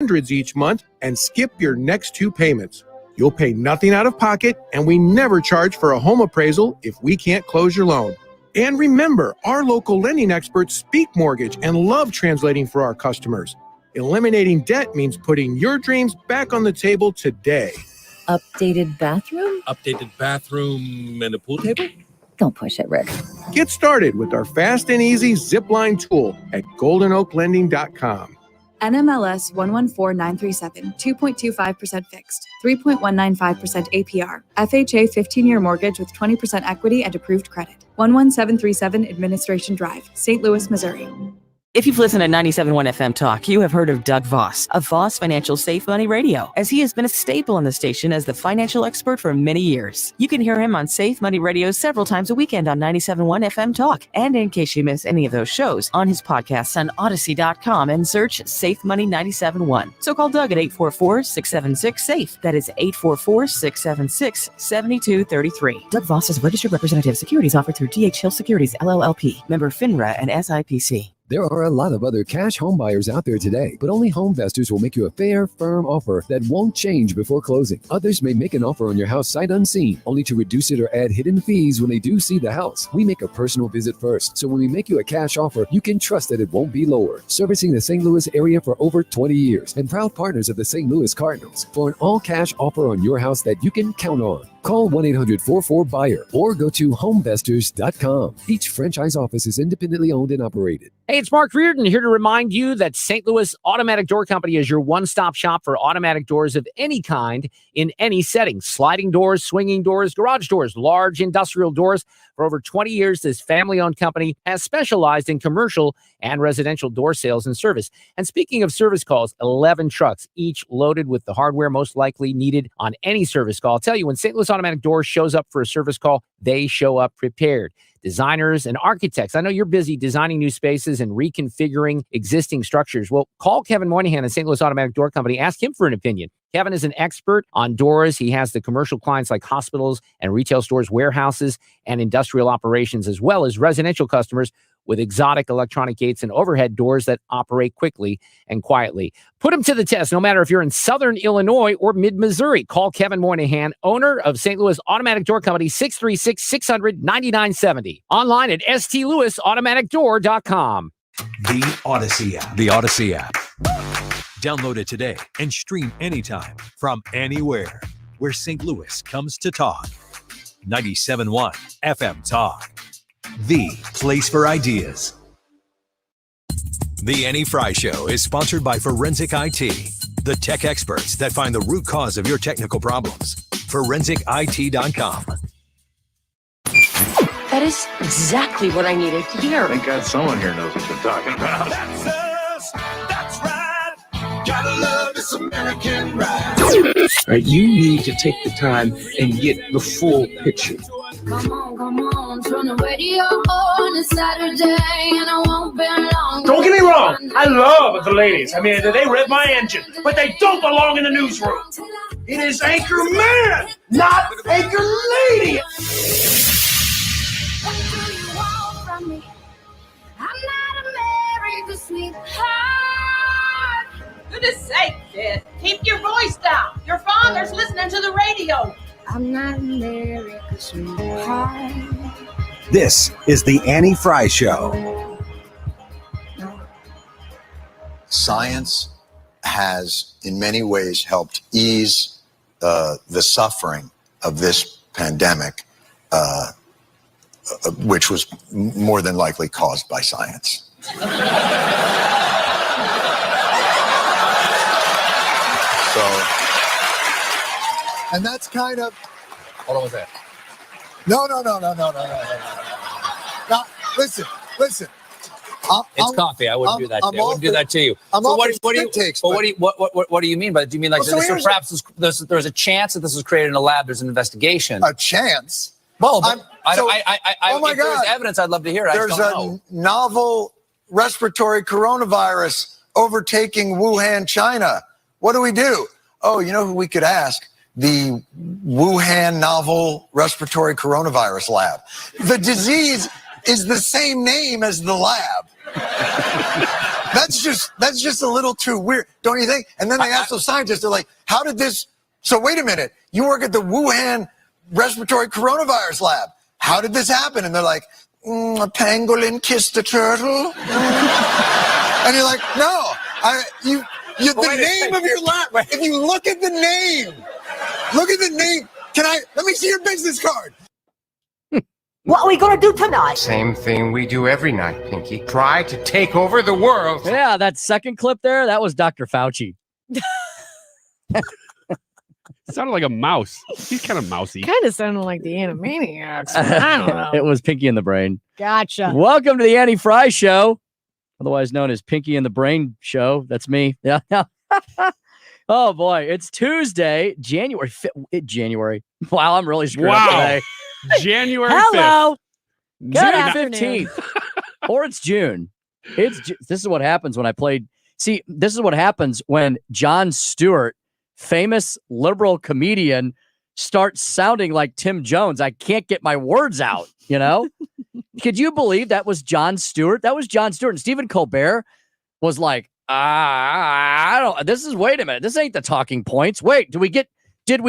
hundreds each month and skip your next 2 payments. You'll pay nothing out of pocket, and we never charge for a home appraisal if we can't close your loan. And remember, our local lending experts speak mortgage and love translating for our customers. Eliminating debt means putting your dreams back on the table today. Updated bathroom? Updated bathroom and a pool table? Don't push it, Rick. Get started with our fast and easy zipline tool at goldenoaklending.com. NMLS 114937, 2.25% fixed, 3.195% APR, FHA 15-year mortgage with 20% equity and approved credit. 11737 Administration Drive, St. Louis, Missouri. If you've listened to 97.1 FM Talk, you have heard of Doug Voss of Voss Financial Safe Money Radio, as he has been a staple on the station as the financial expert for many years. You can hear him on Safe Money Radio several times a weekend on 97.1 FM Talk. And in case you miss any of those shows, on his podcasts on Odyssey.com and search Safe Money 97.1. So call Doug at 844-676-SAFE. That is 844-676-7233. Doug Voss is a registered representative. Securities offered through D.H. Hill Securities, LLLP. Member FINRA and SIPC. There are a lot of other cash home buyers out there today, but only Homevestors will make you a fair, firm offer that won't change before closing. Others may make an offer on your house sight unseen, only to reduce it or add hidden fees when they do see the house. We make a personal visit first, so when we make you a cash offer, you can trust that it won't be lowered. Servicing the St. Louis area for over 20 years and proud partners of the St. Louis Cardinals. For an all-cash offer on your house that you can count on, call 1-800-44-BUYER or go to homevestors.com. Each franchise office is independently owned and operated. Hey, it's Mark Reardon here to remind you that St. Louis Automatic Door Company is your one-stop shop for automatic doors of any kind in any setting. Sliding doors, swinging doors, garage doors, large industrial doors. For over 20 years, this family-owned company has specialized in commercial and residential door sales and service. And speaking of service calls, 11 trucks, each loaded with the hardware most likely needed on any service call. I'll tell you, when St. Louis Automatic Doors shows up for a service call, they show up prepared. Designers and architects, I know you're busy designing new spaces and reconfiguring existing structures. Well, call Kevin Moynihan at St. Louis Automatic Door Company. Ask him for an opinion. Kevin is an expert on doors. He has the commercial clients like hospitals and retail stores, warehouses, and industrial operations, as well as residential customers with exotic electronic gates and overhead doors that operate quickly and quietly. Put them to the test, no matter if you're in Southern Illinois or mid-Missouri. Call Kevin Moynihan, owner of St. Louis Automatic Door Company, 636-600-9970. Online at stlouisautomaticdoor.com. The Odyssey app. The Odyssey app. Download it today and stream anytime from anywhere where St. Louis comes to talk. 97.1 FM Talk. The place for ideas. The Annie Frey Show is sponsored by Forensic IT, the tech experts that find the root cause of your technical problems. ForensicIT.com. That is exactly what I needed to hear. Thank God someone here knows what they're talking about. That's us. That's right. Gotta love this American ride. Right, you need to take the time and get the full picture. Come on, turn the radio on. It's Saturday and I won't be long. Don't get me wrong, I love the ladies. I mean, they rev my engine, but they don't belong in the newsroom. It is Anchor Man, not Anchor Lady. What do you want from me? I'm not America's sweetheart. Goodness sake, kid. Keep your voice down. Your father's listening to the radio. I'm not America's sweetheart. This is the Annie Frey Show. Science has, in many ways, helped ease the suffering of this pandemic, which was more than likely caused by science. And that's kind of. Hold on with that. No. Now, listen. It's coffee. I wouldn't do that. I wouldn't do that to you. What do you mean by that? Do you mean like perhaps there's a chance that this was created in a lab? There's an investigation. A chance? Well, but oh my if there's God. evidence, I'd love to hear it. There's a novel respiratory coronavirus overtaking Wuhan, China. What do we do? Oh, you know who we could ask? The Wuhan Novel Respiratory Coronavirus Lab. The disease is the same name as the lab. That's just a little too weird, don't you think? And then they ask those scientists, they're like, how did this? So wait a minute, you work at the Wuhan respiratory coronavirus lab. How did this happen? And they're like, a pangolin kissed a turtle. And you're like, no, the name of your lab. If you look at the name, let me see your business card. What are we gonna do tonight? Same thing we do every night, Pinky. Try to take over the world. Yeah, that second clip there, that was Dr. Fauci. Sounded like a mouse. He's kind of mousy. Kind of sounded like the Animaniacs. I don't know. It was Pinky in the Brain. Gotcha. Welcome to the Annie Frey Show, otherwise known as Pinky in the Brain Show. That's me. Yeah. Oh boy, it's Tuesday, January 5th. January. Wow, I'm really screwed up today. January 5th. Hello. June Good afternoon. 15th. Or it's June. This is what happens when I played. See, this is what happens when Jon Stewart, famous liberal comedian, starts sounding like Tim Jones. I can't get my words out, you know? Could you believe that was Jon Stewart? That was Jon Stewart. And Stephen Colbert was like, I don't, wait a minute. This ain't the talking points. Wait, did we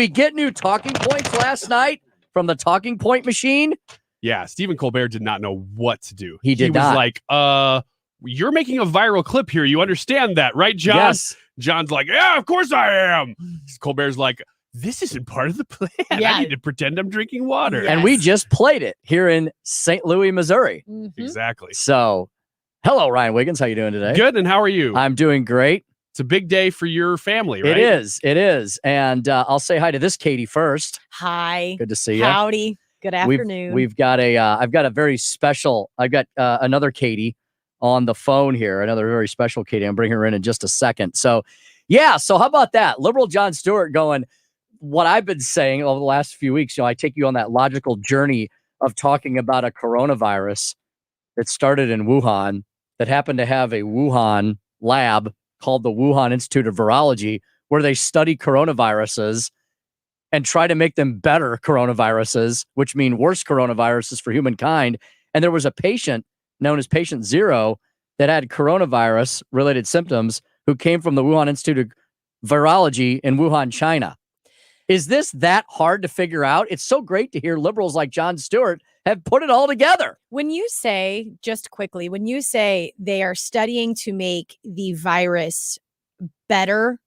get new talking points last night from the talking point machine? Yeah, Stephen Colbert did not know what to do. He was like, you're making a viral clip here. You understand that, right, John? Yes. John's like, yeah, of course I am. Colbert's like, this isn't part of the plan. Yeah. I need to pretend I'm drinking water. And we just played it here in St. Louis, Missouri. Mm-hmm. Exactly. So, hello, Ryan Wiggins. How you doing today? Good, and how are you? I'm doing great. It's a big day for your family, right? It is. And I'll say hi to this Katie first. Hi. Good to see you. Howdy. Good afternoon. I've got another Katie on the phone here, another very special Katie. I'm bringing her in just a second. So, yeah. So how about that? Liberal Jon Stewart going, what I've been saying over the last few weeks, I take you on that logical journey of talking about a coronavirus that started in Wuhan, that happened to have a Wuhan lab called the Wuhan Institute of Virology, where they study coronaviruses and try to make them better coronaviruses, which mean worse coronaviruses for humankind. And there was a patient known as Patient Zero that had coronavirus-related symptoms who came from the Wuhan Institute of Virology in Wuhan, China. Is this that hard to figure out? It's so great to hear liberals like Jon Stewart have put it all together. When you say they are studying to make the virus better,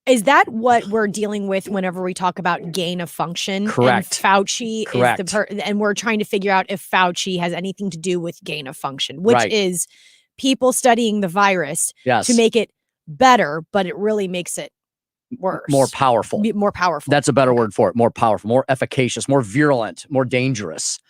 is that what we're dealing with whenever we talk about gain of function? Correct. And Fauci Correct. is and we're trying to figure out if Fauci has anything to do with gain of function, which Right. is people studying the virus Yes. to make it better, but it really makes it worse. More powerful. More powerful. That's a better word for it. More powerful, more efficacious, more virulent, more dangerous.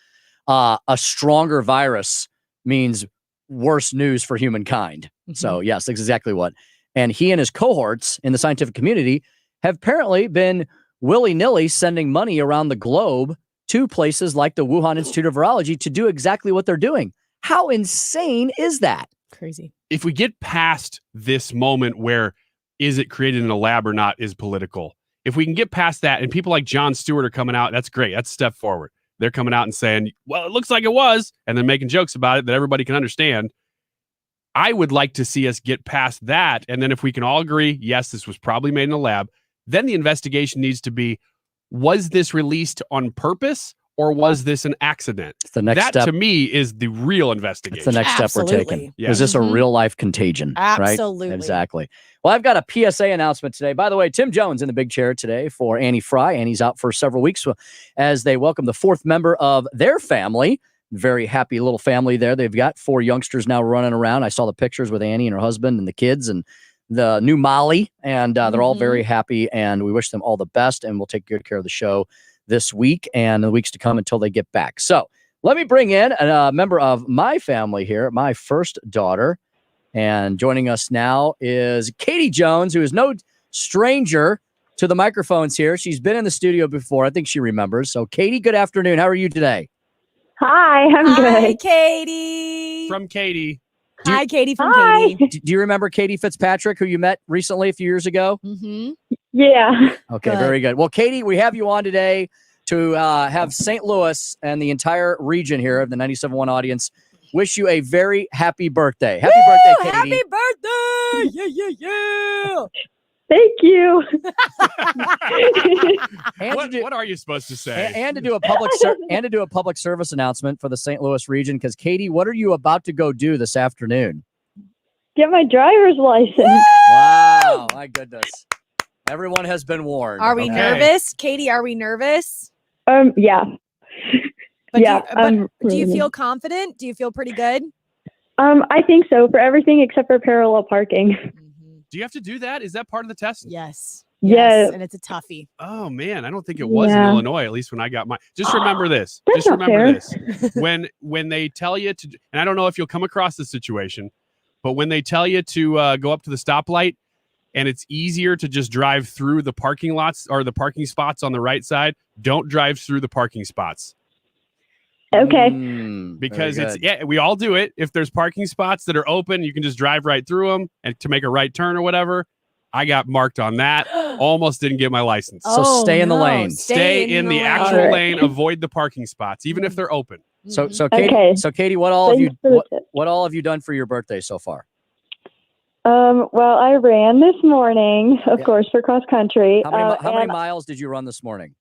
A stronger virus means worse news for humankind. So yes, that's exactly what. And he and his cohorts in the scientific community have apparently been willy-nilly sending money around the globe to places like the Wuhan Institute of Virology to do exactly what they're doing. How insane is that? Crazy. If we get past this moment where is it created in a lab or not is political. If we can get past that and people like Jon Stewart are coming out, that's great. That's a step forward. They're coming out and saying, well, it looks like it was, and then making jokes about it that everybody can understand. I would like to see us get past that. And then if we can all agree, yes, this was probably made in a lab, then the investigation needs to be, was this released on purpose or was this an accident? The next that step, to me is the real investigation. it's the next step we're taking. Yeah. Is this a real life contagion? Absolutely. Right? Exactly. Well, I've got a PSA announcement today. By the way, Tim Jones in the big chair today for Annie Frey. Annie's out for several weeks as they welcome the fourth member of their family. Very happy little family there. They've got 4 youngsters now running around. I saw the pictures with Annie and her husband and the kids and the new Molly, and they're all very happy, and we wish them all the best, and we'll take good care of the show this week and the weeks to come until they get back. So let me bring in a member of my family here, my first daughter, and joining us now is Katie Jones, who is no stranger to the microphones here. She's been in the studio before. I think she remembers. So Katie, good afternoon. How are you today? Hi, I'm good. Hi, Katie. From Katie. Hi, Katie from Hi. Katie. Do you remember Katie Fitzpatrick, who you met recently a few years ago? Mm-hmm. Yeah. Okay, Good. very good. Well, Katie, we have you on today to have St. Louis and the entire region here of the 97.1 audience wish you a very happy birthday. Happy birthday, Katie. Happy birthday! Yeah, yeah, yeah. Thank you. What are you supposed to say? And to do a public service announcement for the St. Louis region, because Katie, what are you about to go do this afternoon? Get my driver's license. Wow, my goodness. Everyone has been warned. Are we nervous? Katie, are we nervous? Yeah. But yeah. Do you feel confident? Do you feel pretty good? I think so for everything except for parallel parking. Do you have to do that? Is that part of the test? Yes. Yes. And it's a toughie. Oh man, I don't think it was in Yeah. Illinois, at least when I got my. Just remember this. That's Just not remember fair. this. When they tell you to, and I don't know if you'll come across this situation, but when they tell you to go up to the stoplight, and it's easier to just drive through the parking lots or the parking spots on the right side, don't drive through the parking spots. Okay. Because we all do it. If there's parking spots that are open, you can just drive right through them and to make a right turn or whatever. I got marked on that. Almost didn't get my license. So stay in the lane. Stay in the actual lane. Avoid the parking spots, even if they're open. So Katie, what all have you done for your birthday so far? Well, I ran this morning, of course, for cross country. How many miles did you run this morning?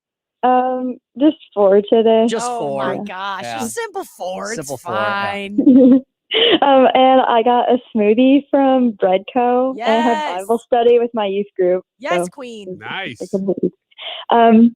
Just 4 today. Just 4. Oh my gosh. Yeah. Simple 4. Simple It's 4, yeah. fine. And I got a smoothie from Breadco. And I had Yes. Bible study with my youth group. Yes, so- queen. Nice. And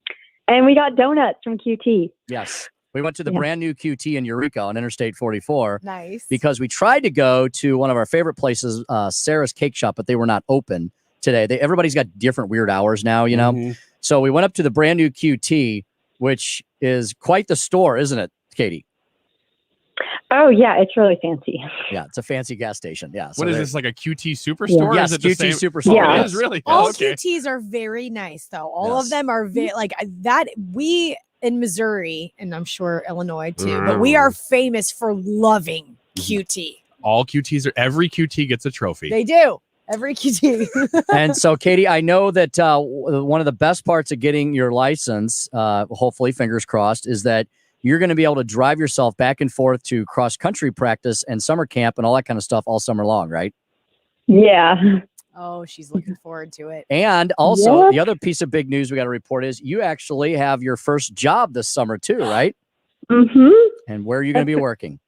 we got donuts from QT. Yes. We went to the brand new QT in Eureka on Interstate 44. Nice. Because we tried to go to one of our favorite places, Sarah's Cake Shop, but they were not open today. Everybody's got different weird hours now, you know? So we went up to the brand new QT, which is quite the store, isn't it, Katie? Oh, yeah. It's really fancy. Yeah, it's a fancy gas station. Yeah. What is this, like a QT Superstore? Yes, Is it the QT same? Superstore. Oh, Yeah. it is really? All Oh, okay. QTs are very nice, though. All Yes. of them are very like that. We in Missouri, and I'm sure Illinois too, but we are famous for loving QT. All QTs every QT gets a trophy. They do. Every QT. And so, Katie, I know that one of the best parts of getting your license, hopefully, fingers crossed, is that you're going to be able to drive yourself back and forth to cross-country practice and summer camp and all that kind of stuff all summer long, right? Yeah. Oh, she's looking forward to it. And also, the other piece of big news we got to report is you actually have your first job this summer too, right? Mm-hmm. And where are you going to be working?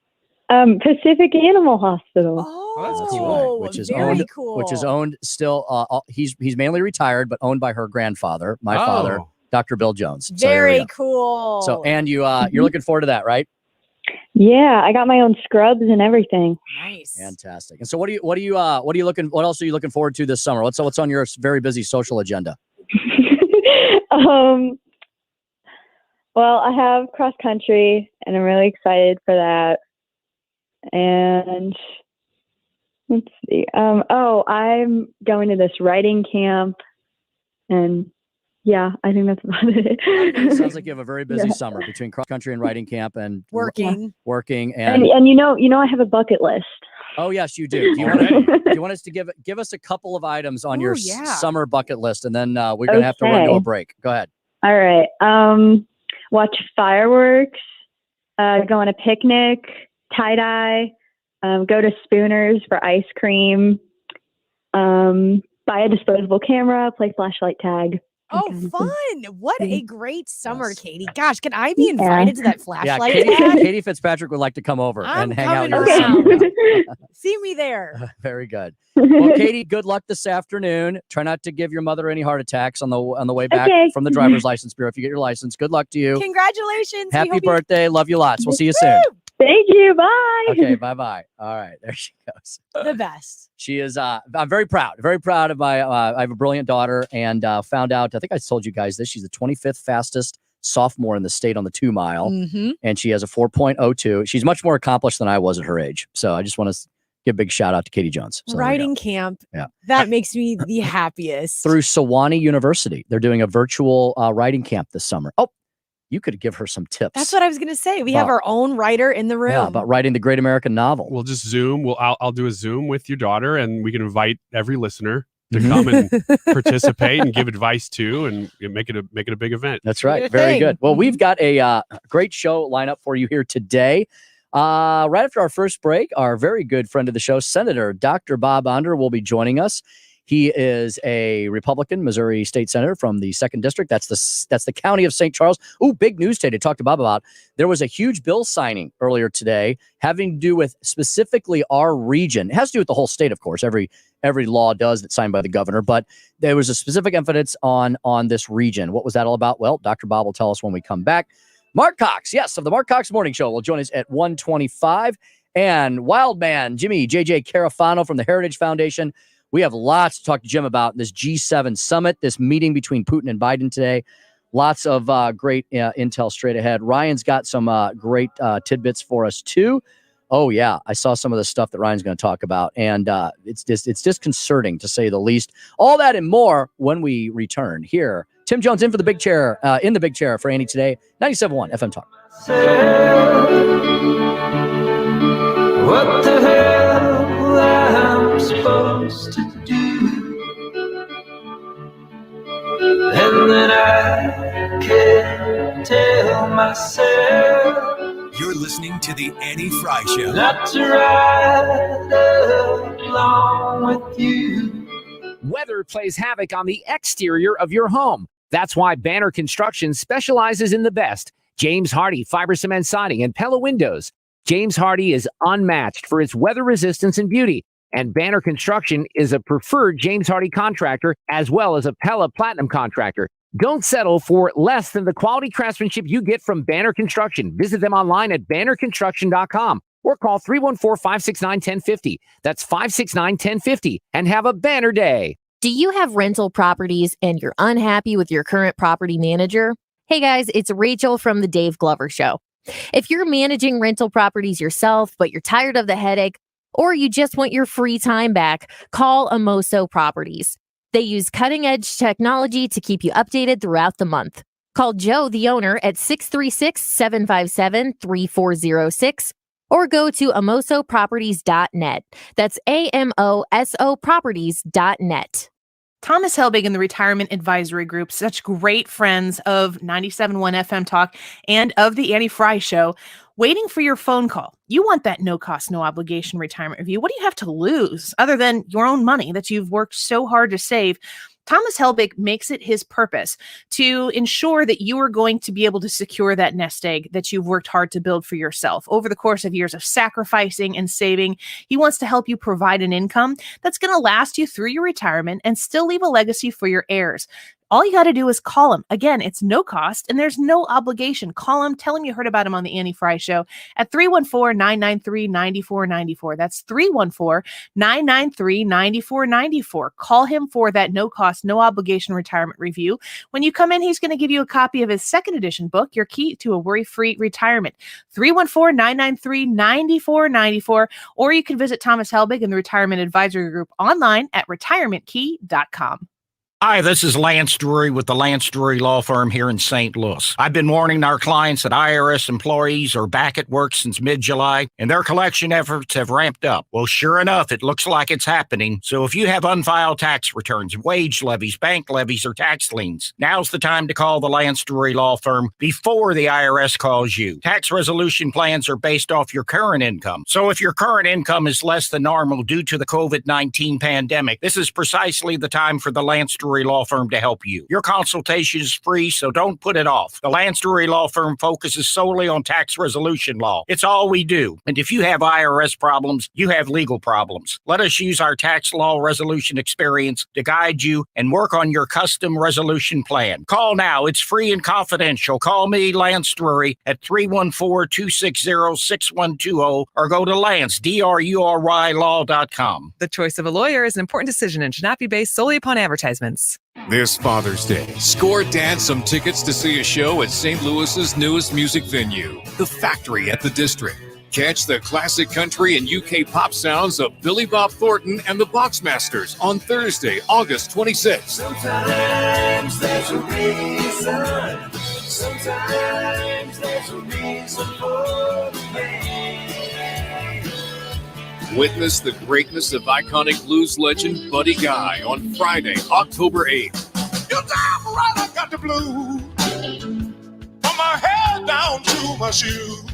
Pacific Animal Hospital. Oh, which is very owned, cool. which is owned still. He's mainly retired, but owned by her grandfather, my father, Dr. Bill Jones. So there we Very go. cool. So, and you're looking forward to that, right? Yeah, I got my own scrubs and everything. Nice. Fantastic. And so, what else are you looking forward to this summer? What's on your very busy social agenda? Well, I have cross country, and I'm really excited for that. And let's see. I'm going to this writing camp, and yeah, I think that's about it. Sounds like you have a very busy summer between cross country and writing camp and working and you know I have a bucket list. Oh yes, you do. Do you want us to give us a couple of items on your summer bucket list, and then we're gonna have to run to a break. Go ahead. All right. Watch fireworks. Go on a picnic. Tie dye. Go to Spooner's for ice cream. Buy a disposable camera. Play flashlight tag. Oh, fun. What a great summer, Katie. Gosh, can I be invited to that flashlight Katie, tag? Katie Fitzpatrick would like to come over and hang out coming your summer. See me there. Very good. Well, Katie, good luck this afternoon. Try not to give your mother any heart attacks on the way back from the driver's license bureau. If you get your license, good luck to you. Congratulations. We Happy hope you- birthday. Love you lots. We'll see you soon. Thank you. Bye. Okay, bye-bye. All right, there she goes. The best. She is, I'm very proud of my, I have a brilliant daughter and found out, I think I told you guys this, she's the 25th fastest sophomore in the state on the 2 mile. Mhm. And she has a 4.02. She's much more accomplished than I was at her age. So I just want to give a big shout out to Katie Jones. So there we go. Writing camp. Yeah. That makes me the happiest. Through Sewanee University. They're doing a virtual writing camp this summer. Oh, you could give her some tips. That's what I was going to say. We have our own writer in the room. Yeah, about writing the great American novel. We'll just Zoom. I'll do a Zoom with your daughter, and we can invite every listener to come and participate and give advice too, and make it a big event. That's right. Very good. Well, we've got a great show lined up for you here today. Right after our first break, our very good friend of the show, Senator Dr. Bob Onder, will be joining us. He is a Republican, Missouri State Senator from the 2nd District. That's the county of St. Charles. Ooh, big news today to talk to Bob about. There was a huge bill signing earlier today having to do with specifically our region. It has to do with the whole state, of course. Every law does that's signed by the governor, but there was a specific emphasis on this region. What was that all about? Well, Dr. Bob will tell us when we come back. Mark Cox, yes, of the Mark Cox Morning Show, will join us at 1:25. And Wildman Jimmy J.J. Carafano from the Heritage Foundation. We have lots to talk to Jim about this G7 summit, this meeting between Putin and Biden today. Lots of great intel straight ahead. Ryan's got some great tidbits for us, too. Oh, yeah. I saw some of the stuff that Ryan's going to talk about, and it's disconcerting, to say the least. All that and more when we return here. Tim Jones in the big chair for Annie today. 97.1 FM Talk. What the hell I'm supposed to do, and then I can't tell myself. You're listening to the Annie Frey Show. Not to ride along with you. Weather plays havoc on the exterior of your home. That's why Banner Construction specializes in the best James Hardy fiber cement siding and Pella windows. James Hardy is unmatched for its weather resistance and beauty, and Banner Construction is a preferred James Hardy contractor as well as a Pella Platinum contractor. Don't settle for less than the quality craftsmanship you get from Banner Construction. Visit them online at bannerconstruction.com or call 314-569-1050. That's 569-1050 and have a banner day. Do you have rental properties and you're unhappy with your current property manager? Hey guys, it's Rachel from the Dave Glover Show. If you're managing rental properties yourself, but you're tired of the headache, or you just want your free time back, call Amoso Properties. They use cutting-edge technology to keep you updated throughout the month. Call Joe, the owner, at 636-757-3406 or go to amosoproperties.net. That's AMOSO properties.net. Thomas Helbig and the Retirement Advisory Group, such great friends of 97.1 FM Talk and of the Annie Frey Show, waiting for your phone call. You want that no-cost, no-obligation retirement review. What do you have to lose other than your own money that you've worked so hard to save? Thomas Helbig makes it his purpose to ensure that you are going to be able to secure that nest egg that you've worked hard to build for yourself over the course of years of sacrificing and saving. He wants to help you provide an income that's going to last you through your retirement and still leave a legacy for your heirs. All you got to do is call him. Again, it's no cost and there's no obligation. Call him. Tell him you heard about him on the Annie Frey Show at 314-993-9494. That's 314-993-9494. Call him for that no cost, no obligation retirement review. When you come in, he's going to give you a copy of his 2nd edition book, Your Key to a Worry-Free Retirement. 314-993-9494. Or you can visit Thomas Helbig and the Retirement Advisory Group online at retirementkey.com. Hi, this is Lance Drury with the Lance Drury Law Firm here in St. Louis. I've been warning our clients that IRS employees are back at work since mid-July, and their collection efforts have ramped up. Well, sure enough, it looks like it's happening. So if you have unfiled tax returns, wage levies, bank levies, or tax liens, now's the time to call the Lance Drury Law Firm before the IRS calls you. Tax resolution plans are based off your current income. So if your current income is less than normal due to the COVID-19 pandemic, this is precisely the time for the Lance Drury Law Firm to help you. Your consultation is free, so don't put it off. The Lance Drury Law Firm focuses solely on tax resolution law. It's all we do. And if you have IRS problems, you have legal problems. Let us use our tax law resolution experience to guide you and work on your custom resolution plan. Call now. It's free and confidential. Call me, Lance Drury, at 314-260-6120 or go to lance.drurylaw.com. The choice of a lawyer is an important decision and should not be based solely upon advertisements. This Father's Day, score Dad some tickets to see a show at St. Louis's newest music venue, The Factory at the District. Catch the classic country and UK pop sounds of Billy Bob Thornton and the Boxmasters on Thursday, August 26th. Sometimes there's a reason. Sometimes there's a reason for the pain. Witness the greatness of iconic blues legend Buddy Guy on Friday, October 8th. You damn right I got the blues. From my head down to my shoes.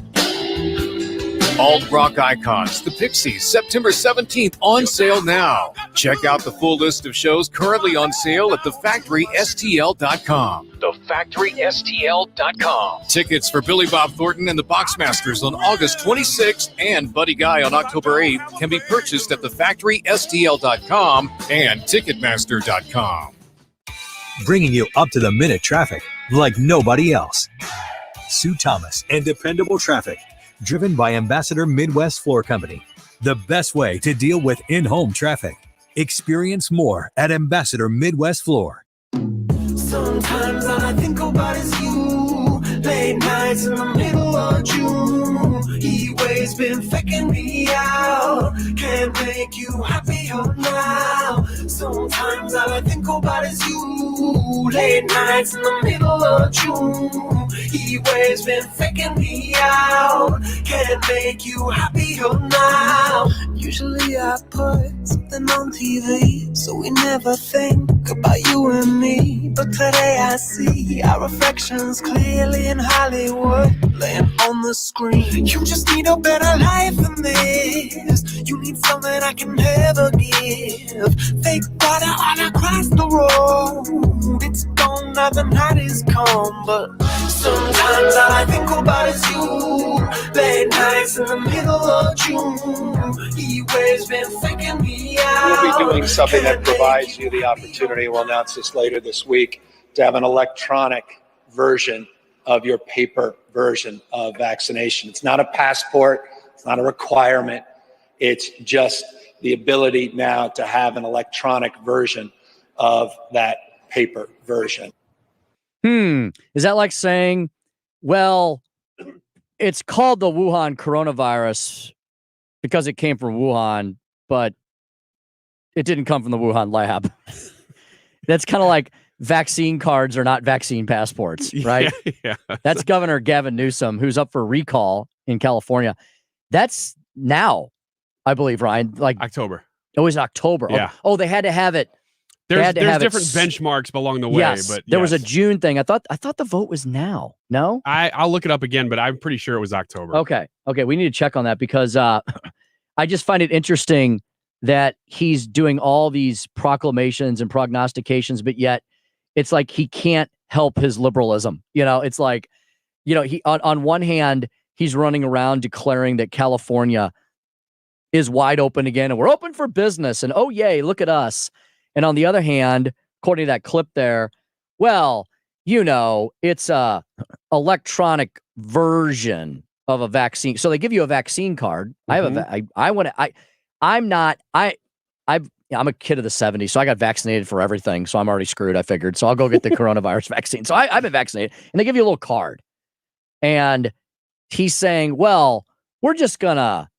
Alt rock icons, the Pixies, September 17th, on sale now. Check out the full list of shows currently on sale at thefactorystl.com. Thefactorystl.com. Tickets for Billy Bob Thornton and the Boxmasters on August 26th and Buddy Guy on October 8th can be purchased at thefactorystl.com and Ticketmaster.com. Bringing you up-to-the-minute traffic like nobody else. Sue Thomas and Dependable Traffic, driven by Ambassador Midwest Floor Company. The best way to deal with in-home traffic. Experience more at Ambassador Midwest Floor. Sometimes all I think about is you. Late nights in the middle of June. He waves been faking me out. Can't make you happier now. Sometimes all I think about is you. Late nights in the middle of June. He waves been faking me out. Can't make you happier now. Usually I put something on TV, so we never think about you and me. But today I see our reflections clearly in Hollywood, laying on the screen. You just need a better life than this. You need something I can never give. Fake water all across the road. It's gone now, the night is come. But sometimes all I think about is you. Late nights in the middle of June. He waves been faking me out. We'll be doing something that provides you the opportunity, we'll announce this later this week, to have an electronic version of your paper version of vaccination. It's not a passport, it's not a requirement, it's just the ability now to have an electronic version of that paper version. Is that like saying, well, it's called the Wuhan coronavirus because it came from Wuhan, but it didn't come from the Wuhan lab? That's kind of like vaccine cards are not vaccine passports, right? Yeah. That's Governor Gavin Newsom, who's up for recall in California. That's now, I believe, Ryan. Like October. It was October. Yeah. Oh, they had to have it. There's different benchmarks along the way, yes, but there was a June thing. I thought the vote was now. No, I'll look it up again, but I'm pretty sure it was October. Okay, we need to check on that because I just find it interesting that he's doing all these proclamations and prognostications, but yet it's like he can't help his liberalism. It's like, he on one hand he's running around declaring that California is wide open again and we're open for business and oh yay, look at us. And on the other hand, according to that clip there, well, it's a electronic version of a vaccine. So they give you a vaccine card. I'm a kid of the 70s, so I got vaccinated for everything. So I'm already screwed, I figured. So I'll go get the coronavirus vaccine. So I've been vaccinated. And they give you a little card. And he's saying, well, we're just going to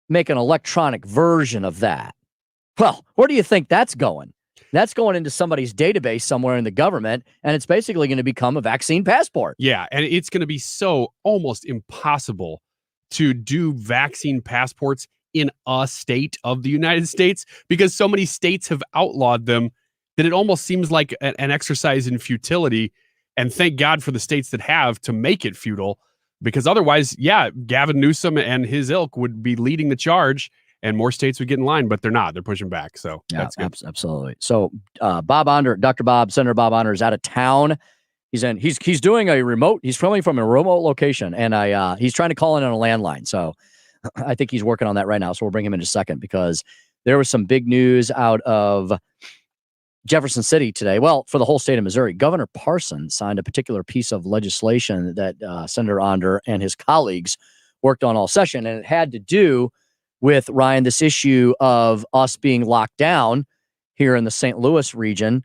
make an electronic version of that. Well, where do you think that's going? That's going into somebody's database somewhere in the government, and it's basically going to become a vaccine passport. Yeah, and it's going to be so almost impossible to do vaccine passports in a state of the United States because so many states have outlawed them that it almost seems like an exercise in futility. And thank God for the states that have to make it futile, because otherwise, Gavin Newsom and his ilk would be leading the charge and more states would get in line, but they're not. They're pushing back. So that's good. Absolutely. So Dr. Bob, Senator Bob Onder is out of town. He's doing a remote. He's filming from a remote location, and he's trying to call in on a landline. So I think he's working on that right now. So we'll bring him in a second because there was some big news out of Jefferson City today. Well, for the whole state of Missouri, Governor Parson signed a particular piece of legislation that Senator Onder and his colleagues worked on all session, and it had to do with, Ryan, this issue of us being locked down here in the St. Louis region,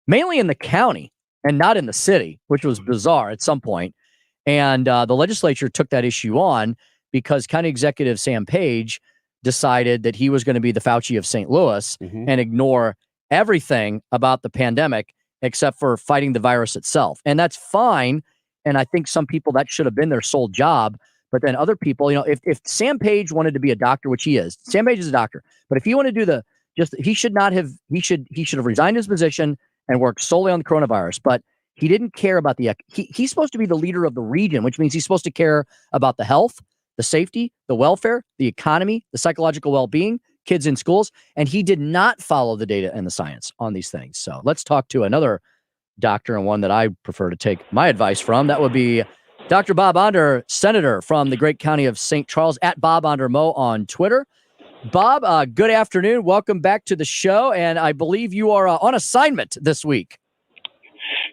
mainly in the county and not in the city, which was bizarre at some point. And the legislature took that issue on because County Executive Sam Page decided that he was going to be the Fauci of St. Louis and ignore everything about the pandemic except for fighting the virus itself. And that's fine. And I think some people, that should have been their sole job. But then other people, if Sam Page wanted to be a doctor, which he is, Sam Page is a doctor, but if he wanted to do he should have resigned his position and worked solely on the coronavirus. But he didn't care about he's supposed to be the leader of the region, which means he's supposed to care about the health, the safety, the welfare, the economy, the psychological well-being, kids in schools, and he did not follow the data and the science on these things. So let's talk to another doctor, and one that I prefer to take my advice from. That would be Dr. Bob Onder, Senator from the great county of St. Charles, at Bob Onder Mo on Twitter. Bob, good afternoon. Welcome back to the show, and I believe you are on assignment this week.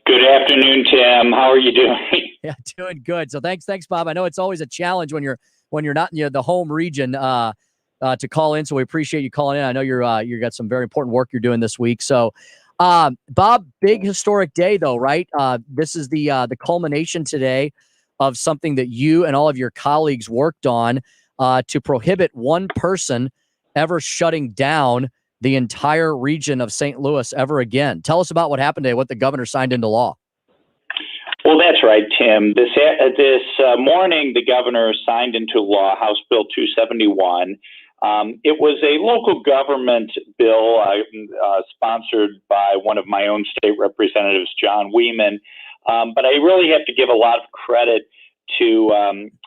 Good afternoon, Tim. How are you doing? Yeah, doing good. So thanks, Bob. I know it's always a challenge when you're not in the home region to call in. So we appreciate you calling in. I know you got some very important work you're doing this week. So, Bob, big historic day though, right? This is the culmination today of something that you and all of your colleagues worked on to prohibit one person ever shutting down the entire region of St. Louis ever again. Tell us about what happened today, what the governor signed into law. Well, that's right, Tim. This morning, the governor signed into law House Bill 271. It was a local government bill sponsored by one of my own state representatives, John Wieman. But I really have to give a lot of credit to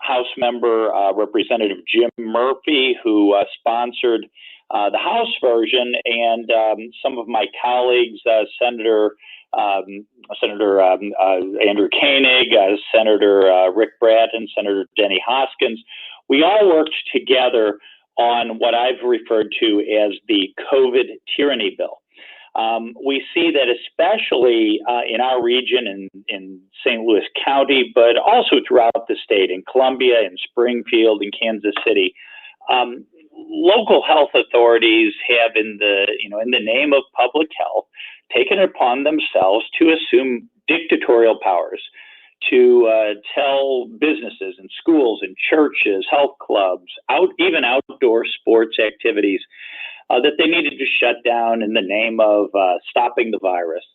House member Representative Jim Murphy, who sponsored the House version, and some of my colleagues, Senator Andrew Koenig, Senator Rick Bratton, Senator Denny Hoskins. We all worked together on what I've referred to as the COVID tyranny bill. We see that especially in our region in St. Louis County, but also throughout the state, in Columbia, in Springfield, in Kansas City, local health authorities have, in the name of public health, taken it upon themselves to assume dictatorial powers to tell businesses and schools and churches, health clubs, even outdoor sports activities that they needed to shut down in the name of stopping the virus.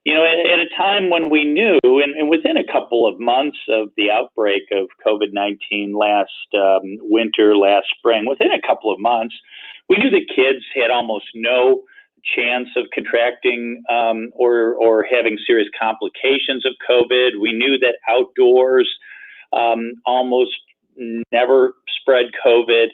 You know, at a time when we knew, and within a couple of months of the outbreak of COVID-19 last winter, last spring, within a couple of months, we knew that kids had almost no chance of contracting or having serious complications of COVID. We knew that outdoors almost never spread COVID.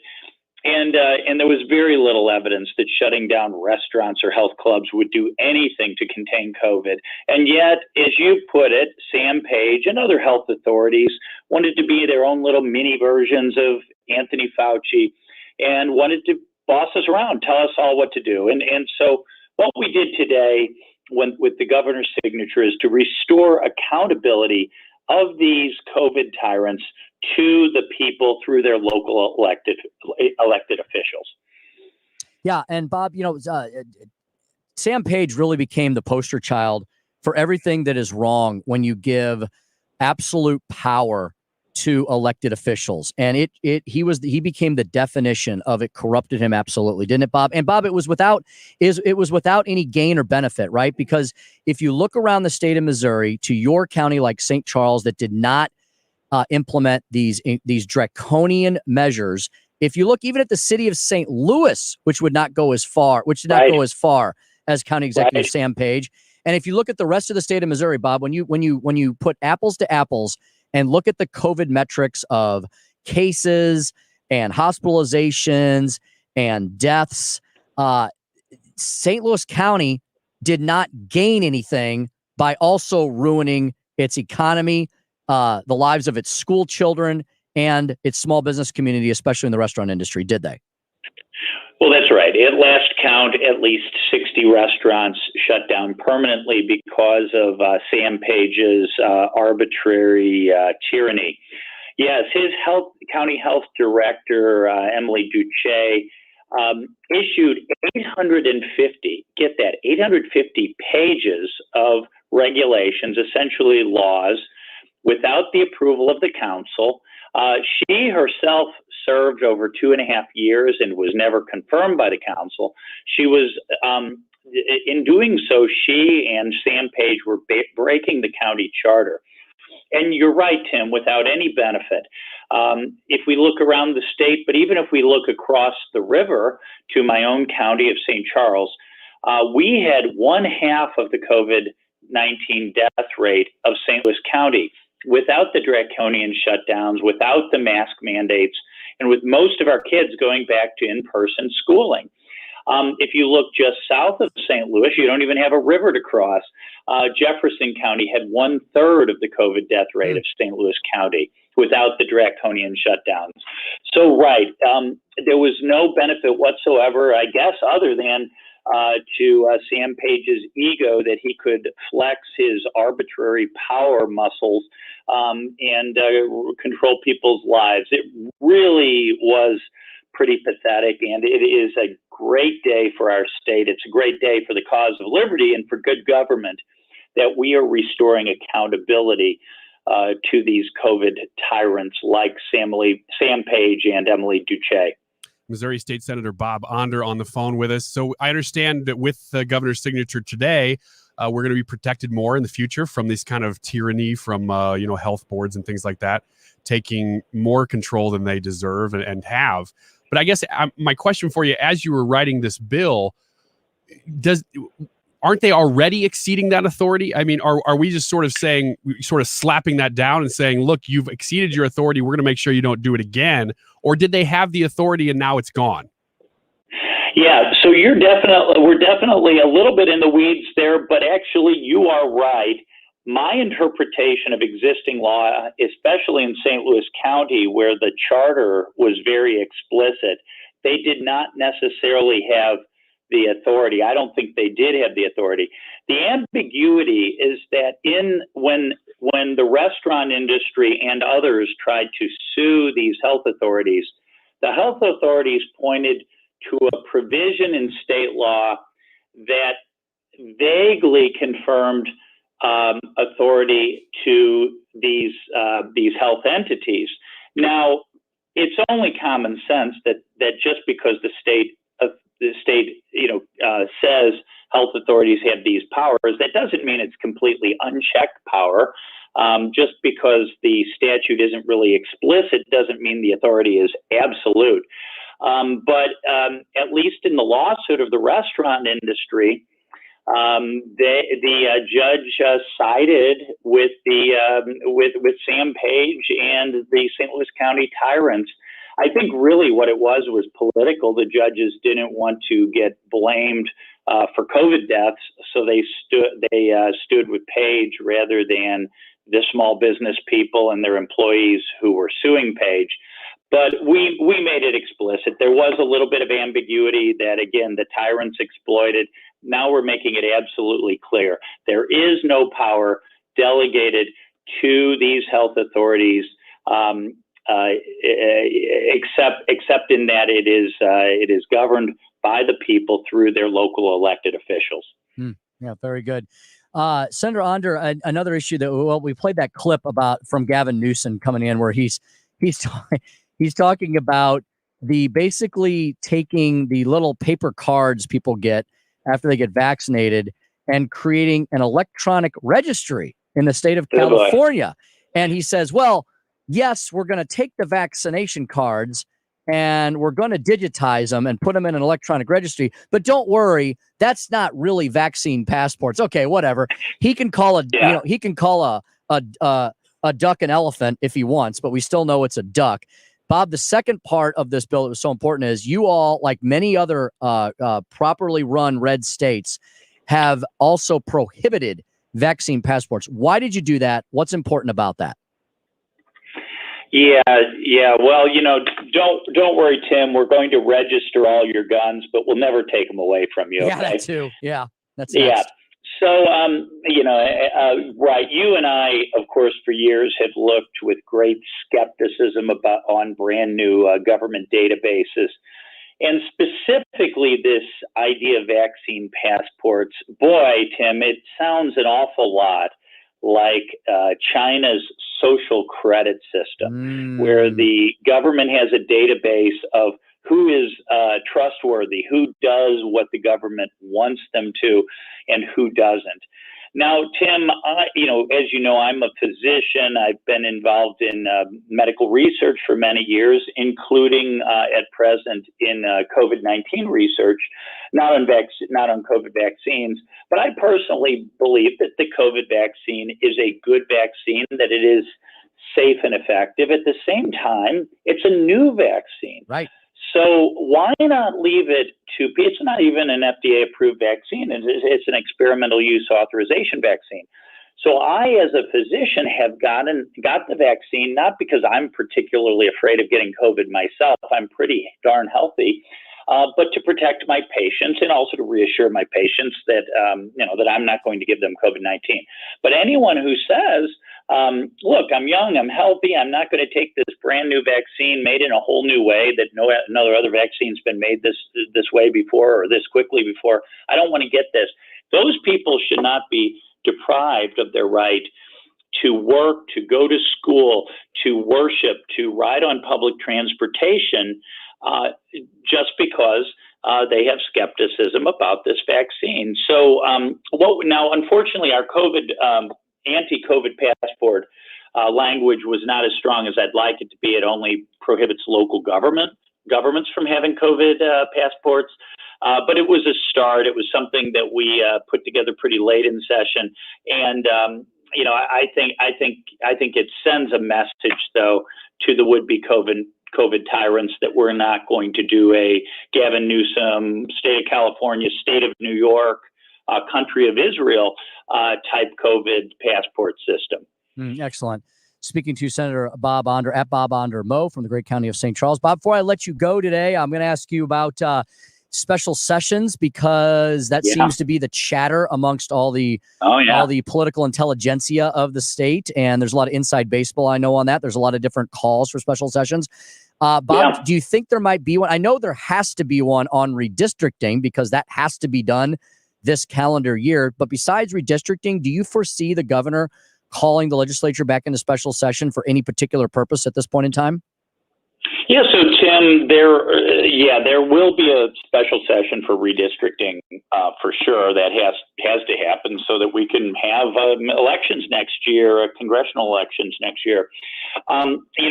And there was very little evidence that shutting down restaurants or health clubs would do anything to contain COVID. And yet, as you put it, Sam Page and other health authorities wanted to be their own little mini versions of Anthony Fauci and wanted to boss us around, tell us all what to do. And so what we did today with the governor's signature is to restore accountability of these COVID tyrants to the people through their local elected officials. Yeah, and Bob, Sam Page really became the poster child for everything that is wrong when you give absolute power to elected officials, and he became the definition of it. Corrupted him absolutely, didn't it, Bob? And Bob, it was without any gain or benefit, right? Because if you look around the state of Missouri to your county like St. Charles that did not implement these draconian measures. If you look even at the city of St. Louis, which did not go as far as County Executive Sam Page, and if you look at the rest of the state of Missouri, Bob, when you put apples to apples and look at the COVID metrics of cases and hospitalizations and deaths, St. Louis County did not gain anything by also ruining its economy, the lives of its school children and its small business community, especially in the restaurant industry, did they? Well, that's right. At last count, at least 60 restaurants shut down permanently because of Sam Page's arbitrary tyranny. Yes, his county health director, Emily Duce, issued 850 pages of regulations, essentially laws, without the approval of the council. She herself served over 2.5 years and was never confirmed by the council. She was, in doing so, she and Sam Page were breaking the county charter. And you're right, Tim, without any benefit. If we look around the state, but even if we look across the river to my own county of St. Charles, we had 1/2 of the COVID-19 death rate of St. Louis County. without the draconian shutdowns, without the mask mandates, and with most of our kids going back to in-person schooling. If you look just south of St. Louis, you don't even have a river to cross. Jefferson County had 1/3 of the COVID death rate of St. Louis County without the draconian shutdowns. So, right, there was no benefit whatsoever, I guess, other than to Sam Page's ego that he could flex his arbitrary power muscles and control people's lives. It really was pretty pathetic, and it is a great day for our state. It's a great day for the cause of liberty and for good government that we are restoring accountability to these COVID tyrants like Sam Page and Emily Duce. Missouri State Senator Bob Onder on the phone with us. So I understand that with the governor's signature today, we're going to be protected more in the future from this kind of tyranny from health boards and things like that, taking more control than they deserve and have. But I guess my question for you, as you were writing this bill, aren't they already exceeding that authority? I mean, are we just sort of slapping that down and saying, look, you've exceeded your authority, we're going to make sure you don't do it again? Or did they have the authority and now it's gone? Yeah, so we're definitely a little bit in the weeds there, but actually you are right. My interpretation of existing law, especially in St. Louis County, where the charter was very explicit, they did not necessarily have the authority. I don't think they did have the authority. The ambiguity is that when the restaurant industry and others tried to sue these health authorities, the health authorities pointed to a provision in state law that vaguely confirmed authority to these health entities. Now, it's only common sense that just because the state says health authorities have these powers, that doesn't mean it's completely unchecked power. Just because the statute isn't really explicit doesn't mean the authority is absolute. But at least in the lawsuit of the restaurant industry, the judge sided with Sam Page and the St. Louis County tyrants. I think really what it was political. The judges didn't want to get blamed for COVID deaths, so they stood with Page rather than the small business people and their employees who were suing Page. But we made it explicit. There was a little bit of ambiguity that, again, the tyrants exploited. Now we're making it absolutely clear. There is no power delegated to these health authorities, except in that it is governed by the people through their local elected officials. Yeah, very good. Senator Onder, another issue that we played that clip from Gavin Newsom coming in where he's talking about basically taking the little paper cards people get after they get vaccinated and creating an electronic registry in the state of California. And he says, well, yes, we're going to take the vaccination cards and we're going to digitize them and put them in an electronic registry. But don't worry, that's not really vaccine passports. Okay, whatever. He can call a duck an elephant if he wants, but we still know it's a duck. Bob, the second part of this bill that was so important is you all, like many other properly run red states, have also prohibited vaccine passports. Why did you do that? What's important about that? Yeah. Well, don't worry, Tim. We're going to register all your guns, but we'll never take them away from you. Yeah, okay? that too. Yeah, that's next. Yeah. So, right. You and I, of course, for years have looked with great skepticism on brand new government databases. And specifically this idea of vaccine passports. Boy, Tim, it sounds an awful lot like China's social credit system, where the government has a database of who is trustworthy, who does what the government wants them to, and who doesn't. Now, Tim, as you know, I'm a physician. I've been involved in medical research for many years, including at present in COVID-19 research, not on COVID vaccines. But I personally believe that the COVID vaccine is a good vaccine, that it is safe and effective. At the same time, it's a new vaccine. Right. So why not leave it to, it's not even an FDA approved vaccine. It's an experimental use authorization vaccine. So I, as a physician, have got the vaccine, not because I'm particularly afraid of getting COVID myself. I'm pretty darn healthy, but to protect my patients and also to reassure my patients that, that I'm not going to give them COVID-19. But anyone who says, look, I'm young, I'm healthy, I'm not going to take this brand new vaccine made in a whole new way that no other vaccine's been made this way before or this quickly before. I don't want to get this. Those people should not be deprived of their right to work, to go to school, to worship, to ride on public transportation, just because they have skepticism about this vaccine. So, now, unfortunately, our anti-COVID passport language was not as strong as I'd like it to be. It only prohibits local governments from having COVID passports. But it was a start. It was something that we put together pretty late in session, and I think it sends a message, though, to the would-be COVID tyrants that we're not going to do a Gavin Newsom, state of California, state of New York, country of Israel type COVID passport system. Excellent. Speaking to Senator Bob Onder at Bob Onder Mo from the great county of St. Charles. Bob, before I let you go today, I'm going to ask you about special sessions, because that seems to be the chatter amongst all the political intelligentsia of the state. And there's a lot of inside baseball, I know, on that. There's a lot of different calls for special sessions. Bob, do you think there might be one? I know there has to be one on redistricting, because that has to be done this calendar year. But besides redistricting, do you foresee the governor calling the legislature back into special session for any particular purpose at this point in time? Yeah, so Tim, there will be a special session for redistricting for sure. That has to happen so that we can have elections next year, congressional elections next year. As you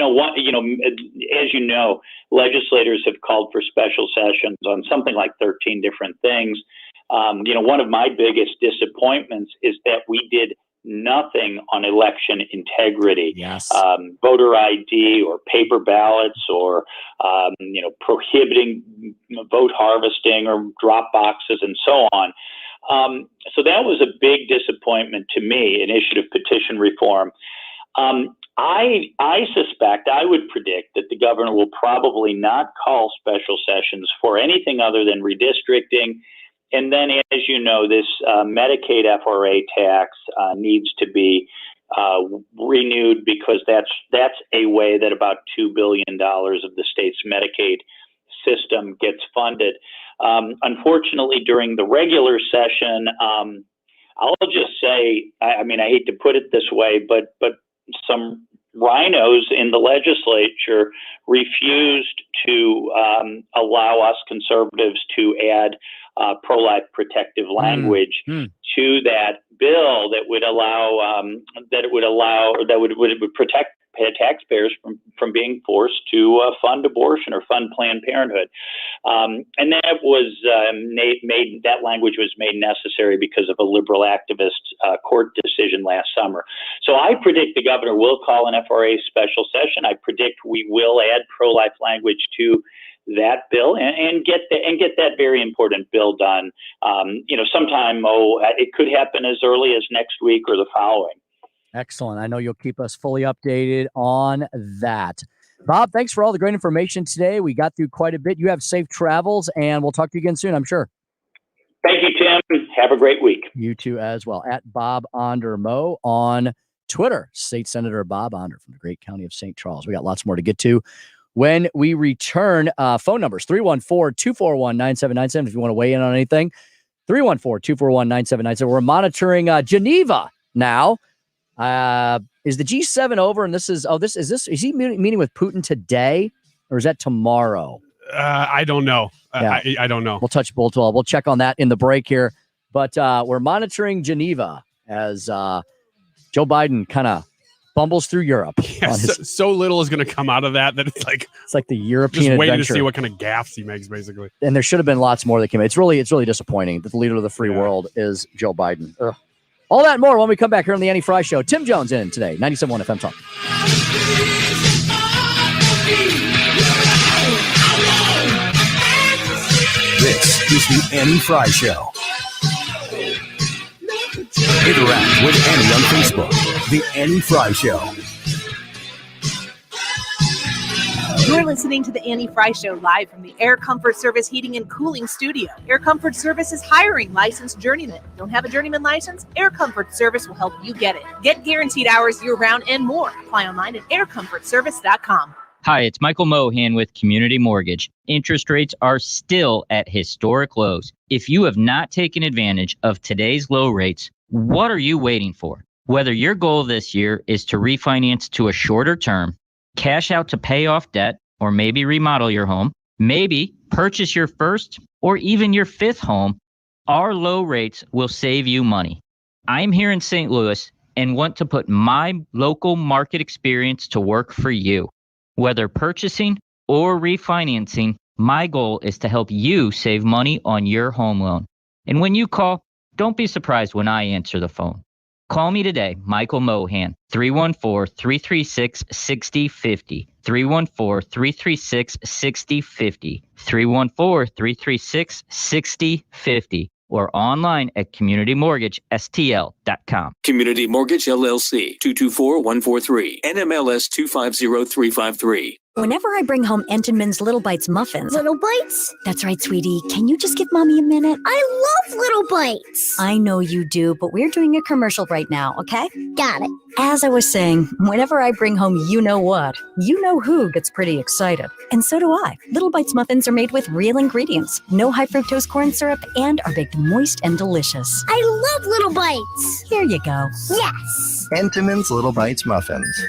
know, legislators have called for special sessions on something like 13 different things. One of my biggest disappointments is that we did nothing on election integrity, voter ID or paper ballots or, prohibiting vote harvesting or drop boxes and so on. So that was a big disappointment to me, initiative petition reform. I suspect, I would predict that the governor will probably not call special sessions for anything other than redistricting. And then, as you know, this Medicaid FRA tax needs to be renewed, because that's a way that about $2 billion of the state's Medicaid system gets funded. Unfortunately, during the regular session, I'll just say, I hate to put it this way, but some rhinos in the legislature refused to allow us conservatives to add pro-life protective language to that bill that would would protect taxpayers from being forced to fund abortion or fund Planned Parenthood, and that was that language was made necessary because of a liberal activist court decision last summer. So I predict the governor will call an FRA special session. I predict we will add pro-life language to that bill and get that very important bill done. Sometime it could happen as early as next week or the following. Excellent. I know you'll keep us fully updated on that. Bob, thanks for all the great information today. We got through quite a bit. You have safe travels, and we'll talk to you again soon, I'm sure. Thank you, Tim. Have a great week. You too as well. At Bob Onder Mo on Twitter, State Senator Bob Onder from the great county of St. Charles. We got lots more to get to when we return. Phone numbers 314-241-9797 if you want to weigh in on anything. 314-241-9797. We're monitoring Geneva now. Is the G7 over? And is he meeting with Putin today, or is that tomorrow? I don't know. I don't know. We'll check on that in the break here. But we're monitoring Geneva as Joe Biden kind of bumbles through Europe. Yeah, so little is going to come out of that it's like the European just waiting adventure. to see what kind of gaffes he makes, basically. And there should have been lots more that came. It's really disappointing that the leader of the free world is Joe Biden. Ugh. All that and more when we come back here on the Annie Frey Show. Tim Jones in today, 97.1 FM Talk. This is the Annie Frey Show. Interact with Annie on Facebook. The Annie Frey Show. You're listening to the Annie Frey Show live from the Air Comfort Service Heating and Cooling Studio. Air Comfort Service is hiring licensed journeymen. Don't have a journeyman license? Air Comfort Service will help you get it. Get guaranteed hours year-round and more. Apply online at aircomfortservice.com. Hi, it's Michael Mohan with Community Mortgage. Interest rates are still at historic lows. If you have not taken advantage of today's low rates, what are you waiting for? Whether your goal this year is to refinance to a shorter term, cash out to pay off debt, or maybe remodel your home, maybe purchase your first or even your fifth home, our low rates will save you money. I'm here in St. Louis and want to put my local market experience to work for you. Whether purchasing or refinancing, my goal is to help you save money on your home loan. And when you call, don't be surprised when I answer the phone. Call me today, Michael Mohan, 314-336-6050, 314-336-6050, 314-336-6050, or online at communitymortgagestl.com. Community Mortgage LLC, 224143, NMLS 250353. Whenever I bring home Entenmann's Little Bites muffins. Little Bites? That's right, sweetie. Can you just give Mommy a minute? I love Little Bites. I know you do, but we're doing a commercial right now, okay? Got it. As I was saying, whenever I bring home you-know-what, you-know-who gets pretty excited. And so do I. Little Bites muffins are made with real ingredients, no high-fructose corn syrup, and are baked moist and delicious. I love Little Bites. Here you go. Yes. Entenmann's Little Bites muffins.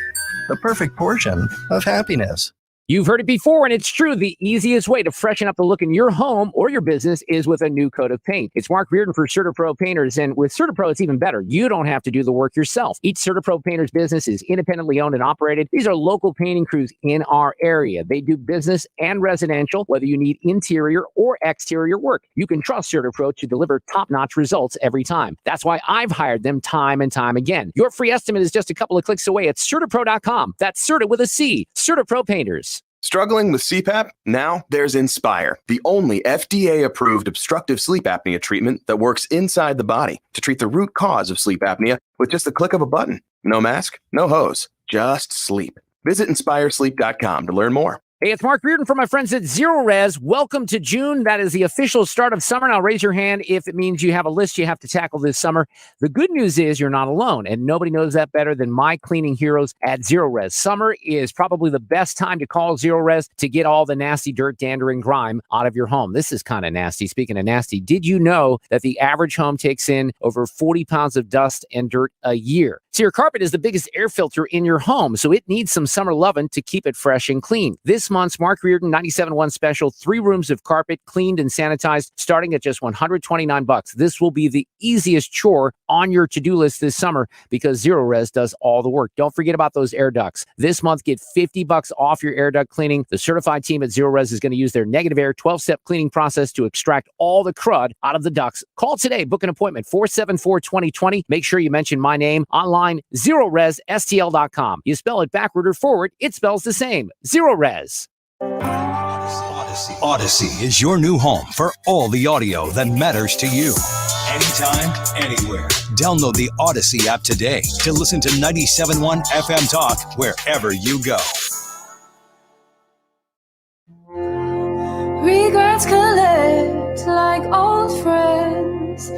The perfect portion of happiness. You've heard it before, and it's true. The easiest way to freshen up the look in your home or your business is with a new coat of paint. It's Mark Reardon for CertaPro Painters, and with CertaPro, it's even better. You don't have to do the work yourself. Each CertaPro Painters business is independently owned and operated. These are local painting crews in our area. They do business and residential, whether you need interior or exterior work. You can trust CertaPro to deliver top-notch results every time. That's why I've hired them time and time again. Your free estimate is just a couple of clicks away at CertaPro.com. That's Certa with a C. CertaPro Painters. Struggling with CPAP? Now there's Inspire, the only FDA-approved obstructive sleep apnea treatment that works inside the body to treat the root cause of sleep apnea with just the click of a button. No mask, no hose, just sleep. Visit InspireSleep.com to learn more. Hey, it's Mark Reardon from my friends at Zero Res. Welcome to June. That is the official start of summer. Now raise your hand if it means you have a list you have to tackle this summer. The good news is you're not alone, and nobody knows that better than my cleaning heroes at Zero Res. Summer is probably the best time to call Zero Res to get all the nasty dirt, dander, and grime out of your home. This is kind of nasty. Speaking of nasty, did you know that the average home takes in over 40 pounds of dust and dirt a year? So your carpet is the biggest air filter in your home, so it needs some summer loving to keep it fresh and clean. This month's Mark Reardon 97.1 special, 3 rooms of carpet cleaned and sanitized, starting at just $129. This will be the easiest chore on your to-do list this summer because Zero Res does all the work. Don't forget about those air ducts. This month, get $50 off your air duct cleaning. The certified team at Zero Res is going to use their negative air 12-step cleaning process to extract all the crud out of the ducts. Call today. Book an appointment, 474-2020. Make sure you mention my name. Online, ZeroResSTL.com. You spell it backward or forward, it spells the same. Zero Res. Odyssey is your new home for all the audio that matters to you. Anytime, anywhere. Download the Odyssey app today to listen to 97.1 FM Talk wherever you go. Regrets collect like old friends,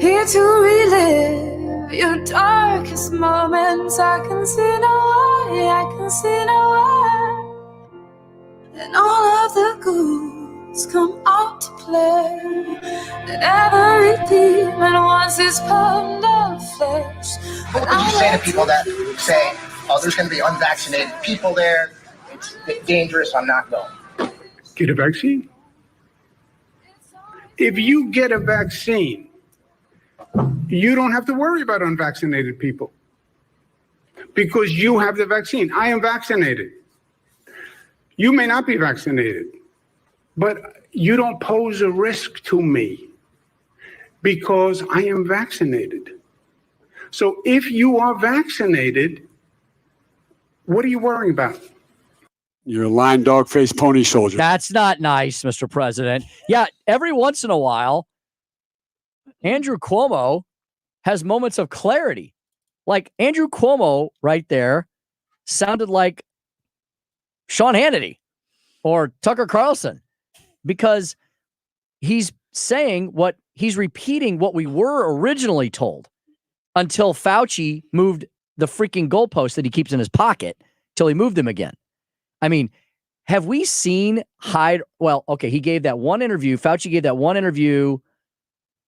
here to relive your darkest moments. I can see no way, I can see no way. And all of the ghouls come out to play. And every demon wants his pound of flesh. What would you say to people that say, oh, there's going to be unvaccinated people there, it's dangerous, I'm not going? Get a vaccine. If you get a vaccine, You don't have to worry about unvaccinated people because you have the vaccine. I am vaccinated. You may not be vaccinated, but you don't pose a risk to me because I am vaccinated. So if you are vaccinated, what are you worrying about? You're a lying dog-faced pony soldier. That's not nice, Mr. President. Yeah, every once in a while, Andrew Cuomo has moments of clarity. Like Andrew Cuomo right there sounded like Sean Hannity or Tucker Carlson because he's repeating what we were originally told until Fauci moved the freaking goalpost that he keeps in his pocket till he moved them again. I mean, have we seen Hyde? Well, okay, he gave that one interview. Fauci gave that one interview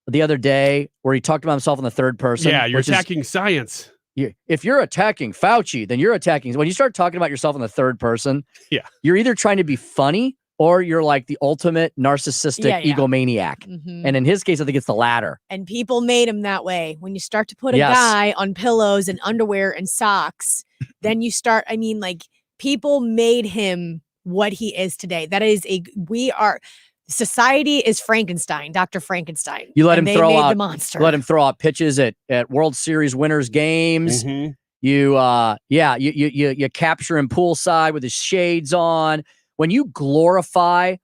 the other day where he talked about himself in the third person. Yeah, you're attacking science. If you're attacking Fauci, then you're attacking. When you start talking about yourself in the third person, you're either trying to be funny or you're like the ultimate narcissistic egomaniac. And in his case, I think it's the latter. And people made him that way. When you start to put a guy on pillows and underwear and socks, then you start, I mean, like, people made him what he is today. That is society is Frankenstein, Dr. Frankenstein. You let him throw out the monster. Let him throw out pitches at World Series winners games. You capture him poolside with his shades on. When you glorify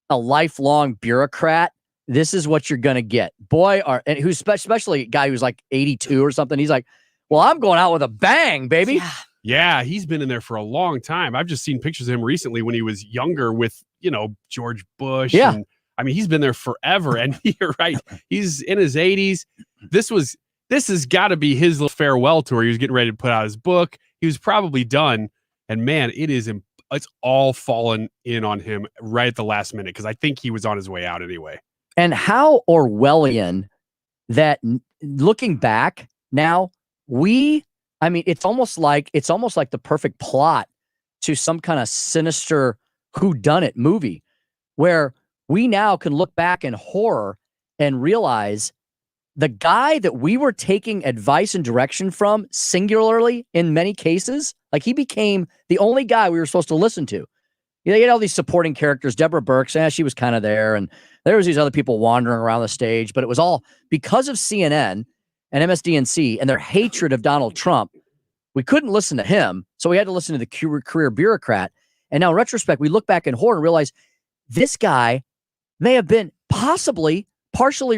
a lifelong bureaucrat, this is what you're gonna get. And who's especially a guy who's like 82 or something. He's like, well, I'm going out with a bang, baby. Yeah, he's been in there for a long time. I've just seen pictures of him recently when he was younger with, George Bush. Yeah. And, I mean, he's been there forever. And you're right. He's in his 80s. This has got to be his little farewell tour. He was getting ready to put out his book. He was probably done. And man, it's all fallen in on him right at the last minute because I think he was on his way out anyway. And how Orwellian that looking back now, it's almost like the perfect plot to some kind of sinister whodunit movie where we now can look back in horror and realize the guy that we were taking advice and direction from singularly in many cases, like he became the only guy we were supposed to listen to. You had all these supporting characters. Deborah Birx, she was kind of there. And there was these other people wandering around the stage, but it was all because of CNN and MSDNC and their hatred of Donald Trump. We couldn't listen to him, so we had to listen to the career bureaucrat. And now in retrospect, we look back in horror and realize this guy may have been partially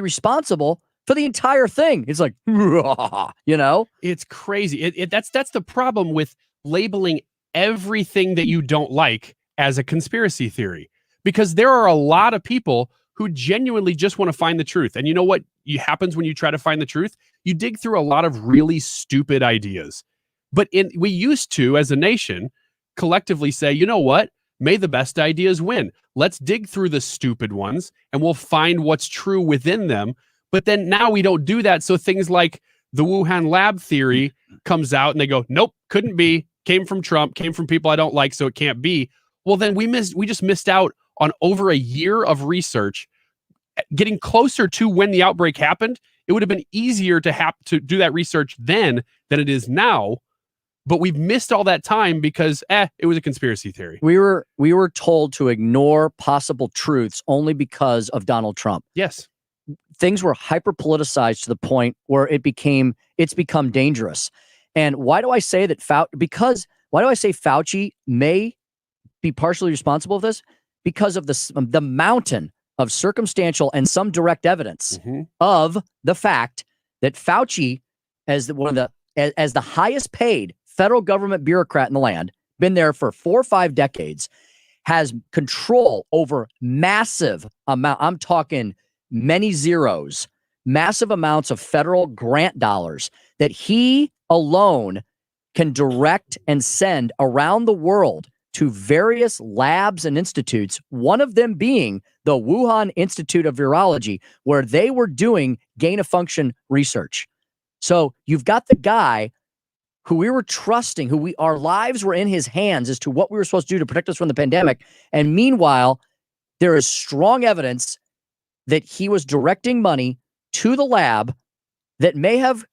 responsible for the entire thing. It's like, It's crazy. That's the problem with labeling everything that you don't like as a conspiracy theory, because there are a lot of people who genuinely just want to find the truth. And you know what happens when you try to find the truth? You dig through a lot of really stupid ideas. But we used to, as a nation, collectively say, you know what? May the best ideas win. Let's dig through the stupid ones and we'll find what's true within them. But then now we don't do that. So things like the Wuhan lab theory comes out and they go, nope, couldn't be. Came from Trump, came from people I don't like, so it can't be. Well, then we just missed out on over a year of research. Getting closer to when the outbreak happened, it would have been easier to do that research then than it is now. But we've missed all that time because it was a conspiracy theory. We were told to ignore possible truths only because of Donald Trump. Yes. Things were hyper politicized to the point where it's become dangerous. And why do I say that why do I say Fauci may be partially responsible for this? Because of the mountain of circumstantial and some direct evidence of the fact that Fauci, as the highest paid federal government bureaucrat in the land, been there for 4 or 5 decades, has control over massive amount. I'm talking many zeros, massive amounts of federal grant dollars that he alone can direct and send around the world to various labs and institutes, one of them being the Wuhan Institute of Virology, where they were doing gain-of-function research. So you've got the guy who we were trusting, our lives were in his hands as to what we were supposed to do to protect us from the pandemic. And meanwhile, there is strong evidence that he was directing money to the lab that may have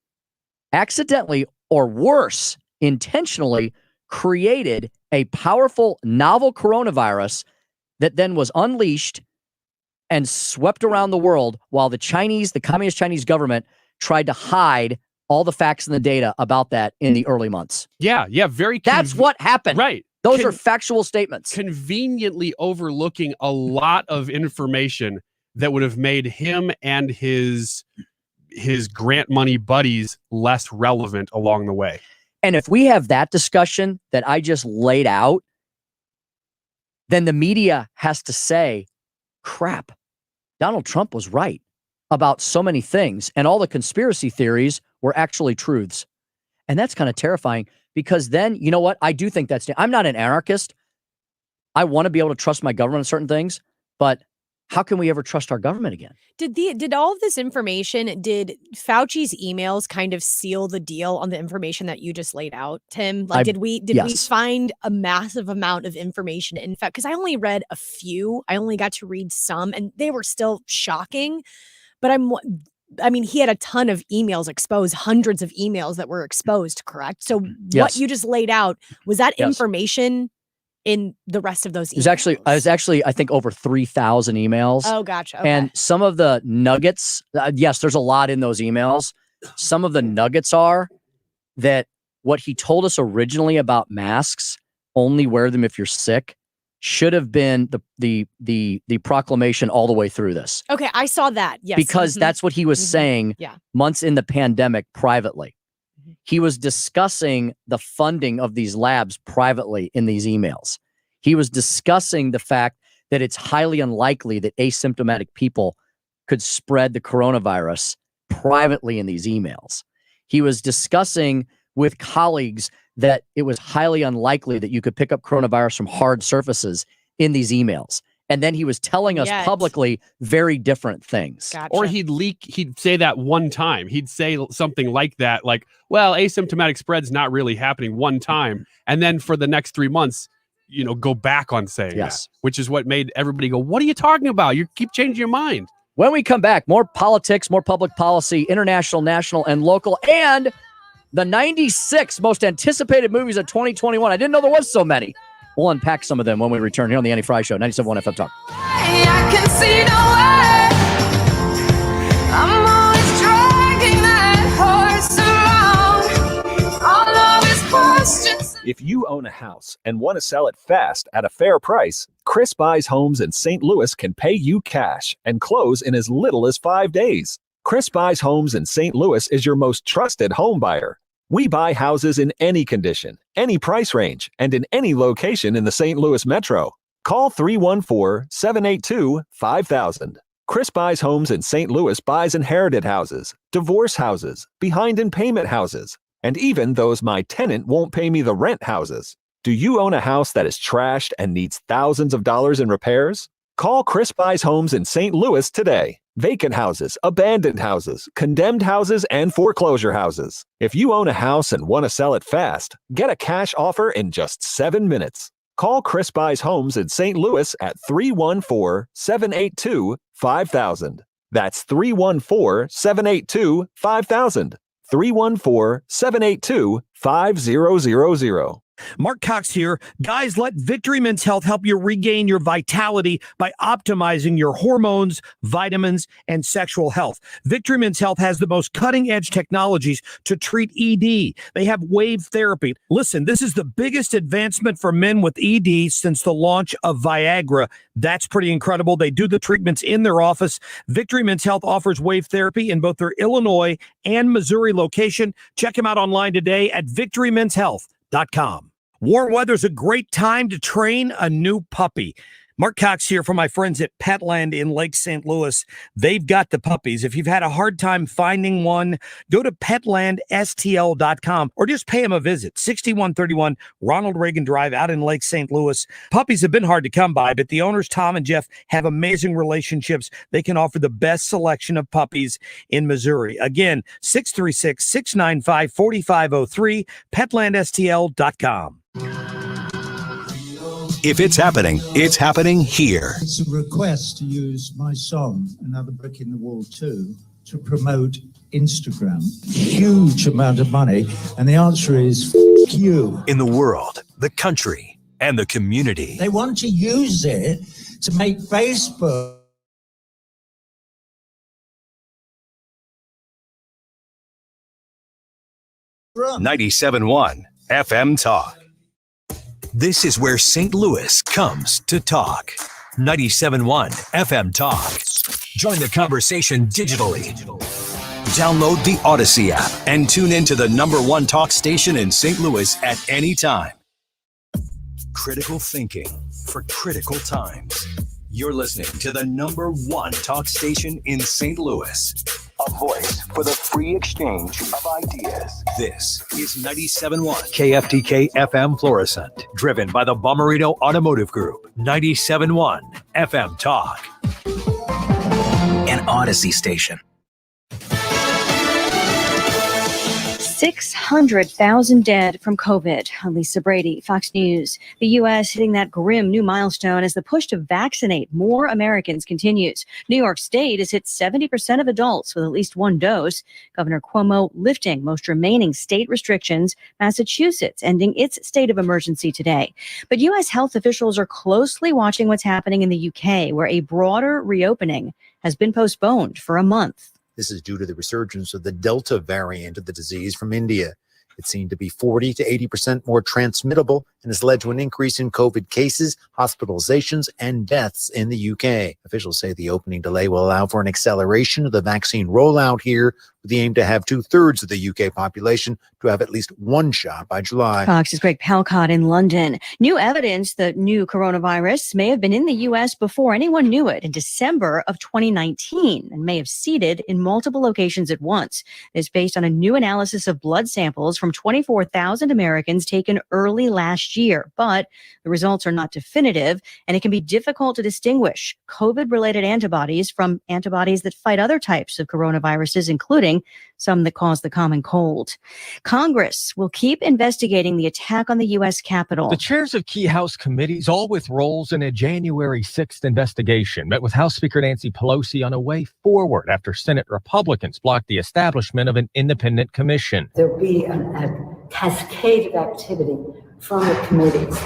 accidentally or worse, intentionally created a powerful novel coronavirus that then was unleashed and swept around the world while the communist Chinese government tried to hide all the facts and the data about that in the early months. Yeah, That's what happened. Right. Those are factual statements. Conveniently overlooking a lot of information that would have made him and his grant money buddies less relevant along the way. And if we have that discussion that I just laid out, then the media has to say, crap, Donald Trump was right about so many things, and all the conspiracy theories were actually truths. And that's kind of terrifying, because then, you know what? I do think I'm not an anarchist. I want to be able to trust my government on certain things, but how can we ever trust our government again? Did all of this information, did Fauci's emails kind of seal the deal on the information that you just laid out, Tim? Like, did we find a massive amount of information? In fact, because I only read a few, I only got to read some, and they were still shocking. But he had a ton of emails exposed, hundreds of emails that were exposed, correct? So what you just laid out, was that information in the rest of those emails? It was actually, I think, over 3,000 emails. Oh, gotcha. Okay. And some of the nuggets, yes, there's a lot in those emails. Some of the nuggets are that what he told us originally about masks, only wear them if you're sick, should have been the proclamation all the way through this. Okay, I saw that. Yes. Because that's what he was saying months in the pandemic privately. He was discussing the funding of these labs privately in these emails. He was discussing the fact that it's highly unlikely that asymptomatic people could spread the coronavirus privately in these emails. He was discussing with colleagues that it was highly unlikely that you could pick up coronavirus from hard surfaces in these emails. And then he was telling us publicly very different things. Gotcha. Or he'd say that one time. He'd say something like that, like, well, asymptomatic spread's not really happening one time. And then for the next 3 months, go back on saying that, which is what made everybody go, what are you talking about? You keep changing your mind. When we come back, more politics, more public policy, international, national, and local, and the 96 most anticipated movies of 2021. I didn't know there was so many. We'll unpack some of them when we return here on the Annie Frey Show, 97.1 FM Talk. I can see no way. I'm always dragging that horse around. All of his questions. If you own a house and want to sell it fast at a fair price, Chris Buys Homes in St. Louis can pay you cash and close in as little as 5 days. Chris Buys Homes in St. Louis is your most trusted home buyer. We buy houses in any condition, any price range, and in any location in the St. Louis metro. Call 314-782-5000. Chris Buys Homes in St. Louis buys inherited houses, divorce houses, behind in payment houses, and even those my tenant won't pay me the rent houses. Do you own a house that is trashed and needs thousands of dollars in repairs? Call Chris Buys Homes in St. Louis today. Vacant houses, abandoned houses, condemned houses, and foreclosure houses. If you own a house and want to sell it fast, get a cash offer in just 7 minutes. Call Chris Buys Homes in St. Louis at 314-782-5000. That's 314-782-5000. 314-782-5000. Mark Cox here. Guys, let Victory Men's Health help you regain your vitality by optimizing your hormones, vitamins, and sexual health. Victory Men's Health has the most cutting-edge technologies to treat ED. They have wave therapy. Listen, this is the biggest advancement for men with ED since the launch of Viagra. That's pretty incredible. They do the treatments in their office. Victory Men's Health offers wave therapy in both their Illinois and Missouri location. Check them out online today at victorymenshealth.com. Warm weather's a great time to train a new puppy. Mark Cox here from my friends at Petland in Lake St. Louis. They've got the puppies. If you've had a hard time finding one, go to petlandstl.com or just pay them a visit. 6131 Ronald Reagan Drive out in Lake St. Louis. Puppies have been hard to come by, but the owners, Tom and Jeff, have amazing relationships. They can offer the best selection of puppies in Missouri. Again, 636-695-4503, petlandstl.com. If it's happening here. It's a request to use my song, Another Brick in the Wall 2, to promote Instagram. Huge amount of money. And the answer is you. In the world, the country, and the community. They want to use it to make Facebook 97.1 FM Talk. This is where St. Louis comes to talk. 97.1 FM Talk. Join the conversation digitally. Download the Odyssey app and tune into the #1 talk station in St. Louis at any time. Critical thinking for critical times. You're listening to the #1 talk station in St. Louis. A voice for the free exchange of ideas. This is 97.1 KFTK FM Florissant, driven by the Bomarito Automotive Group. 97.1 FM Talk. An Odyssey station. 600,000 dead from COVID. Lisa Brady, Fox News. The U.S. hitting that grim new milestone as the push to vaccinate more Americans continues. New York State has hit 70% of adults with at least one dose. Governor Cuomo lifting most remaining state restrictions. Massachusetts ending its state of emergency today. But U.S. health officials are closely watching what's happening in the U.K., where a broader reopening has been postponed for a month. This is due to the resurgence of the Delta variant of the disease from India. It's seen to be 40 to 80% more transmittable and has led to an increase in COVID cases, hospitalizations, and deaths in the UK. Officials say the opening delay will allow for an acceleration of the vaccine rollout here, with the aim to have 2/3 of the UK population to have at least one shot by July. Fox's Greg Palcott in London. New evidence the new coronavirus may have been in the U.S. before anyone knew it in December of 2019 and may have seeded in multiple locations at once. It's based on a new analysis of blood samples from 24,000 Americans taken early last year. But the results are not definitive, and it can be difficult to distinguish COVID-related antibodies from antibodies that fight other types of coronaviruses, including some that cause the common cold. Congress will keep investigating the attack on the U.S. Capitol. The chairs of key House committees, all with roles in a January 6th investigation, met with House Speaker Nancy Pelosi on a way forward after Senate Republicans blocked the establishment of an independent commission. There'll be a cascade of activity from the committees,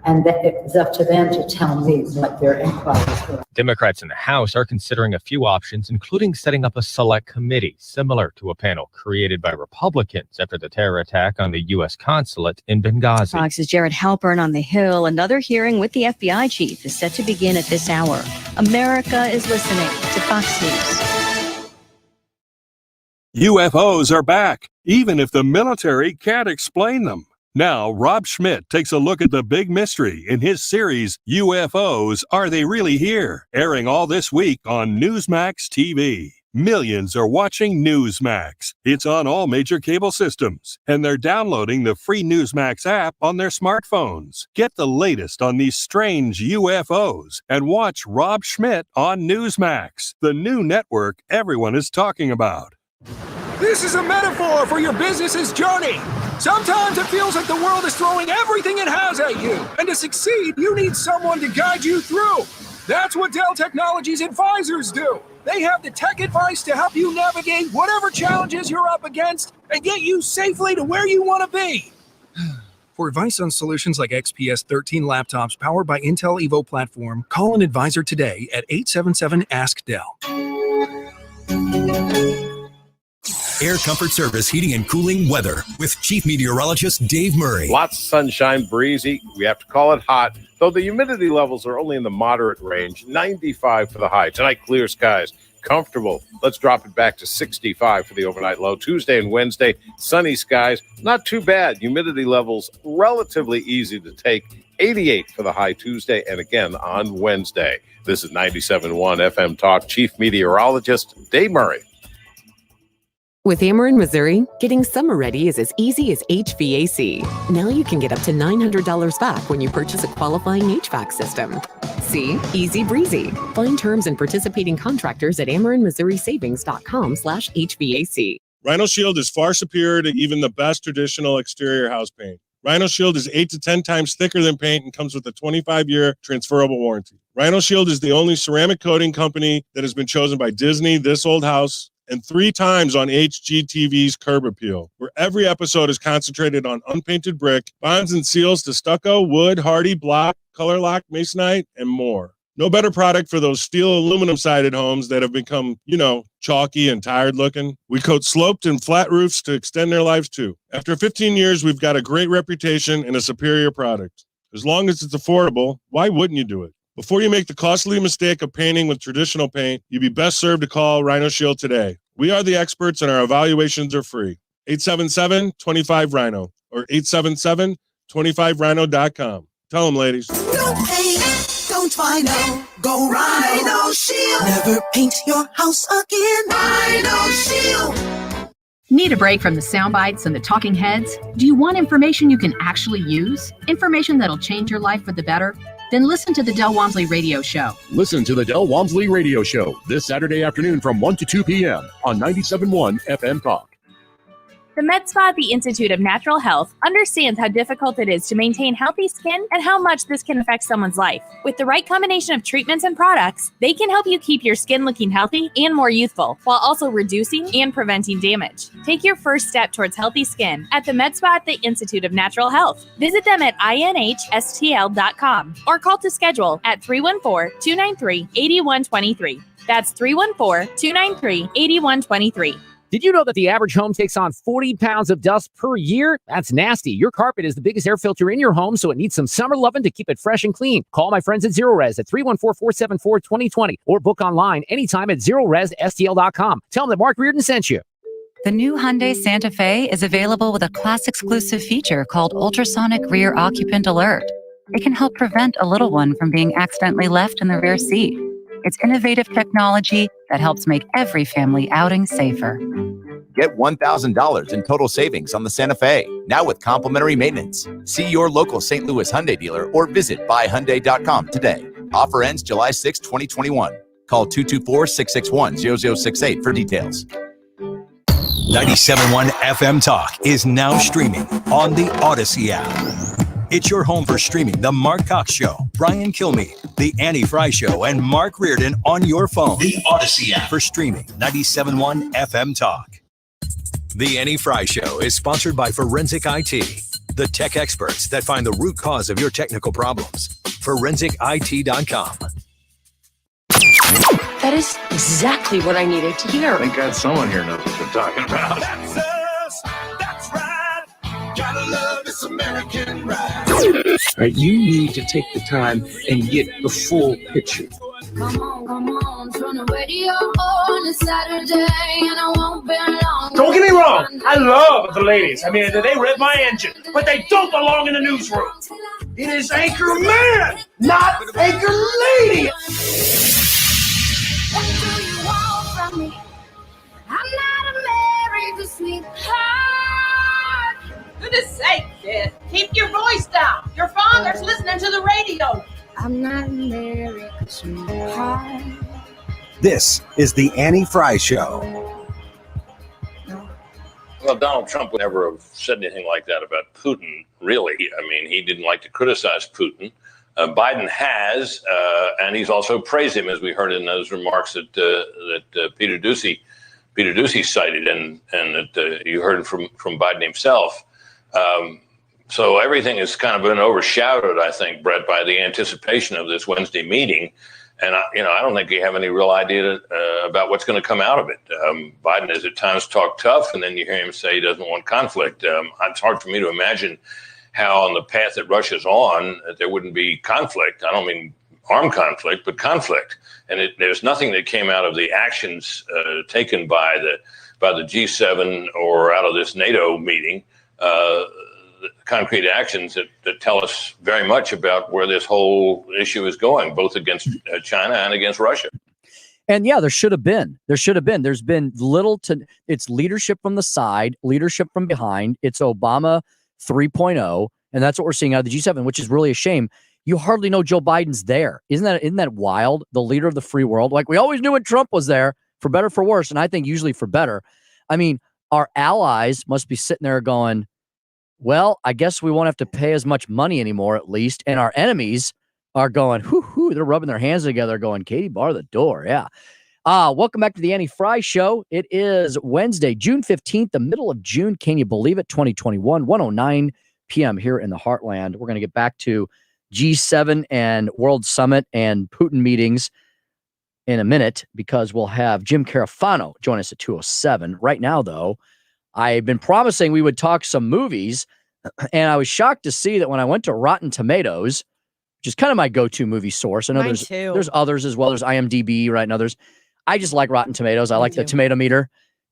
and that it's up to them to tell me what their inquiries were. Democrats in the House are considering a few options, including setting up a select committee similar to a panel created by Republicans after the terror attack on the U.S. consulate in Benghazi. Fox's Jared Halpern on the Hill. Another hearing with the FBI chief is set to begin at this hour. America is listening to Fox News. UFOs are back, even if the military can't explain them. Now, Rob Schmidt takes a look at the big mystery in his series, UFOs, Are They Really Here? Airing all this week on Newsmax TV. Millions are watching Newsmax. It's on all major cable systems, and they're downloading the free Newsmax app on their smartphones. Get the latest on these strange UFOs and watch Rob Schmidt on Newsmax, the new network everyone is talking about. This is a metaphor for your business's journey. Sometimes it feels like the world is throwing everything it has at you. And to succeed, you need someone to guide you through. That's what Dell Technologies Advisors do. They have the tech advice to help you navigate whatever challenges you're up against and get you safely to where you want to be. For advice on solutions like XPS 13 laptops powered by Intel Evo platform, call an advisor today at 877-ASK-DELL. Air Comfort Service Heating and Cooling Weather with Chief Meteorologist Dave Murray. Lots of sunshine, breezy. We have to call it hot, though the humidity levels are only in the moderate range. 95 for the high. Tonight, clear skies. Comfortable. Let's drop it back to 65 for the overnight low. Tuesday and Wednesday, sunny skies. Not too bad. Humidity levels relatively easy to take. 88 for the high Tuesday and again on Wednesday. This is 97.1 FM Talk. Chief Meteorologist Dave Murray. With Ameren Missouri, getting summer ready is as easy as HVAC. Now you can get up to $900 back when you purchase a qualifying HVAC system. See? Easy breezy. Find terms and participating contractors at AmerenMissouriSavings.com/HVAC. Rhino Shield is far superior to even the best traditional exterior house paint. Rhino Shield is 8 to 10 times thicker than paint and comes with a 25-year transferable warranty. Rhino Shield is the only ceramic coating company that has been chosen by Disney, This Old House, and 3 times on HGTV's Curb Appeal, where every episode is concentrated on unpainted brick, bonds and seals to stucco, wood, hardy, block, color lock, masonite, and more. No better product for those steel aluminum sided homes that have become, chalky and tired looking. We coat sloped and flat roofs to extend their lives too. After 15 years, we've got a great reputation and a superior product. As long as it's affordable, why wouldn't you do it? Before you make the costly mistake of painting with traditional paint, you'd be best served to call Rhino Shield today. We are the experts and our evaluations are free. 877-25-RHINO or 877-25rhino.com. Tell them, ladies. Don't paint, don't Rhino, go Rhino Shield. Never paint your house again. Rhino Shield. Need a break from the sound bites and the talking heads? Do you want information you can actually use? Information that'll change your life for the better? Then listen to the Del Walmsley Radio Show. Listen to the Del Walmsley Radio Show this Saturday afternoon from 1 to 2 p.m. on 97.1 FM Talk. The Med Spa at the Institute of Natural Health understands how difficult it is to maintain healthy skin and how much this can affect someone's life. With the right combination of treatments and products, they can help you keep your skin looking healthy and more youthful, while also reducing and preventing damage. Take your first step towards healthy skin at the Med Spa at the Institute of Natural Health. Visit them at inhstl.com or call to schedule at 314-293-8123. That's 314-293-8123. Did you know that the average home takes on 40 pounds of dust per year? That's nasty. Your carpet is the biggest air filter in your home, so it needs some summer loving to keep it fresh and clean. Call my friends at Zero Res at 314-474-2020 or book online anytime at ZeroResSTL.com. Tell them that Mark Reardon sent you. The new Hyundai Santa Fe is available with a class-exclusive feature called Ultrasonic Rear Occupant Alert. It can help prevent a little one from being accidentally left in the rear seat. It's innovative technology that helps make every family outing safer. Get $1,000 in total savings on the Santa Fe, now with complimentary maintenance. See your local St. Louis Hyundai dealer or visit buyhyundai.com today. Offer ends July 6, 2021. Call 224-661-0068 for details. 97.1 FM Talk is now streaming on the Odyssey app. It's your home for streaming The Mark Cox Show, Brian Kilmeade, The Annie Frey Show, and Mark Reardon on your phone. The Odyssey app for streaming 97.1 FM Talk. The Annie Frey Show is sponsored by Forensic IT, the tech experts that find the root cause of your technical problems. ForensicIT.com. That is exactly what I needed to hear. Thank God someone here knows what they're talking about. That's us, that's right. Gotta love this American ride. Right, you need to take the time and get the full picture. Come on, turn the radio on. It's Saturday and I won't be long. Don't get me wrong, I love the ladies. I mean, they rev my engine, but they don't belong in the newsroom. It is Anchor Man, not Anchor Lady. What do you want from me? I'm not America's sweetheart. Goodness sake, kid. Keep your voice down. Your father's listening to the radio. I'm not America's sweetheart. This is The Annie Frey Show. Well, Donald Trump would never have said anything like that about Putin, really. I mean, he didn't like to criticize Putin. Biden has, and he's also praised him, as we heard in those remarks that Peter Doocy cited, and that you heard from Biden himself. So everything has kind of been overshadowed, I think, Brett, by the anticipation of this Wednesday meeting. And I don't think you have any real idea about what's going to come out of it. Biden has at times talked tough, and then you hear him say he doesn't want conflict. It's hard for me to imagine how on the path that Russia's on, there wouldn't be conflict. I don't mean armed conflict, but conflict. And there's nothing that came out of the actions taken by the G7 or out of this NATO meeting, concrete actions that tell us very much about where this whole issue is going, both against China and against Russia. And yeah, there should have been. There's been little to, it's leadership from the side, leadership from behind. It's Obama 3.0, and that's what we're seeing out of the G7, which is really a shame. You hardly know Joe Biden's there. Isn't that wild? The leader of the free world. Like we always knew when Trump was there, for better, for worse, and I think usually for better. I mean, our allies must be sitting there going, well, I guess we won't have to pay as much money anymore, at least. And our enemies are going, they're rubbing their hands together going, Katie, bar the door. Yeah. Welcome back to the Annie Frey Show. It is Wednesday, June 15th, the middle of June. Can you believe it? 2021, 1:09 p.m. here in the Heartland. We're going to get back to G7 and World Summit and Putin meetings in a minute because we'll have Jim Carafano join us at 2:07. Right now, though, I've been promising we would talk some movies, and I was shocked to see that when I went to Rotten Tomatoes, which is kind of my go-to movie source. I know there's others as well. There's IMDb, right? And others. I just like Rotten Tomatoes. I like the tomato meter.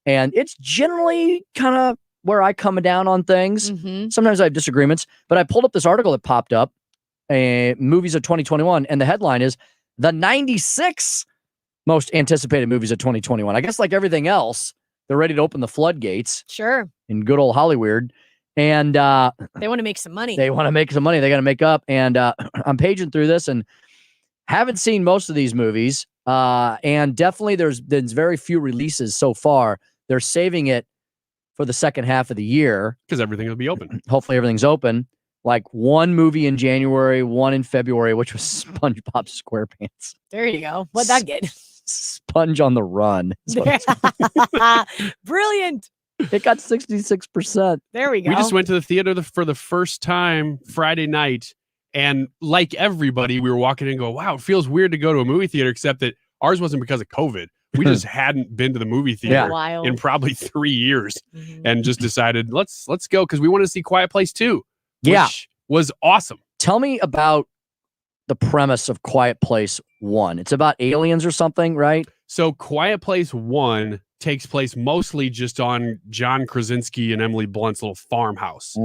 And it's generally kind of where I come down on things. Sometimes I have disagreements. But I pulled up this article that popped up, movies of 2021, and the headline is the 96 most anticipated movies of 2021. I guess like everything else, they're ready to open the floodgates. Sure. In good old Hollywood. And they want to make some money. They want to make some money. They got to make up. And I'm paging through this and haven't seen most of these movies. And definitely there's very few releases so far. They're saving it for the second half of the year. Because everything will be open. Hopefully everything's open. Like one movie in January, one in February, which was SpongeBob SquarePants. There you go. What'd that get? Sponge on the Run. Brilliant. It got 66%. There we go. We just went to the theater for the first time Friday night. And like everybody, we were walking in and go, wow, it feels weird to go to a movie theater, except that ours wasn't because of COVID. We just hadn't been to the movie theater in probably 3 years and just decided, let's go because we wanted to see Quiet Place 2, which was awesome. Tell me about the premise of Quiet Place 1. It's about aliens or something, right? So Quiet Place 1 takes place mostly just on John Krasinski and Emily Blunt's little farmhouse.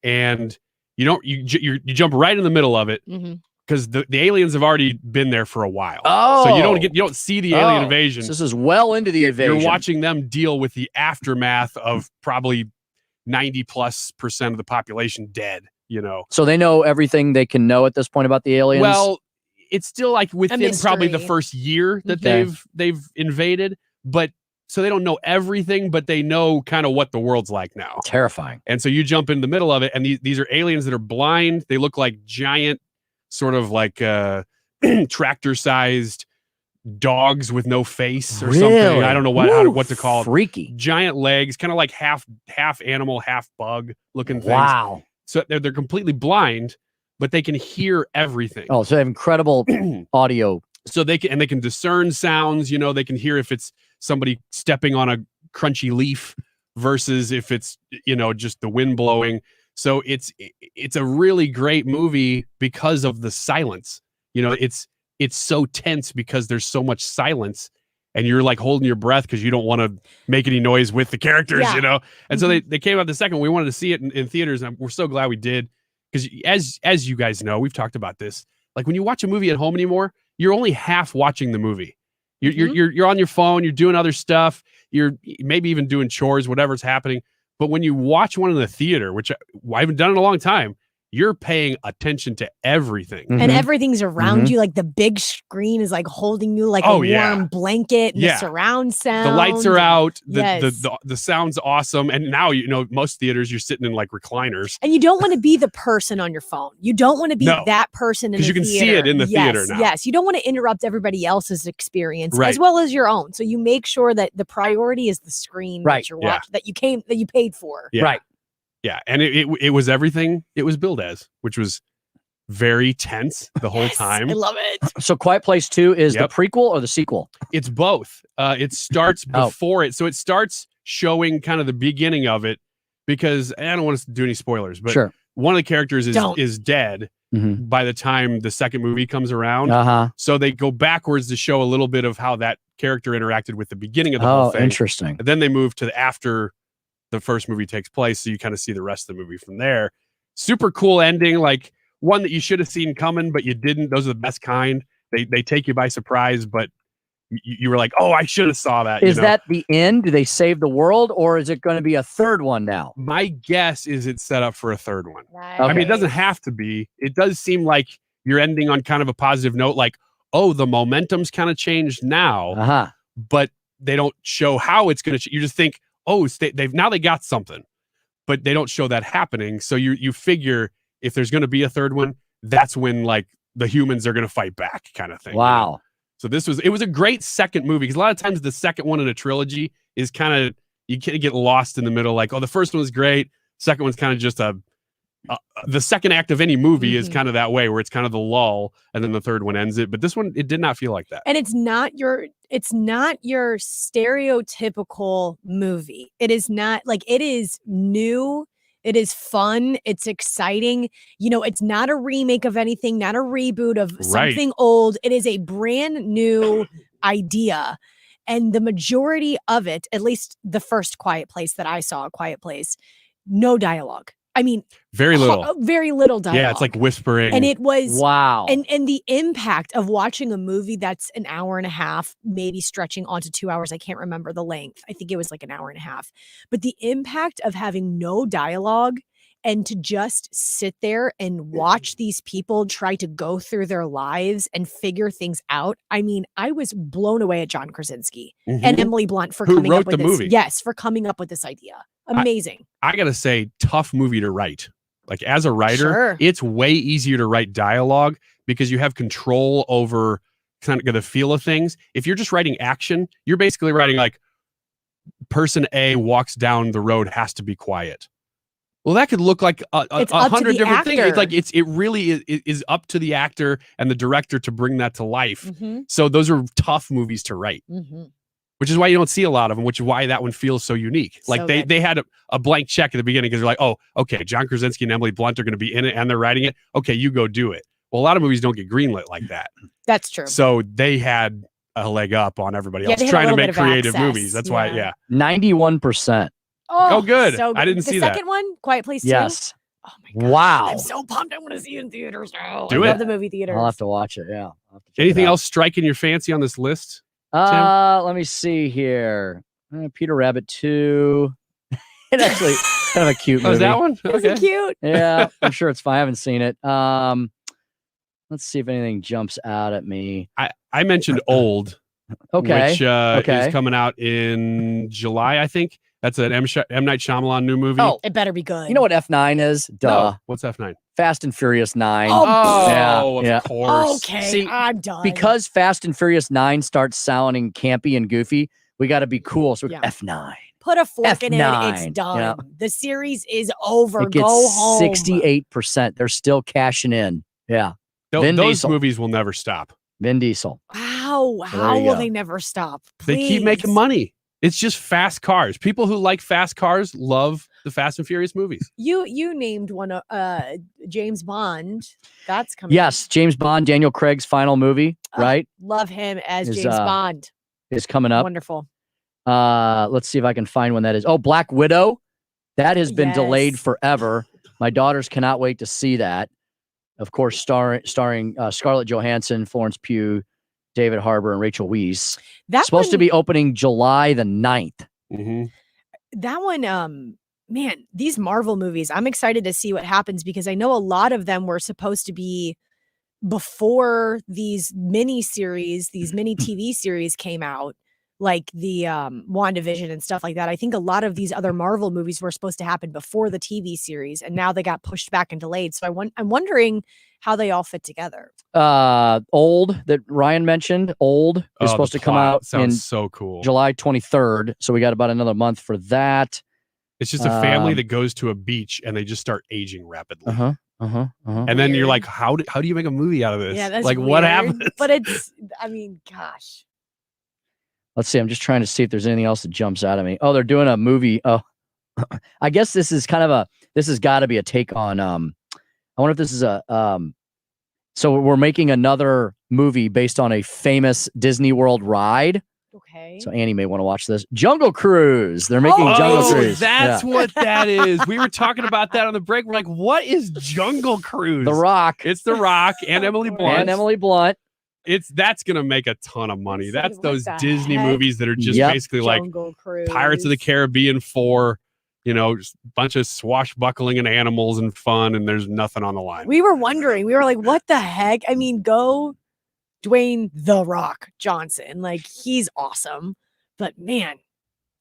And you jump right in the middle of it because the aliens have already been there for a while. So you don't see the alien invasion. So this is well into the invasion. You're watching them deal with the aftermath of probably 90+% of the population dead, So they know everything they can know at this point about the aliens? Well, it's still like within probably the first year that they've invaded, but so they don't know everything, but they know kind of what the world's like now. Terrifying. And so you jump in the middle of it, and these are aliens that are blind. They look like giant, sort of like tractor-sized dogs with no face or something. I don't know what to call it. Freaky. Giant legs, kind of like half animal, half bug looking things. Wow. So they're completely blind, but they can hear everything. Oh, so they have incredible audio. So they can discern sounds. They can hear if it's somebody stepping on a crunchy leaf versus if it's just the wind blowing. So it's a really great movie because of the silence. It's so tense because there's so much silence and you're like holding your breath because you don't want to make any noise with the characters. And so they came out the second. We wanted to see it in theaters, and we're so glad we did because as you guys know, we've talked about this. Like when you watch a movie at home anymore, you're only half watching the movie. You're on your phone, you're doing other stuff, you're maybe even doing chores, whatever's happening. But when you watch one in the theater, which I haven't done in a long time, you're paying attention to everything. And everything's around you. Like the big screen is like holding you like a warm blanket and the surround sound. The lights are out. The sound's awesome. And now, most theaters, you're sitting in like recliners. And you don't want to be the person on your phone. You don't want to be that person in the theater. Because you can see it in the theater now. Yes. You don't want to interrupt everybody else's experience as well as your own. So you make sure that the priority is the screen that you're watching, that you paid for. Yeah. Right. Yeah, and it was everything it was billed as, which was very tense the whole time. I love it. So Quiet Place 2 is the prequel or the sequel? It's both. It starts before it. So it starts showing kind of the beginning of it because I don't want to do any spoilers, but one of the characters is dead by the time the second movie comes around. So they go backwards to show a little bit of how that character interacted with the beginning of the whole thing. Interesting. And then they move to after the first movie takes place, so you kind of see the rest of the movie from there. Super cool ending, like one that you should have seen coming, but you didn't. Those are the best kind. They take you by surprise, but you were like, oh, I should have saw that. Is that the end? Do they save the world, or is it going to be a third one now? My guess is it's set up for a third one. Nice. I mean, it doesn't have to be. It does seem like you're ending on kind of a positive note, like, oh, the momentum's kind of changed now, but they don't show how it's going to. You just think, oh, they got something, but they don't show that happening. So you figure if there's going to be a third one, that's when like the humans are going to fight back, kind of thing. Wow. So it was a great second movie, because a lot of times the second one in a trilogy is kind of, you can get lost in the middle. Like, oh, the first one was great. Second one's kind of just the second act of any movie is kind of that way, where it's kind of the lull, and then the third one ends it. But this one, it did not feel like that. And it's not your stereotypical movie. It is not like, it is new. It is fun. It's exciting. You know, it's not a remake of anything, not a reboot of something old. It is a brand new idea. And the majority of it, at least the first Quiet Place that I saw, Quiet Place, no dialogue. I mean, very little dialogue. Yeah, it's like whispering. And it was wow. And the impact of watching a movie that's an hour and a half, maybe stretching onto 2 hours. I can't remember the length. I think it was like an hour and a half. But the impact of having no dialogue and to just sit there and watch these people try to go through their lives and figure things out. I mean, I was blown away at John Krasinski and Emily Blunt for coming up with this. Movie. Yes, for coming up with this idea. Amazing. I gotta say, tough movie to write. Like, as a writer, it's way easier to write dialogue because you have control over kind of the feel of things. If you're just writing action, you're basically writing like, person A walks down the road, has to be quiet. Well, that could look like a 100 different things. It's like it really is up to the actor and the director to bring that to life. So those are tough movies to write. Which is why you don't see a lot of them, which is why that one feels so unique. Like, they had a blank check at the beginning because they're like, oh, okay, John Krasinski and Emily Blunt are going to be in it and they're writing it. Okay, you go do it. Well, a lot of movies don't get greenlit like that. That's true. So they had a leg up on everybody else trying to make creative movies. That's why, 91%. Oh, good. So I didn't see that. The second one, Quiet Place 2? Yes. Oh my God. Wow. I'm so pumped. I want to see it in theaters now. Do I it. love the movie theaters. I'll have to watch it. Yeah. Anything else striking your fancy on this list? Let me see here. Peter Rabbit 2. It actually kind of a cute movie. Oh, is that one? Is it cute? Yeah, I'm sure it's fine. I haven't seen it. Let's see if anything jumps out at me. I mentioned Old. Okay. Which is coming out in July, I think. That's an M. Night Shyamalan new movie. Oh, it better be good. You know what F9 is? Duh. No. What's F9? Fast and Furious 9. Oh, yeah. of course. Okay, See, I'm done. Because Fast and Furious 9 starts sounding campy and goofy, we got to be cool. So F9. Put a fork in it. F9, It's done. yeah. The series is over. It gets Go home. 68%. They're still cashing in. Yeah. Vin Those Diesel. movies will never stop. Vin Diesel. How there you will go. they never stop? They keep making money. It's just fast cars. People who like fast cars love the Fast and Furious movies. You named one of James Bond. That's coming. Yes, James Bond, Daniel Craig's final movie, right? Love him as Is, James Bond. Is coming up. Wonderful. Let's see if I can find when that is. Oh, Black Widow. That has been delayed forever. My daughters cannot wait to see that. Of course, starring Scarlett Johansson, Florence Pugh, David Harbour, and Rachel Weisz. That's supposed to be opening July the 9th. That one, man, these Marvel movies, I'm excited to see what happens because I know a lot of them were supposed to be before these mini series, these mini TV series came out, like the WandaVision and stuff like that. I think a lot of these other Marvel movies were supposed to happen before the TV series, and now they got pushed back and delayed. So I'm wondering how they all fit together. Old that Ryan mentioned, Old is supposed to come out in so cool. July 23rd. So we got about another month for that. It's just a family that goes to a beach and they just start aging rapidly. And then you're like, how do you make a movie out of this? Yeah, that's like weird, what happened? But it's, I mean, gosh. Let's see. I'm just trying to see if there's anything else that jumps out at me. Oh, they're doing a movie. Oh, I guess this is kind of this has got to be a take on, I wonder if this is so we're making another movie based on a famous Disney World ride. Okay. So Annie may want to watch this. Jungle Cruise. They're making Jungle Cruise. That's what that is. We were talking about that on the break. We're like, what is Jungle Cruise? The Rock. It's The Rock and Emily Blunt. That's gonna make a ton of money. That's those Disney movies that are just basically like Pirates of the Caribbean 4. You know, just a bunch of swashbuckling and animals and fun, and there's nothing on the line. We were wondering. We were like, what the heck? I mean, go Dwayne The Rock Johnson. Like, he's awesome. But man,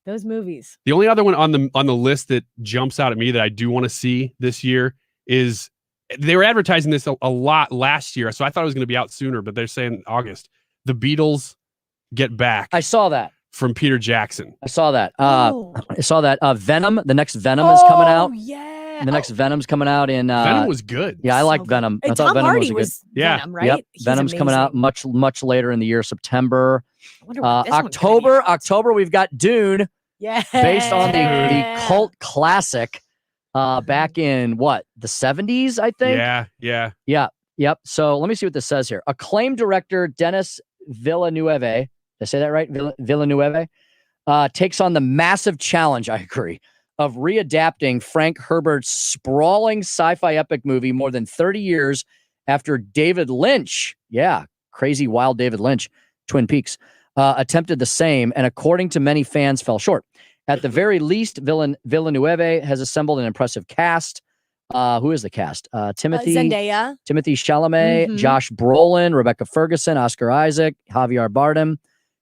those movies. The only other one on the list that jumps out at me that I do want to see this year is they were advertising this a lot last year, so I thought it was going to be out sooner, but they're saying August. the Beatles Get Back. I saw that. From Peter Jackson. I saw that. I saw that. Venom. The next Venom is coming out. Yeah. The next Venom's coming out in. Venom was good. Yeah, I like Venom. I And thought Tom Venom Hardy was a good. Venom, right? Yep. He's Venom's coming out much later in the year, September. wonder what this one's gonna be October, we've got Dune. Yeah. Based on the cult classic back in what, the 70s, I think? Yeah. Yep. So let me see what this says here. Acclaimed director Denis Villeneuve, did I say that right? Villeneuve takes on the massive challenge, I agree, of readapting Frank Herbert's sprawling sci-fi epic movie more than 30 years after David Lynch, crazy wild David Lynch, Twin Peaks, attempted the same, and according to many fans, fell short. At the very least, Villeneuve has assembled an impressive cast. Who is the cast? Timothy Zendaya, Timothy Chalamet, Josh Brolin, Rebecca Ferguson, Oscar Isaac, Javier Bardem,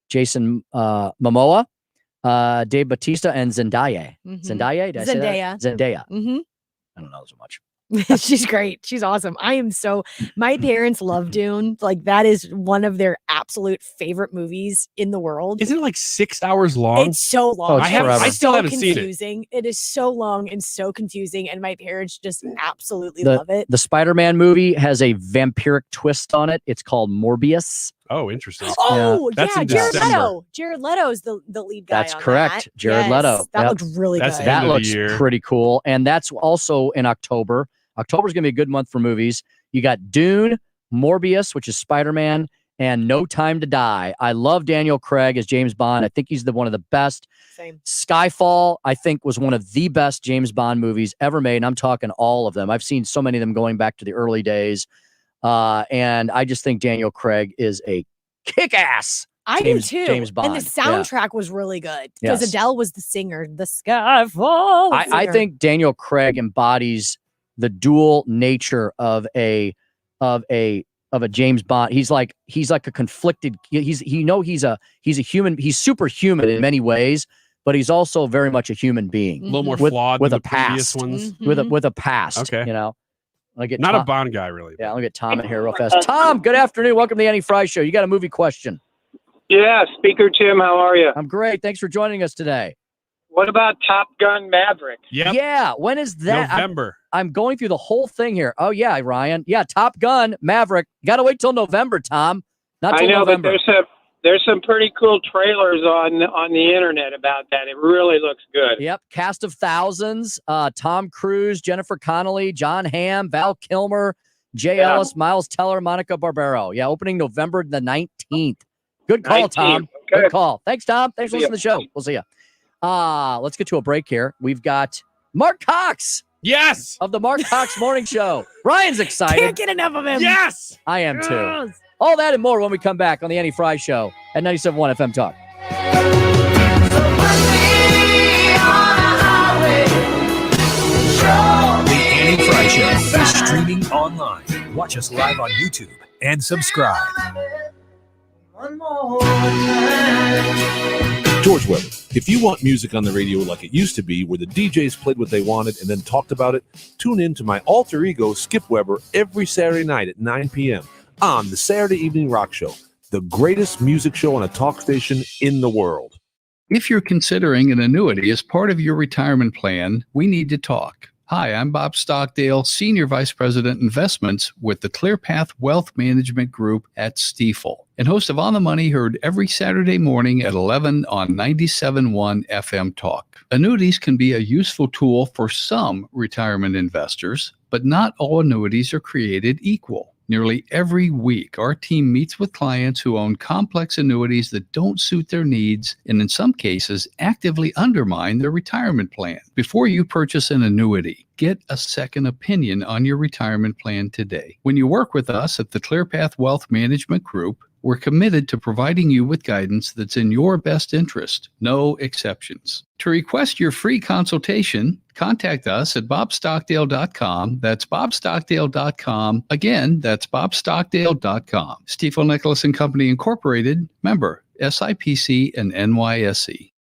Jason Momoa, Dave Bautista, and Zendaya. Zendaya? Did I say that? Zendaya. I don't know so much. She's great. She's awesome. My parents love Dune. Like, that is one of their absolute favorite movies in the world. Isn't it like 6 hours long? It's so long. I still haven't seen it. Confusing. It is so long and so confusing, and my parents just absolutely love it. The Spider-Man movie has a vampiric twist on it. It's called Morbius. Oh, interesting. Oh, That's yeah, in Jared December. Leto. Jared Leto's the lead guy. That's on correct. That. Jared Leto. That Yep. looks really good. That looks pretty cool. And that's also in October. October's going to be a good month for movies. You got Dune, Morbius, which is Spider-Man, and No Time to Die. I love Daniel Craig as James Bond. I think he's one of the best. Same. Skyfall, I think, was one of the best James Bond movies ever made. And I'm talking all of them. I've seen so many of them going back to the early days. And I just think Daniel Craig is a kick-ass do too. James Bond. And the soundtrack was really good because Yes. Adele was the singer. The Skyfall. I singer. think Daniel Craig embodies the dual nature of a James Bond. He's like a conflicted. He's a human. He's superhuman in many ways, but he's also very much a human being. A little more flawed with than a the previous past. ones. With a past. Okay. You know. I get Not a Tom, Bond guy, really. Yeah, let me get Tom in here real fast. Tom, good afternoon. Welcome to the Annie Fry Show. You got a movie question? Yeah, Speaker Tim, how are you? I'm great. Thanks for joining us today. What about Top Gun Maverick? Yeah, when is that? November. I'm going through the whole thing here. Oh yeah, Ryan. Yeah, Top Gun Maverick. You got to wait till November, Tom. Not till I know, November. but there's some pretty cool trailers on the internet about that. It really looks good. Yep, cast of thousands. Tom Cruise, Jennifer Connelly, John Hamm, Val Kilmer, Jay Ellis, Miles Teller, Monica Barbero. Yeah, opening November the 19th. Good call, 19th. Tom. Okay. Good call. Thanks, Tom. Thanks for See ya. listening to the show. We'll see you. Let's get to a break here. We've got Mark Cox. Yes. Of the Mark Cox Morning Show. Ryan's excited. Can't get enough of him. Yes. I am too. All that and more when we come back on the Annie Fry Show at 97.1 FM Talk. The Annie Fry Show is streaming online. Watch us live on YouTube and subscribe. George Weber, if you want music on the radio like it used to be, where the DJs played what they wanted and then talked about it, tune in to my alter ego, Skip Weber, every Saturday night at 9 p.m. on the Saturday Evening Rock Show, the greatest music show on a talk station in the world. If you're considering an annuity as part of your retirement plan, we need to talk. Hi, I'm Bob Stockdale, Senior Vice President Investments with the ClearPath Wealth Management Group at Stifel, and host of On the Money, heard every Saturday morning at 11 on 97.1 FM Talk. Annuities can be a useful tool for some retirement investors, but not all annuities are created equal. Nearly every week, our team meets with clients who own complex annuities that don't suit their needs and, in some cases, actively undermine their retirement plan. Before you purchase an annuity, get a second opinion on your retirement plan today. When you work with us at the ClearPath Wealth Management Group, we're committed to providing you with guidance that's in your best interest, no exceptions. To request your free consultation, contact us at bobstockdale.com. That's bobstockdale.com. Again, that's bobstockdale.com. Stifel Nicholas and Company Incorporated, member SIPC and NYSE.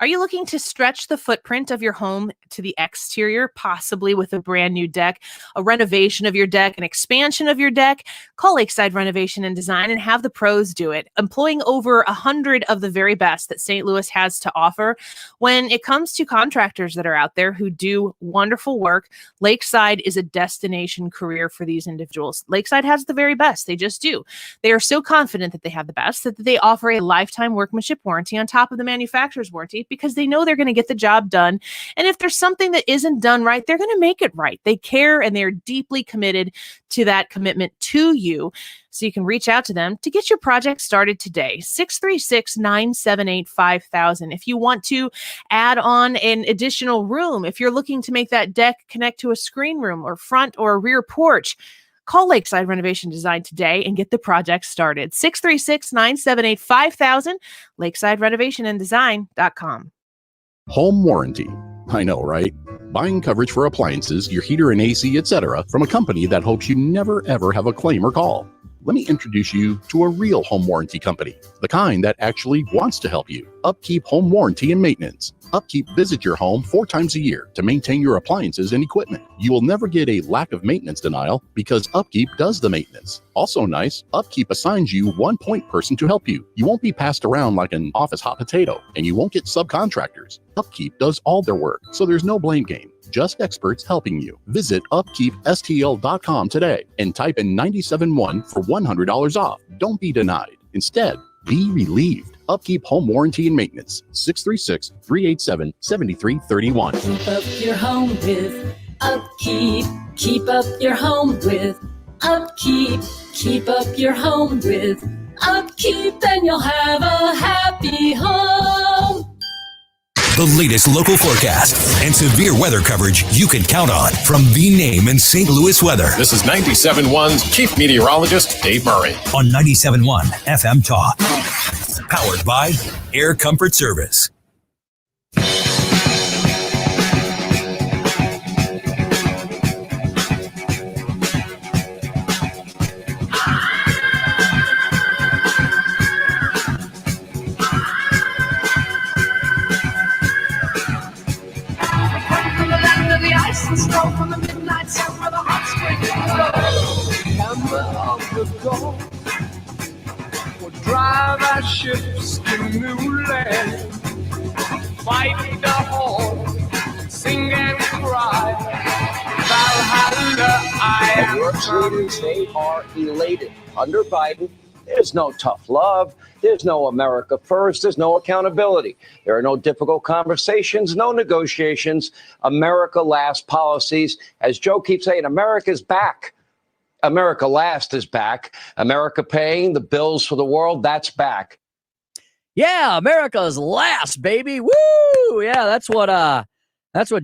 Are you looking to stretch the footprint of your home to the exterior, possibly with a brand new deck, a renovation of your deck, an expansion of your deck, call Lakeside Renovation and Design and have the pros do it. Employing over 100 of the very best that St. Louis has to offer. When it comes to contractors that are out there who do wonderful work, Lakeside is a destination career for these individuals. Lakeside has the very best. They just do. They are so confident that they have the best that they offer a lifetime workmanship warranty on top of the manufacturer's warranty because they know they're going to get the job done. And if there's something that isn't done right, they're going to make it right. They care and they're deeply committed to that commitment to you. So you can reach out to them to get your project started today. 636-978-5000. If you want to add on an additional room, if you're looking to make that deck connect to a screen room or front or rear porch, call Lakeside Renovation Design today and get the project started. 636-978-5000, lakesiderenovationanddesign.com. Home warranty. I know, right? Buying coverage for appliances, your heater and AC, etc., from a company that hopes you never ever have a claim or call. Let me introduce you to a real home warranty company, the kind that actually wants to help you. Upkeep Home Warranty and Maintenance. Upkeep visits your home 4 times a year to maintain your appliances and equipment. You will never get a lack of maintenance denial because Upkeep does the maintenance. Also nice, Upkeep assigns you one point person to help you. You won't be passed around like an office hot potato, and you won't get subcontractors. Upkeep does all their work, so there's no blame game. Just experts helping you. Visit upkeepstl.com today and type in 971 for $100 off. Don't be denied. Instead, be relieved. Upkeep Home Warranty and Maintenance. 636-387-7331. Keep up your home with Upkeep. Keep up your home with Upkeep. Keep up your home with Upkeep, and you'll have a happy home. The latest local forecast and severe weather coverage you can count on from the name in St. Louis weather. This is 97.1's Chief Meteorologist Dave Murray. On 97.1 FM Talk. Powered by Air Comfort Service. From the midnight sun where the hot spring flows. Member of the gold will drive our ships to new land. Fight the whole, sing and cry. Valhalla, I am. Works leaders, they are elated. Under Biden, there's no tough love. There's no America first. There's no accountability. There are no difficult conversations, no negotiations. America last policies. As Joe keeps saying, America's back. America last is back. America paying the bills for the world, that's back. Yeah, America's last, baby. Woo! Yeah, that's what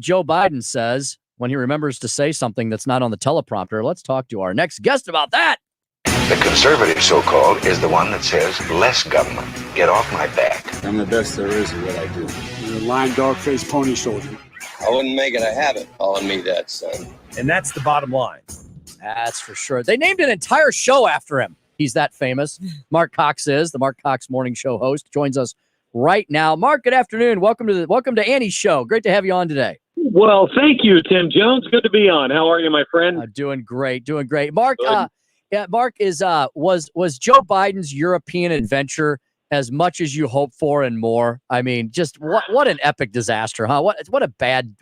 Joe Biden says when he remembers to say something that's not on the teleprompter. Let's talk to our next guest about that. The conservative, so-called, is the one that says, less government. Get off my back. I'm the best there is at what I do. You're a lying, dog-faced pony soldier. I wouldn't make it a habit calling me that, son. And that's the bottom line. That's for sure. They named an entire show after him. He's that famous. Mark Cox is the Mark Cox Morning Show host. Joins us right now. Mark, good afternoon. Welcome to Annie's show. Great to have you on today. Well, thank you, Tim Jones. Good to be on. How are you, my friend? Doing great. Mark, Mark was Joe Biden's European adventure as much as you hoped for and more? I mean, just what an epic disaster, huh? What a bad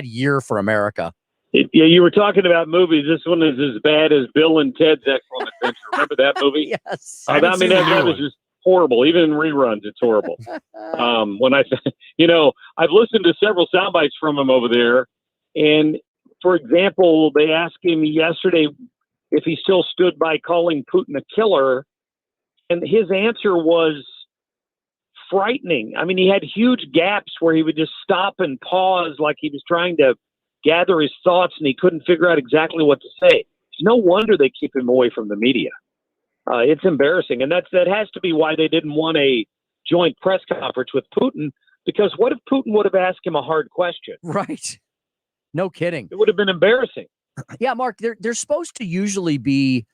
year for America. Yeah, you were talking about movies. This one is as bad as Bill and Ted's Excellent Adventure. Remember that movie? Yes. That was just horrible. Even in reruns, it's horrible. When I've listened to several sound bites from him over there, and for example, they asked him yesterday if he still stood by calling Putin a killer, and his answer was frightening. I mean, he had huge gaps where he would just stop and pause like he was trying to gather his thoughts, and he couldn't figure out exactly what to say. It's no wonder they keep him away from the media. It's embarrassing, and that has to be why they didn't want a joint press conference with Putin, because what if Putin would have asked him a hard question? Right. No kidding. It would have been embarrassing. Yeah, Mark, there's supposed to usually be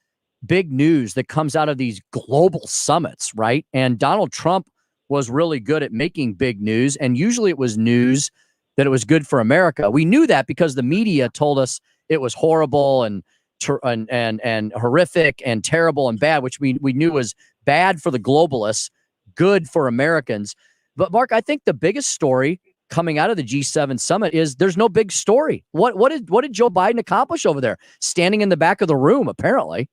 big news that comes out of these global summits, right? And Donald Trump was really good at making big news, and usually it was news that it was good for America. We knew that because the media told us it was horrible and horrific and terrible and bad, which we knew was bad for the globalists, good for Americans. But Mark, I think the biggest story coming out of the G7 summit is there's no big story. What did Joe Biden accomplish over there? Standing in the back of the room, apparently.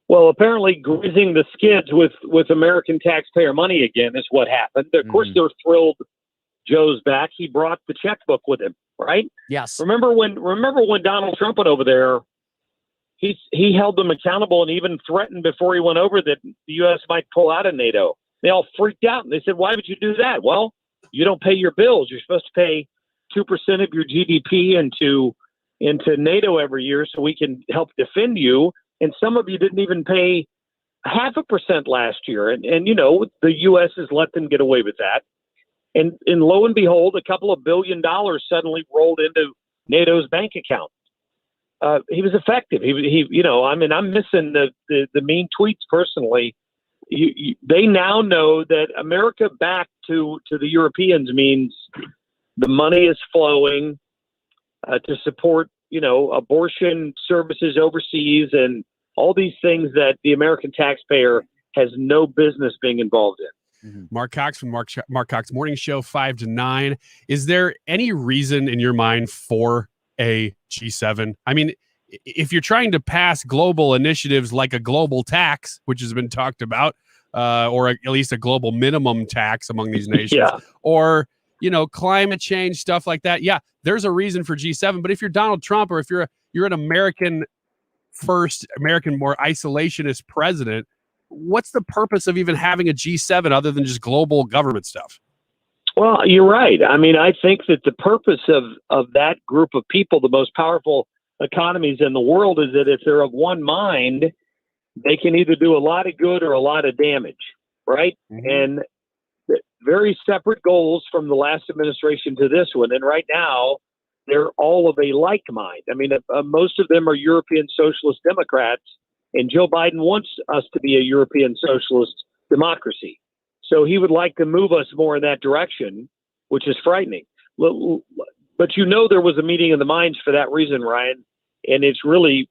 Well, apparently greasing the skids with American taxpayer money again is what happened. Of course, they're thrilled Joe's back. He brought the checkbook with him, right? Yes. Remember when Donald Trump went over there, he held them accountable and even threatened before he went over that the U.S. might pull out of NATO. They all freaked out and they said, "Why would you do that?" Well, you don't pay your bills. You're supposed to pay 2% of your GDP into NATO every year so we can help defend you. And some of you didn't even pay 0.5% last year. And the U.S. has let them get away with that. And lo and behold, a couple of $2 billion suddenly rolled into NATO's bank account. He was effective. I'm missing the mean tweets personally. They now know that America back to the Europeans means the money is flowing to support, abortion services overseas and all these things that the American taxpayer has no business being involved in. Mark Cox from Mark Cox Morning Show, 5 to 9. Is there any reason in your mind for a G7? I mean, if you're trying to pass global initiatives like a global tax, which has been talked about, or at least a global minimum tax among these nations, or climate change, stuff like that, there's a reason for G7. But if you're Donald Trump, or if you're an American more isolationist president, what's the purpose of even having a G7 other than just global government stuff? Well, you're right. I mean, I think that the purpose of that group of people, the most powerful economies in the world, is that if they're of one mind, they can either do a lot of good or a lot of damage, right? And very separate goals from the last administration to this one. And right now, they're all of a like mind. I mean, most of them are European socialist Democrats, and Joe Biden wants us to be a European socialist democracy. So he would like to move us more in that direction, which is frightening. But there was a meeting of the minds for that reason, Ryan, and it's really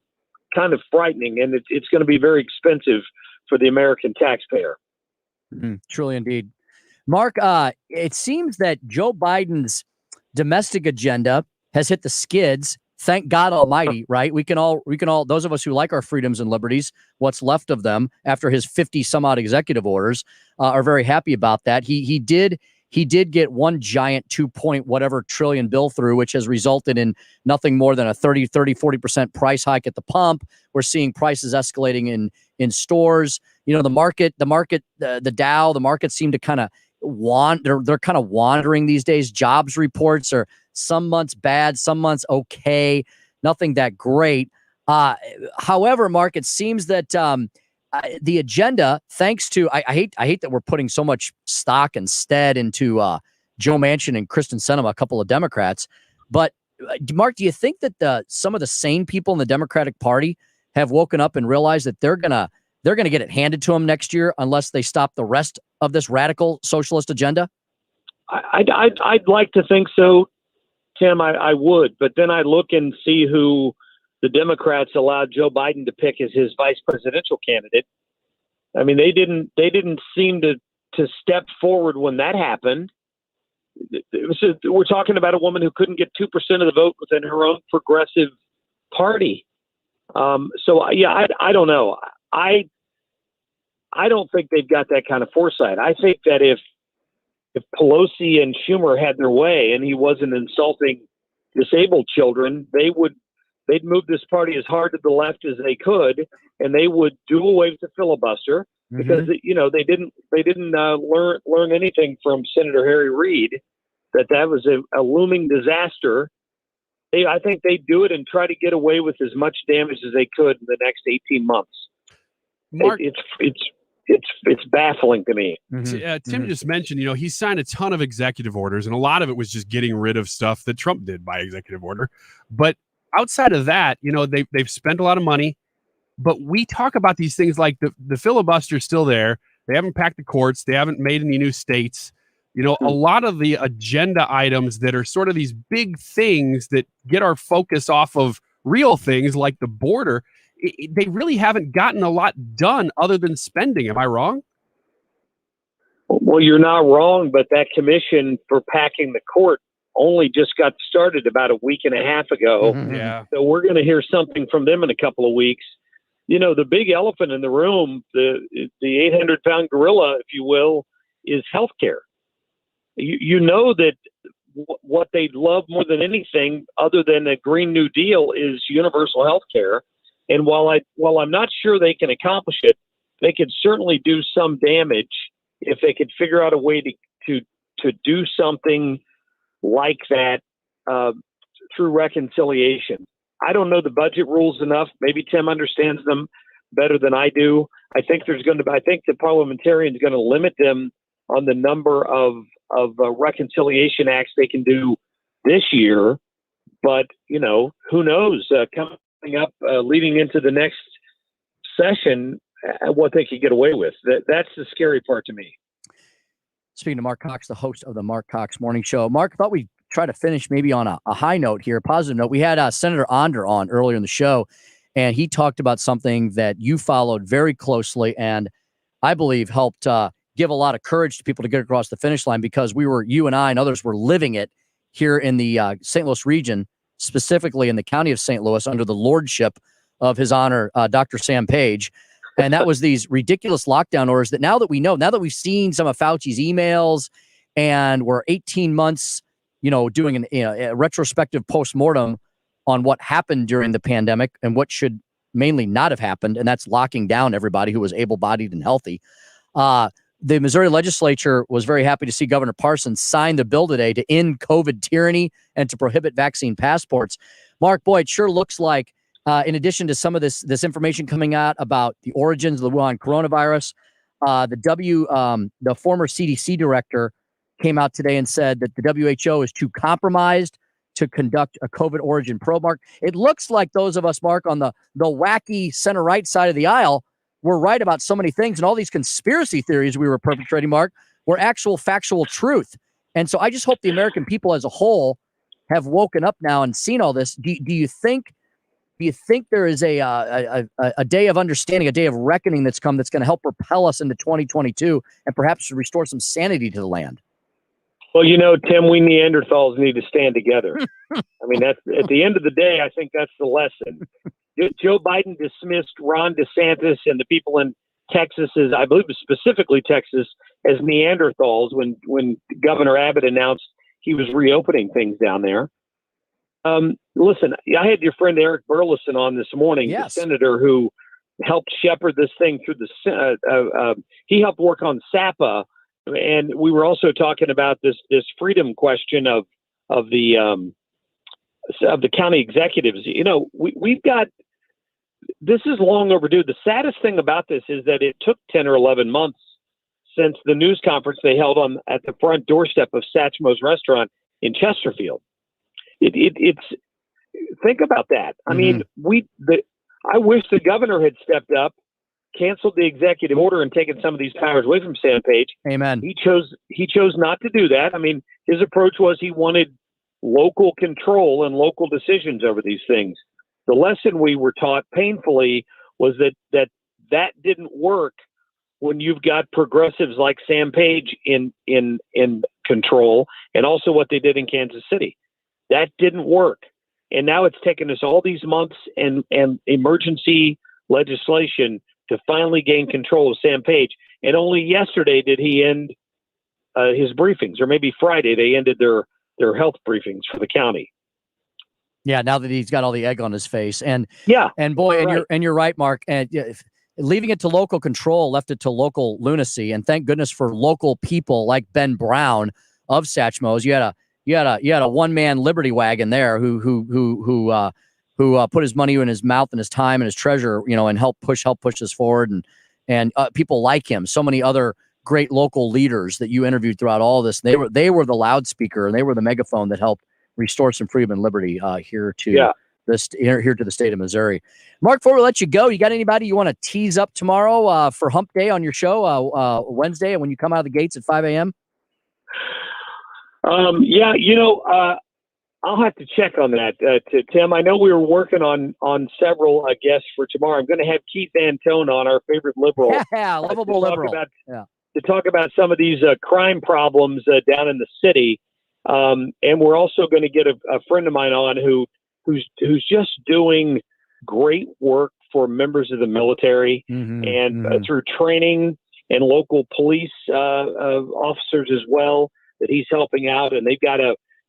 kind of frightening, and it's going to be very expensive for the American taxpayer. Truly indeed. Mark, it seems that Joe Biden's domestic agenda has hit the skids. Thank God Almighty, right? We can all, those of us who like our freedoms and liberties, what's left of them after his 50 some odd executive orders, are very happy about that. He did get one giant 2 trillion bill through, which has resulted in nothing more than a 40% price hike at the pump. We're seeing prices escalating in stores. The market, the Dow, the market seem to kind of they're kind of wandering these days. Jobs reports are some months bad, some months okay, nothing that great. However, Mark, it seems that the agenda, thanks to I hate that we're putting so much stock instead into Joe Manchin and Kristen Sinema, a couple of Democrats. But Mark, do you think that some of the sane people in the Democratic Party have woken up and realized that they're gonna get it handed to them next year unless they stop the rest of this radical socialist agenda? I'd like to think so, Tim. I would, but then I look and see who the Democrats allowed Joe Biden to pick as his vice presidential candidate. I mean, they didn't seem to step forward when that happened. We're talking about a woman who couldn't get 2% of the vote within her own progressive party. I don't know. I don't think they've got that kind of foresight. I think that if Pelosi and Schumer had their way and he wasn't insulting disabled children, they'd move this party as hard to the left as they could, and they would do away with the filibuster because they didn't learn anything from Senator Harry Reid that was a looming disaster. I think they'd do it and try to get away with as much damage as they could in the next 18 months. Mark, it's baffling to me. Tim just mentioned, he signed a ton of executive orders, and a lot of it was just getting rid of stuff that Trump did by executive order. But outside of that, they've spent a lot of money. But we talk about these things like the filibuster is still there. They haven't packed the courts. They haven't made any new states. a lot of the agenda items that are sort of these big things that get our focus off of real things like the border, they really haven't gotten a lot done other than spending. Am I wrong? Well, you're not wrong, but that commission for packing the court only just got started about a week and a half ago. Yeah. So we're going to hear something from them in a couple of weeks. The big elephant in the room, the 800-pound gorilla, if you will, is healthcare. You know that what they'd love more than anything other than a Green New Deal is universal healthcare. And while I'm not sure they can accomplish it, they could certainly do some damage if they could figure out a way to do something like that through reconciliation. I don't know the budget rules enough. Maybe Tim understands them better than I do. I think the parliamentarians are going to limit them on the number of reconciliation acts they can do this year. But, who knows, coming up, leading into the next session, what they could get away with. That's the scary part to me. Speaking to Mark Cox, the host of the Mark Cox Morning Show. Mark, I thought we'd try to finish maybe on a high note here, a positive note. We had Senator Onder on earlier in the show, and he talked about something that you followed very closely and I believe helped give a lot of courage to people to get across the finish line, because you and I and others were living it here in the St. Louis region, specifically in the county of St. Louis, under the lordship of His Honor, Dr. Sam Page. And that was these ridiculous lockdown orders that now that we've seen some of Fauci's emails and we're 18 months, doing a retrospective postmortem on what happened during the pandemic and what should mainly not have happened. And that's locking down everybody who was able-bodied and healthy. The Missouri legislature was very happy to see Governor Parsons sign the bill today to end COVID tyranny and to prohibit vaccine passports. Mark, boy, it sure looks like, in addition to some of this information coming out about the origins of the Wuhan coronavirus, the former CDC director came out today and said that the WHO is too compromised to conduct a COVID origin probe. Mark, it looks like those of us, Mark, on the wacky center-right side of the aisle were right about so many things, and all these conspiracy theories we were perpetrating, Mark, were actual factual truth. And so I just hope the American people as a whole have woken up now and seen all this. Do you think there is a day of understanding, a day of reckoning that's come that's going to help propel us into 2022 and perhaps restore some sanity to the land? Well, Tim, we Neanderthals need to stand together. I mean, that's at the end of the day, I think that's the lesson. Joe Biden dismissed Ron DeSantis and the people in Texas, I believe specifically Texas, as Neanderthals when Governor Abbott announced he was reopening things down there. Listen, I had your friend Eric Burleson on this morning, yes, the senator who helped shepherd this thing through he helped work on SAPA. And we were also talking about this freedom question of the county executives. We've got, this is long overdue. The saddest thing about this is that it took 10 or 11 months since the news conference they held at the front doorstep of Satchmo's restaurant in Chesterfield. It's think about that. I mean, I wish the governor had stepped up, canceled the executive order, and taken some of these powers away from Sam Page. Amen. He chose not to do that. I mean, his approach was he wanted local control and local decisions over these things. The lesson we were taught painfully was that didn't work when you've got progressives like Sam Page in control, and also what they did in Kansas City. That didn't work. And now it's taken us all these months and emergency legislation to finally gain control of Sam Page. And only yesterday did he end his briefings, or maybe Friday they ended their health briefings for the county. Yeah, now that he's got all the egg on his face. And boy, you're right, Mark. And leaving it to local control left it to local lunacy. And thank goodness for local people like Ben Brown of Satchmo's. You had a one-man Liberty wagon there who put his money in his mouth and his time and his treasure, and help push this forward. And people like him. So many other great local leaders that you interviewed throughout all this. They were the loudspeaker and they were the megaphone that helped restore some freedom and liberty here to the state of Missouri. Mark, before we let you go, you got anybody you want to tease up tomorrow for Hump Day on your show Wednesday, and when you come out of the gates at 5 a.m.? Yeah, I'll have to check on that, Tim. I know we were working on several guests for tomorrow. I'm going to have Keith Antone on, our favorite liberal. Yeah, lovable liberal. To talk about some of these crime problems down in the city. And we're also going to get a friend of mine on who's just doing great work for members of the military through training and local police officers as well, that he's helping out. And they've got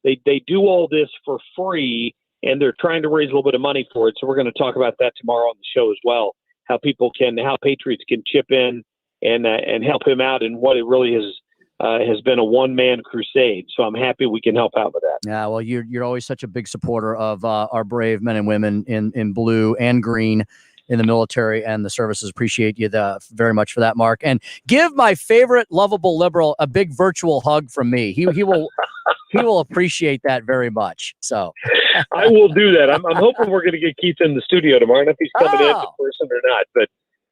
they do all this for free, and they're trying to raise a little bit of money for it. So we're going to talk about that tomorrow on the show as well, how Patriots can chip in and help him out in what it really has been a one-man crusade. So I'm happy we can help out with that. Yeah, well, you're always such a big supporter of our brave men and women in blue and green in the military and the services. Appreciate you very much for that, Mark. And give my favorite lovable liberal a big virtual hug from me. He will appreciate that very much. So I will do that. I'm hoping we're going to get Keith in the studio tomorrow. I don't know if he's coming in person or not, but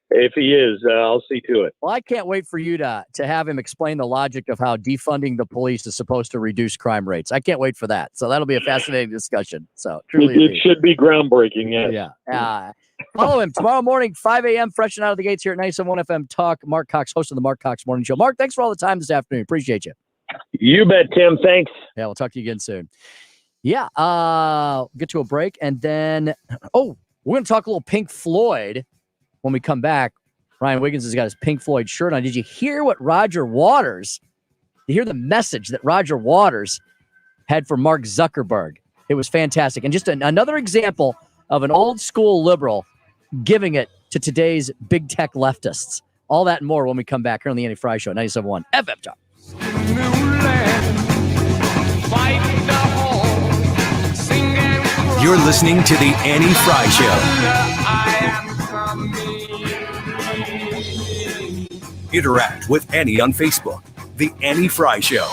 if he is, I'll see to it. Well, I can't wait for you to have him explain the logic of how defunding the police is supposed to reduce crime rates. I can't wait for that. So that'll be a fascinating discussion. So truly, it should be groundbreaking. Yes. Yeah. Follow him tomorrow morning, 5 a.m., fresh and out of the gates here at 97.1 FM Talk. Mark Cox, host of the Mark Cox Morning Show. Mark, thanks for all the time this afternoon. Appreciate you. You bet, Tim. Thanks. Yeah, we'll talk to you again soon. Yeah, get to a break, and then, we're going to talk a little Pink Floyd when we come back. Ryan Wiggins has got his Pink Floyd shirt on. Did you hear what did you hear the message that Roger Waters had for Mark Zuckerberg? It was fantastic. And just another example of an old school liberal giving it to today's big tech leftists. All that and more when we come back here on the Andy Frey Show, 97.1 FM Talk. You're listening to the Andy Frey Show. Interact with Annie on Facebook. The Annie Frey Show.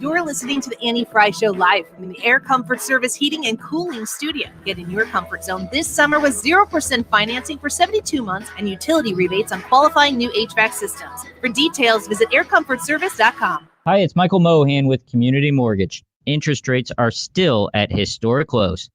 You're listening to the Annie Frey Show live from the Air Comfort Service Heating and Cooling Studio. Get in your comfort zone this summer with 0% financing for 72 months and utility rebates on qualifying new HVAC systems. For details, visit aircomfortservice.com. Hi, it's Michael Mohan with Community Mortgage. Interest rates are still at historic lows.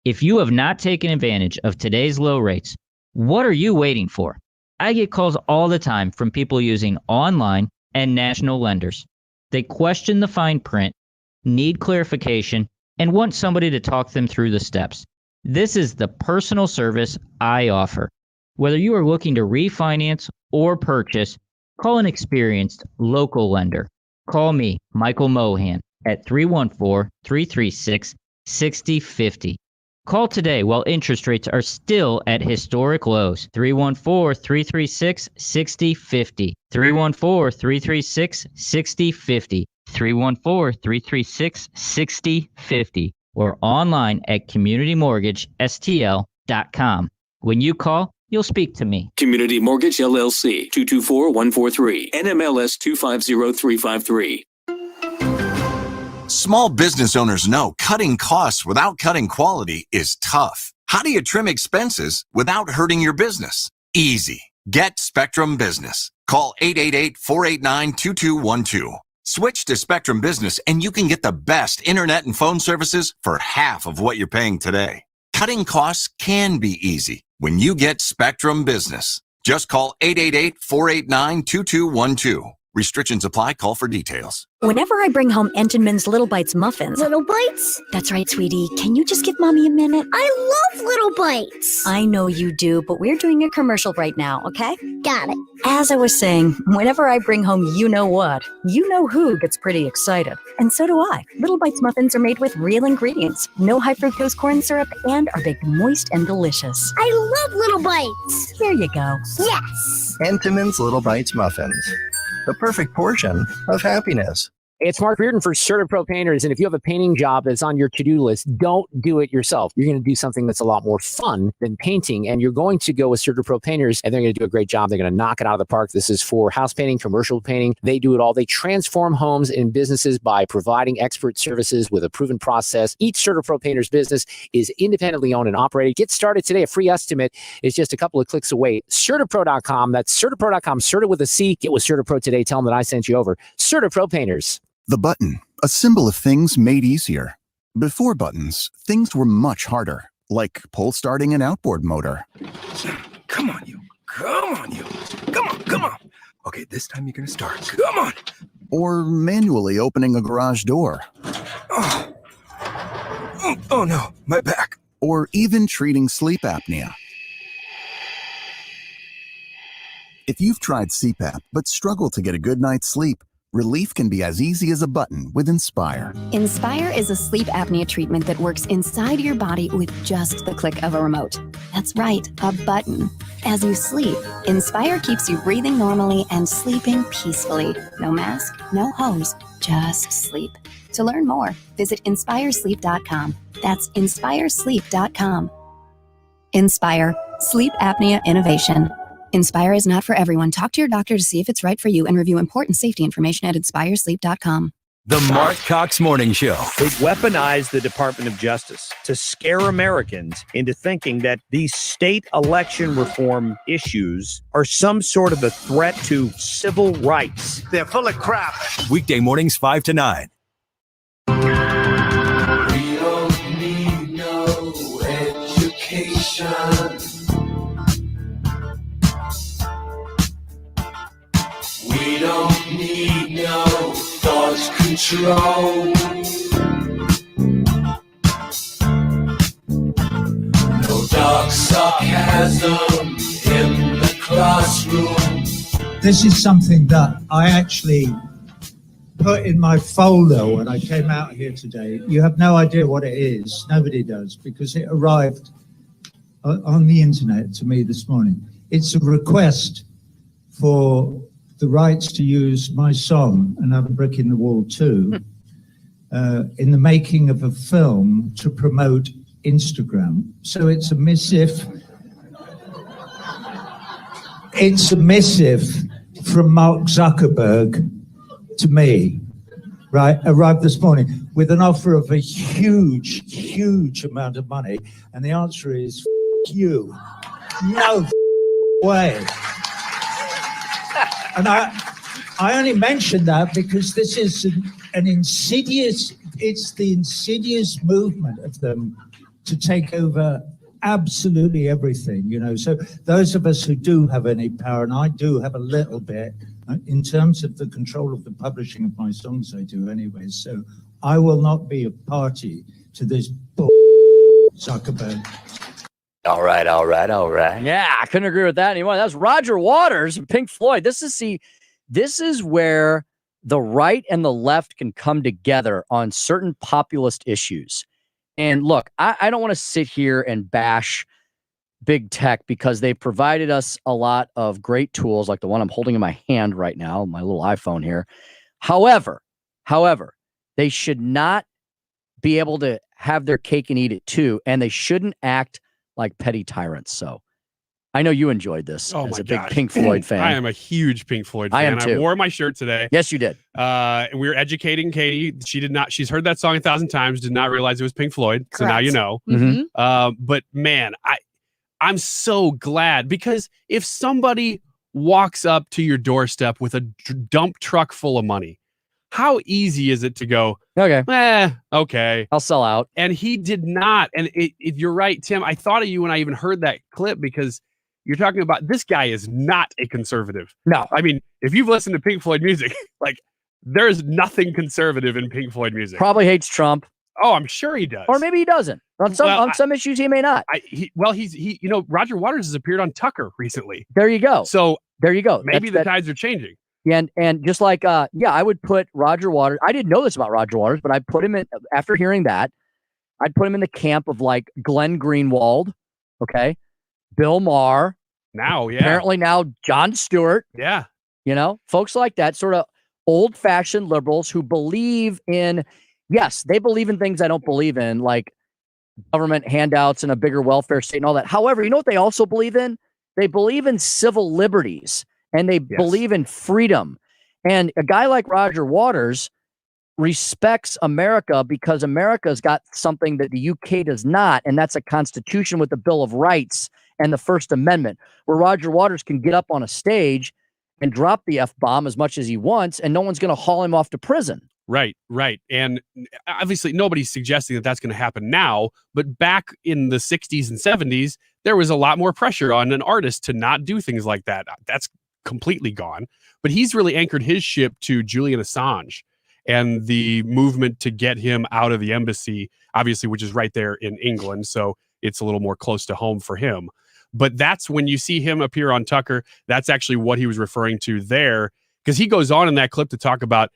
If you have not taken advantage of today's low rates, what are you waiting for? I get calls all the time from people using online and national lenders. They question the fine print, need clarification, and want somebody to talk them through the steps. This is the personal service I offer. Whether you are looking to refinance or purchase, call an experienced local lender. Call me, Michael Mohan, at 314-336-6050. Call today while interest rates are still at historic lows. 314-336-6050. 314-336-6050. 314-336-6050. Or online at communitymortgagestl.com. When you call, you'll speak to me. Community Mortgage LLC, 224-143, NMLS 250353. Small business owners know cutting costs without cutting quality is tough. How do you trim expenses without hurting your business? Easy. Get Spectrum Business. Call 888-489-2212. Switch to Spectrum Business and you can get the best internet and phone services for half of what you're paying today. Cutting costs can be easy when you get Spectrum Business. Just call 888-489-2212. Restrictions apply. Call for details. Whenever I bring home Entenmann's Little Bites muffins. Little Bites? That's right, sweetie. Can you just give Mommy a minute? I love Little Bites. I know you do, but we're doing a commercial right now, okay? Got it. As I was saying, whenever I bring home you-know-what, you-know-who gets pretty excited. And so do I. Little Bites muffins are made with real ingredients, no high-fructose corn syrup, and are baked moist and delicious. I love Little Bites. Here you go. Yes. Entenmann's Little Bites muffins. The perfect portion of happiness. It's Mark Bearden for CertaPro Painters. And if you have a painting job that's on your to-do list, don't do it yourself. You're going to do something that's a lot more fun than painting. And you're going to go with CertaPro Painters, and they're going to do a great job. They're going to knock it out of the park. This is for house painting, commercial painting. They do it all. They transform homes and businesses by providing expert services with a proven process. Each CertaPro Painters business is independently owned and operated. Get started today. A free estimate is just a couple of clicks away. CertaPro.com. That's CertaPro.com. Certa with a C. Get with CertaPro today. Tell them that I sent you over. CertaPro Painters. The button, a symbol of things made easier. Before buttons, things were much harder, like pull starting an outboard motor. Come on, you. Come on, you. Come on, come on. Okay, this time you're going to start. Come on. Or manually opening a garage door. Oh no, my back. Or even treating sleep apnea. If you've tried CPAP but struggle to get a good night's sleep, relief can be as easy as a button with Inspire. Inspire is a sleep apnea treatment that works inside your body with just the click of a remote. That's right, a button. As you sleep, Inspire keeps you breathing normally and sleeping peacefully. No mask, no hose, just sleep. To learn more, visit inspiresleep.com. That's inspiresleep.com. Inspire, sleep apnea innovation. Inspire is not for everyone. Talk to your doctor to see if it's right for you and review important safety information at inspiresleep.com. The Mark Cox Morning Show. They weaponize the Department of Justice to scare Americans into thinking that these state election reform issues are some sort of a threat to civil rights. They're full of crap. Weekday mornings 5 to 9. We don't need no education. We don't need no thought control. No dark sarcasm in the classroom. This is something that I actually put in my folder when I came out here today. You have no idea what it is. Nobody does, because it arrived on the internet to me this morning. It's a request for the rights to use my song, Another Brick in the Wall 2, in the making of a film to promote Instagram. So it's a missive. It's a missive from Mark Zuckerberg to me, right? Arrived this morning with an offer of a huge, huge amount of money. And the answer is, F you. No way. And I only mention that because this is an insidious, it's the insidious movement of them to take over absolutely everything, you know. So those of us who do have any power, and I do have a little bit, in terms of the control of the publishing of my songs, I do anyway. So I will not be a party to this Zuckerberg. All right. Yeah, I couldn't agree with that anymore. That's Roger Waters and Pink Floyd. This is where the right and the left can come together on certain populist issues. And look, I don't want to sit here and bash big tech because they've provided us a lot of great tools like the one I'm holding in my hand right now, my little iPhone here. However, they should not be able to have their cake and eat it too, and they shouldn't act like petty tyrants. So I know you enjoyed this as a big Pink Floyd fan. I am a huge Pink Floyd fan. I am too. I wore my shirt today. Yes, you did. And we were educating Katie. She did not. She's heard that song 1,000 times. Did not realize it was Pink Floyd. Correct. So now you know. Mm-hmm. But man, I'm so glad, because if somebody walks up to your doorstep with a dump truck full of money, how easy is it to go, okay, I'll sell out? And he did not. And you're right, Tim. I thought of you when I even heard that clip, because you're talking about this guy is not a conservative. No. I mean, if you've listened to Pink Floyd music, like, there's nothing conservative in Pink Floyd music. Probably hates Trump. Oh, I'm sure he does. Or maybe he doesn't. On some issues, he may not. Roger Waters has appeared on Tucker recently. There you go. So there you go. Maybe the tides are changing. And just like, I would put Roger Waters. I didn't know this about Roger Waters, but I put him in, after hearing that, I'd put him in the camp of like Glenn Greenwald, okay, Bill Maher. Now, yeah. Apparently now Jon Stewart. Yeah. You know, folks like that, sort of old-fashioned liberals who believe in, yes, they believe in things I don't believe in, like government handouts and a bigger welfare state and all that. However, you know what they also believe in? They believe in civil liberties and they believe in freedom. And a guy like Roger Waters respects America because America's got something that the UK does not, and that's a constitution with the Bill of Rights and the First Amendment, where Roger Waters can get up on a stage and drop the F-bomb as much as he wants, and no one's going to haul him off to prison. Right. And obviously nobody's suggesting that that's going to happen now, but back in the 60s and 70s, there was a lot more pressure on an artist to not do things like that. That's completely gone. But he's really anchored his ship to Julian Assange and the movement to get him out of the embassy, obviously, which is right there in England. So it's a little more close to home for him. But that's when you see him appear on Tucker. That's actually what he was referring to there, because he goes on in that clip to talk about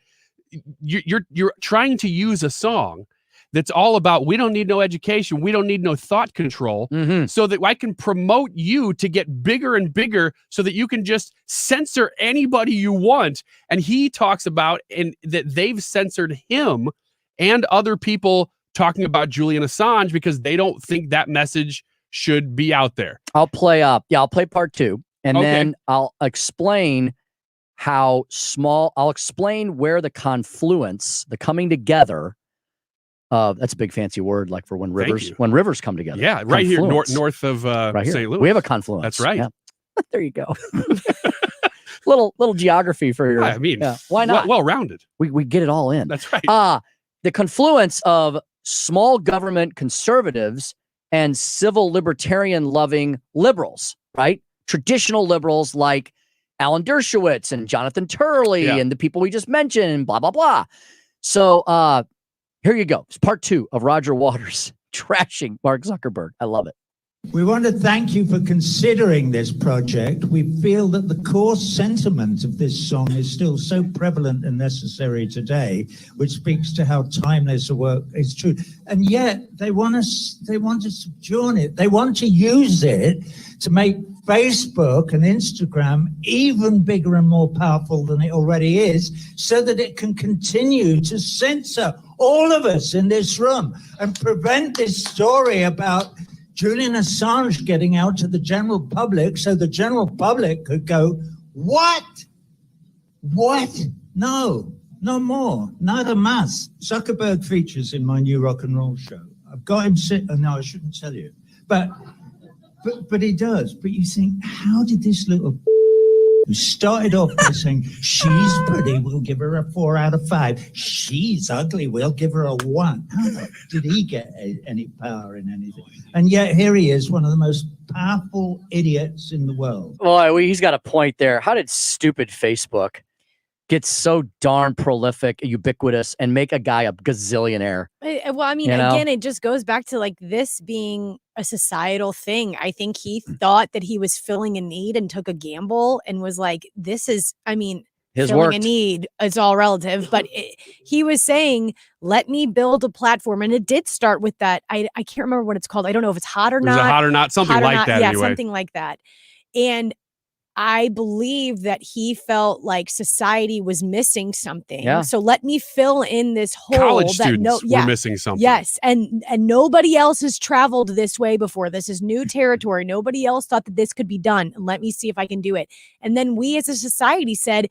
you're trying to use a song that's all about we don't need no education, we don't need no thought control, so that I can promote you to get bigger and bigger so that you can just censor anybody you want. And he talks about that they've censored him and other people talking about Julian Assange because they don't think that message should be out there. I'll play part 2, and then I'll explain how small, I'll explain where the confluence, the coming together of, that's a big fancy word, like for when rivers come together. Yeah, right here, north of St. Louis. We have a confluence. That's right. Yeah. There you go. little geography for your, why not? Well-rounded. We get it all in. That's right. The confluence of small government conservatives and civil libertarian loving liberals, right? Traditional liberals like Alan Dershowitz and Jonathan Turley and the people we just mentioned, blah, blah, blah. So here you go. It's part 2 of Roger Waters trashing Mark Zuckerberg. I love it. We want to thank you for considering this project. We feel that the core sentiment of this song is still so prevalent and necessary today, which speaks to how timeless the work is true. And yet they want to subjoin it. They want to use it to make Facebook and Instagram even bigger and more powerful than it already is, so that it can continue to censor all of us in this room and prevent this story about Julian Assange getting out to the general public, so the general public could go, what? No more. Neither must. Zuckerberg features in my new rock and roll show. I've got him no, I shouldn't tell you. But he does. But you think, how did this little who started off by saying, she's pretty, we'll give her a 4 out of 5. She's ugly, we'll give her a 1. How did he get any power in anything? And yet here he is, one of the most powerful idiots in the world. Well, he's got a point there. How did stupid Facebook get so darn prolific, ubiquitous, and make a guy a gazillionaire? Well, I mean, again, it just goes back to like this being a societal thing. I think he thought that he was filling a need and took a gamble and was like, this is, I mean, filling a need is all relative, but he was saying, let me build a platform. And it did start with that. I can't remember what it's called. I don't know if it's Hot or Not. Hot or Not, something like that. Yeah, anyway. something like that. And I believe that he felt like society was missing something. Yeah. So let me fill in this hole. College students were missing something. Yes. And nobody else has traveled this way before. This is new territory. Nobody else thought that this could be done. And let me see if I can do it. And then we as a society said,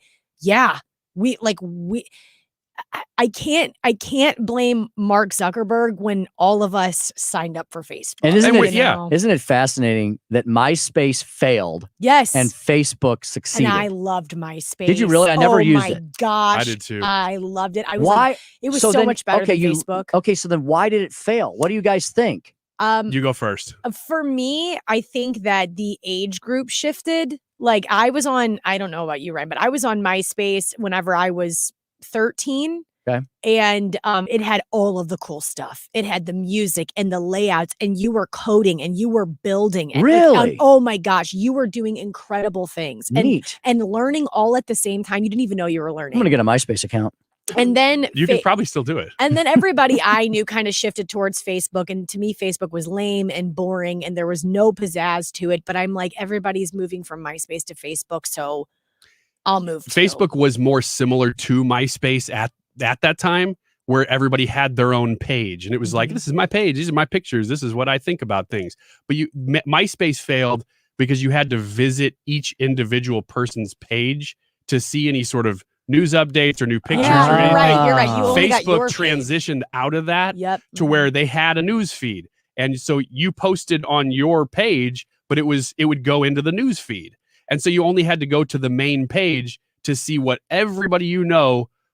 I can't blame Mark Zuckerberg when all of us signed up for Facebook. And isn't it fascinating that MySpace failed? Yes. And Facebook succeeded. And I loved MySpace. Did you really? I never used it. Oh my gosh. I did too. I loved it. Why? It was so much better than Facebook. Okay, so then why did it fail? What do you guys think? You go first. For me, I think that the age group shifted. Like I was on, I don't know about you, Ryan, but I was on MySpace whenever I was 13. Okay. And it had all of the cool stuff. It had the music and the layouts, and you were coding and you were building. And really? Oh my gosh, you were doing incredible things. Neat. And learning all at the same time. You didn't even know you were learning. I'm gonna get a MySpace account. And then you can probably still do it. And then everybody I knew kind of shifted towards Facebook. And to me, Facebook was lame and boring and there was no pizzazz to it. But I'm like, everybody's moving from MySpace to Facebook. So I'll move. Facebook was more similar to MySpace at that time, where everybody had their own page, and it was like, this is my page, these are my pictures, this is what I think about things. But MySpace failed because you had to visit each individual person's page to see any sort of news updates or new pictures or anything. You're right. You only got your Facebook transitioned out of that to where they had a news feed. And so you posted on your page, but it would go into the news feed. And so you only had to go to the main page to see what everybody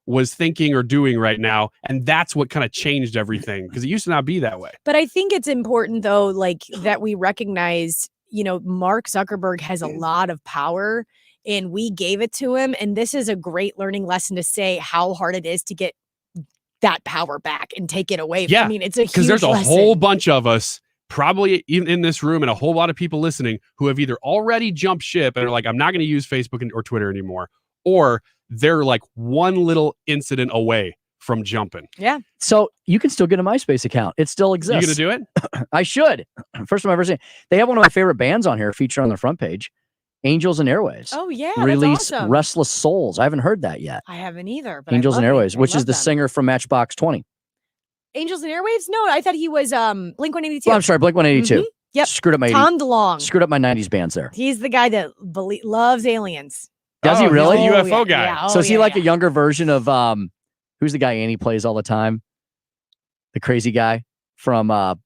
was thinking or doing right now. And that's what kind of changed everything, because it used to not be that way. But I think it's important, though, like that we recognize, Mark Zuckerberg has a lot of power, and we gave it to him. And this is a great learning lesson to say how hard it is to get that power back and take it away. Yeah. I mean, it's a huge because there's a lesson. whole bunch of us probably even in this room and a whole lot of people listening who have either already jumped ship and are like, I'm not going to use Facebook or Twitter anymore, or they're like one little incident away from jumping. Yeah. So you can still get a MySpace account. It still exists. You going to do it? I should. First time I've ever seen. They have one of my favorite bands on here featured on the front page. Angels and Airwaves. Oh, yeah. Release that's awesome. Restless Souls. I haven't heard that yet. I haven't either. But Angels and Airwaves, which is the them. singer from Matchbox 20. Angels and Airwaves? No, I thought he was Blink-182. Well, I'm sorry, Blink-182. Mhm. Yep. Screwed up my Tom DeLonge. Screwed up my 90s bands there. He's the guy that loves aliens. Does he really? He's a UFO guy. Yeah. So is he like a younger version of who's the guy Annie plays all the time? The crazy guy from Randy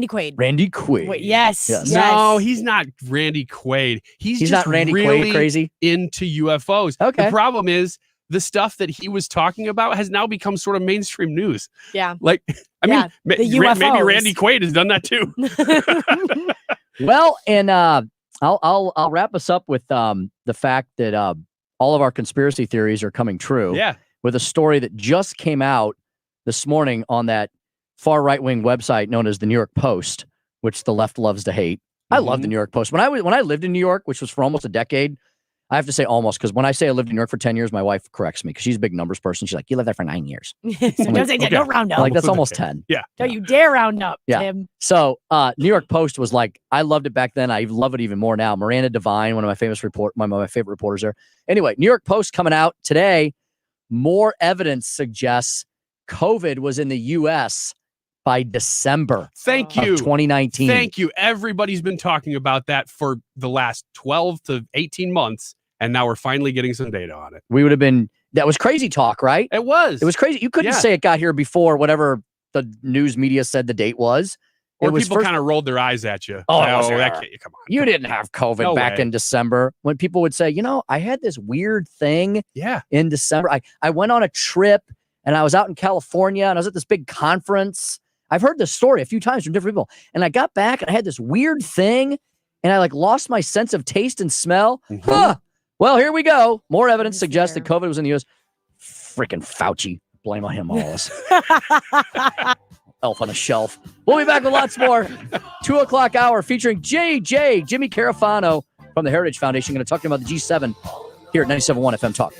Quaid. Randy Quaid. Wait, yes. No, he's not Randy Quaid. He's just not Randy really Quaid crazy into UFOs. Okay. The problem is the stuff that he was talking about has now become sort of mainstream news. Yeah. Like, I Yeah, mean, the maybe UFOs. Randy Quaid has done that too. Well, and I'll wrap us up with the fact that all of our conspiracy theories are coming true. Yeah. With a story that just came out this morning on that far right wing website known as the New York Post, which the left loves to hate. I love the New York Post. When I lived in New York, which was for almost a decade, I have to say almost, because when I say I lived in New York for 10 years, my wife corrects me because she's a big numbers person. She's like, you lived there for 9 years. So don't say that. Don't round up. Like, that's almost 10. Yeah. Don't you dare round up, Yeah. Tim. So New York Post was like, I loved it back then. I love it even more now. Miranda Devine, one of my favorite reporters there. Anyway, New York Post coming out today. More evidence suggests COVID was in the U.S. by December. Thank you. Of 2019. Thank you. Everybody's been talking about that for the last 12 to 18 months. And now we're finally getting some data on it. We would have been, that was crazy talk, right? It was. It was crazy. You couldn't say it got here before whatever the news media said the date was. Or it was people kind of rolled their eyes at you. Oh, that can't, come on. You didn't have COVID No back way. in December. When people would say, I had this weird thing in December. I went on a trip and I was out in California and I was at this big conference. I've heard this story a few times from different people. And I got back and I had this weird thing and I lost my sense of taste and smell. Huh. Well, here we go. More evidence suggests that COVID was in the U.S. Freaking Fauci. Blame on him, all this. Elf on a shelf. We'll be back with lots more. 2:00 hour featuring JJ, Jimmy Carafano from the Heritage Foundation. Going to talk to him about the G7 here at 97.1 FM Talk.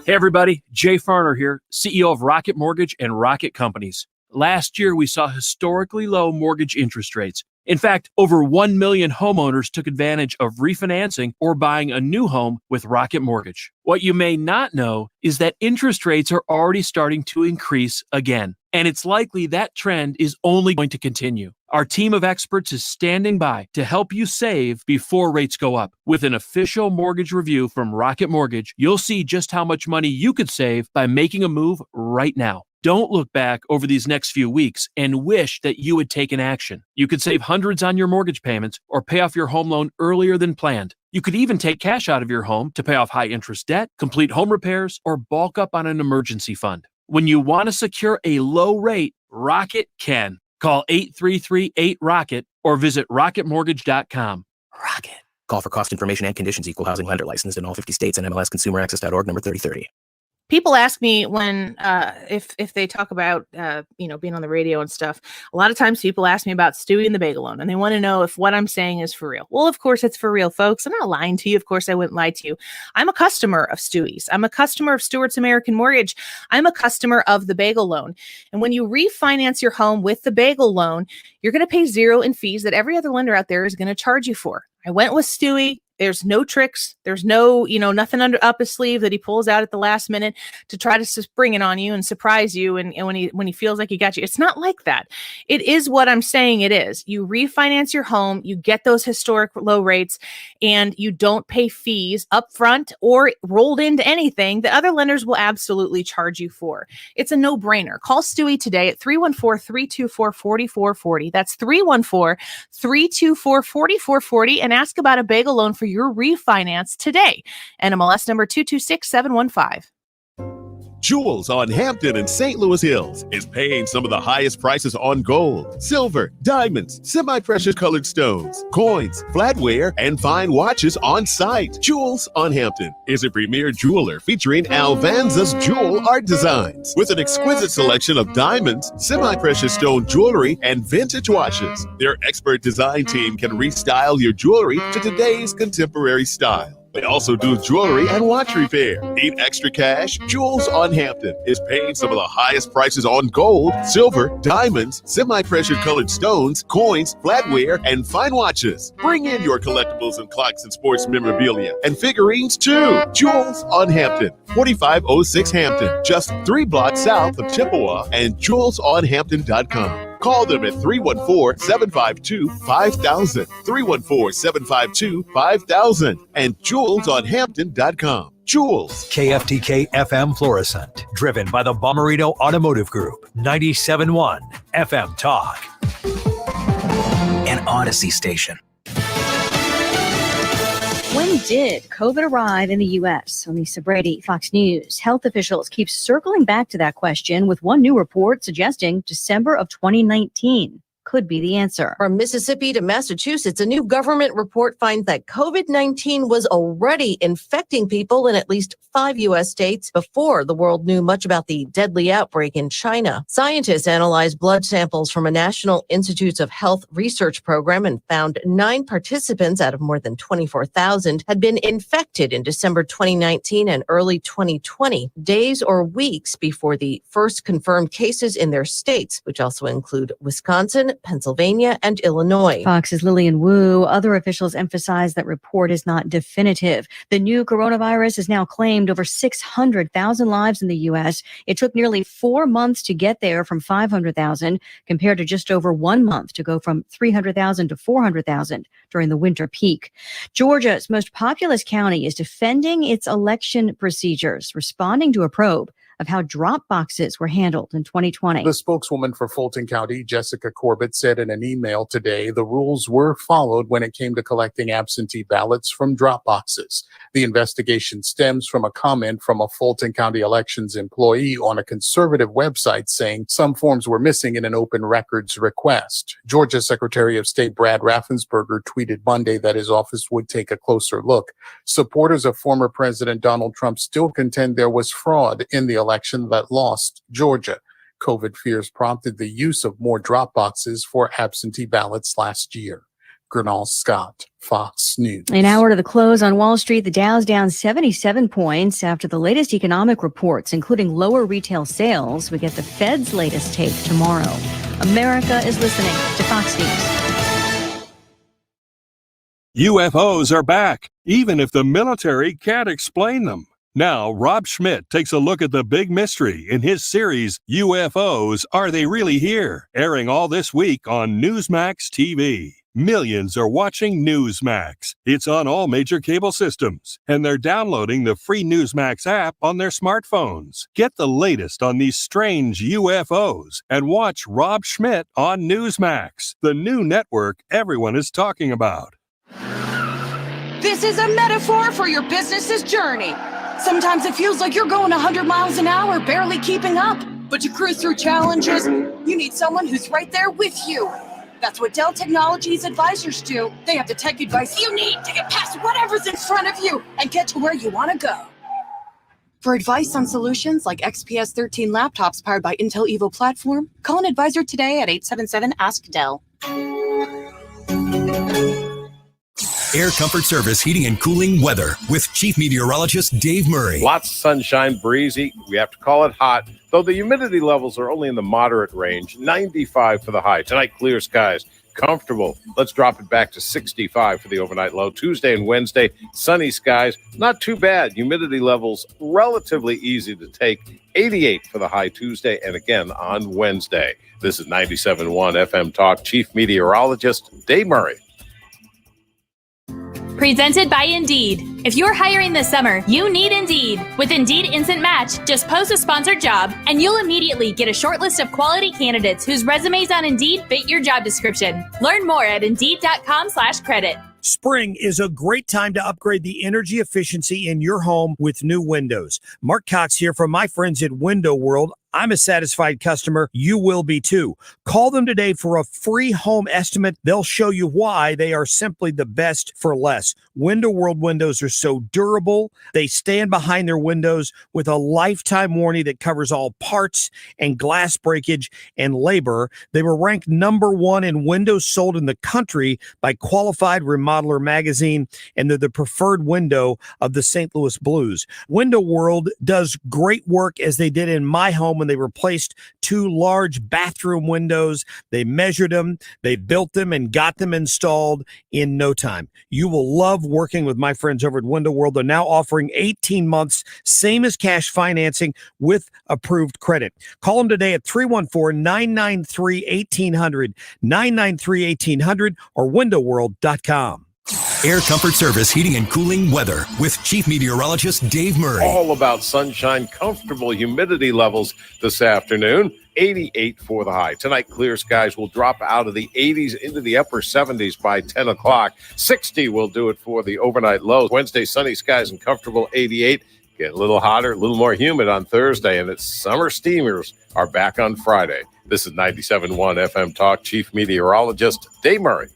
Hey everybody, Jay Farner here, CEO of Rocket Mortgage and Rocket Companies. Last year, we saw historically low mortgage interest rates. In fact, over 1 million homeowners took advantage of refinancing or buying a new home with Rocket Mortgage. What you may not know is that interest rates are already starting to increase again, and it's likely that trend is only going to continue. Our team of experts is standing by to help you save before rates go up. With an official mortgage review from Rocket Mortgage, you'll see just how much money you could save by making a move right now. Don't look back over these next few weeks and wish that you had taken action. You could save hundreds on your mortgage payments or pay off your home loan earlier than planned. You could even take cash out of your home to pay off high-interest debt, complete home repairs, or bulk up on an emergency fund. When you want to secure a low rate, Rocket can. Call 833-8-ROCKET or visit rocketmortgage.com. Rocket. Call for cost information and conditions. Equal housing lender licensed in all 50 states and MLSconsumerAccess.org number 3030. People ask me when if they talk about being on the radio and stuff. A lot of times people ask me about Stewie and the Bagelone, and they want to know if what I'm saying is for real. Well, of course it's for real, folks. I'm not lying to you. Of course I wouldn't lie to you. I'm a customer of Stewie's. I'm a customer of Stewart's American Mortgage. I'm a customer of the Bagel Loan. And when you refinance your home with the Bagel Loan, you're going to pay zero in fees that every other lender out there is going to charge you for. I went with Stewie. There's no tricks. There's no, nothing up his sleeve that he pulls out at the last minute to try to spring it on you and surprise you. And when he feels like he got you, it's not like that. It is what I'm saying it is. You refinance your home, you get those historic low rates, and you don't pay fees up front or rolled into anything that other lenders will absolutely charge you for. It's a no-brainer. Call Stewie today at 314-324-4440. That's 314-324-4440 and ask about a bagel loan for your refinance today. NMLS number 226715. Jewels on Hampton and St. Louis Hills is paying some of the highest prices on gold, silver, diamonds, semi-precious colored stones, coins, flatware, and fine watches on site. Jewels on Hampton is a premier jeweler featuring Alvanza's jewel art designs with an exquisite selection of diamonds, semi-precious stone jewelry, and vintage watches. Their expert design team can restyle your jewelry to today's contemporary style. They also do jewelry and watch repair. Need extra cash? Jewels on Hampton is paying some of the highest prices on gold, silver, diamonds, semi-precious colored stones, coins, flatware, and fine watches. Bring in your collectibles and clocks and sports memorabilia and figurines too. Jewels on Hampton, 4506 Hampton, just 3 blocks south of Chippewa, and jewelsonhampton.com. Call them at 314-752-5000, 314-752-5000, and jewelsonhampton.com. Jewels. KFTK FM Florissant, driven by the Bommarito Automotive Group, 97.1 FM Talk. An Odyssey station. When did COVID arrive in the U.S.? On Lisa Brady, Fox News. Health officials keep circling back to that question, with one new report suggesting December of 2019 could be the answer. From Mississippi to Massachusetts, a new government report finds that COVID-19 was already infecting people in at least 5 U.S. states before the world knew much about the deadly outbreak in China. Scientists analyzed blood samples from a National Institutes of Health research program and found 9 participants out of more than 24,000 had been infected in December 2019 and early 2020, days or weeks before the first confirmed cases in their states, which also include Wisconsin, Pennsylvania, and Illinois. Fox's Lillian Wu. Other officials emphasize that report is not definitive. The new coronavirus has now claimed over 600,000 lives in the U.S. It took nearly 4 months to get there from 500,000, compared to just over 1 month to go from 300,000 to 400,000 during the winter peak. Georgia's most populous county is defending its election procedures, responding to a probe of how drop boxes were handled in 2020. The spokeswoman for Fulton County, Jessica Corbett, said in an email today the rules were followed when it came to collecting absentee ballots from drop boxes. The investigation stems from a comment from a Fulton County elections employee on a conservative website saying some forms were missing in an open records request. Georgia Secretary of State Brad Raffensperger tweeted Monday that his office would take a closer look. Supporters of former President Donald Trump still contend there was fraud in the election that lost Georgia. COVID fears prompted the use of more drop boxes for absentee ballots last year. Gernal Scott, Fox News. An hour to the close on Wall Street, the Dow's down 77 points after the latest economic reports, including lower retail sales. We get the Fed's latest take tomorrow. America is listening to Fox News. UFOs are back, even if the military can't explain them. Now, Rob Schmidt takes a look at the big mystery in his series, UFOs, Are They Really Here? Airing all this week on Newsmax TV. Millions are watching Newsmax. It's on all major cable systems, and they're downloading the free Newsmax app on their smartphones. Get the latest on these strange UFOs and watch Rob Schmidt on Newsmax, the new network everyone is talking about. This is a metaphor for your business's journey. Sometimes it feels like you're going 100 miles an hour, barely keeping up. But to cruise through challenges, you need someone who's right there with you. That's what Dell Technologies advisors do. They have the tech advice you need to get past whatever's in front of you and get to where you want to go. For advice on solutions like XPS 13 laptops powered by Intel Evo platform, call an advisor today at 877-ASK-DELL. Air Comfort Service Heating and Cooling Weather with Chief Meteorologist Dave Murray. Lots of sunshine, breezy. We have to call it hot, though the humidity levels are only in the moderate range. 95 for the high. Tonight, clear skies. Comfortable. Let's drop it back to 65 for the overnight low. Tuesday and Wednesday, sunny skies. Not too bad. Humidity levels relatively easy to take. 88 for the high Tuesday and again on Wednesday. This is 97.1 FM Talk. Chief Meteorologist Dave Murray. Presented by Indeed. If you're hiring this summer, you need Indeed. With Indeed Instant Match, just post a sponsored job, and you'll immediately get a short list of quality candidates whose resumes on Indeed fit your job description. Learn more at Indeed.com/credit. Spring is a great time to upgrade the energy efficiency in your home with new windows. Mark Cox here from my friends at Window World. I'm a satisfied customer. You will be too. Call them today for a free home estimate. They'll show you why they are simply the best for less. Window World windows are so durable. They stand behind their windows with a lifetime warranty that covers all parts and glass breakage and labor. They were ranked #1 in windows sold in the country by Qualified Remodeler magazine, and they're the preferred window of the St. Louis Blues. Window World does great work, as they did in my home when they replaced 2 large bathroom windows. They measured them, they built them, and got them installed in no time. You will love working with my friends over at Window World. They're now offering 18 months, same as cash financing with approved credit. Call them today at 314-993-1800, 993-1800, or windowworld.com. Air Comfort Service Heating and Cooling Weather with Chief Meteorologist Dave Murray. All about sunshine, comfortable humidity levels this afternoon. 88 for the high. Tonight, clear skies will drop out of the 80s into the upper 70s by 10 o'clock. 60 will do it for the overnight low. Wednesday, sunny skies and comfortable 88. Get a little hotter, a little more humid on Thursday, and its summer steamers are back on Friday. This is 97.1 FM Talk. Chief Meteorologist Dave Murray.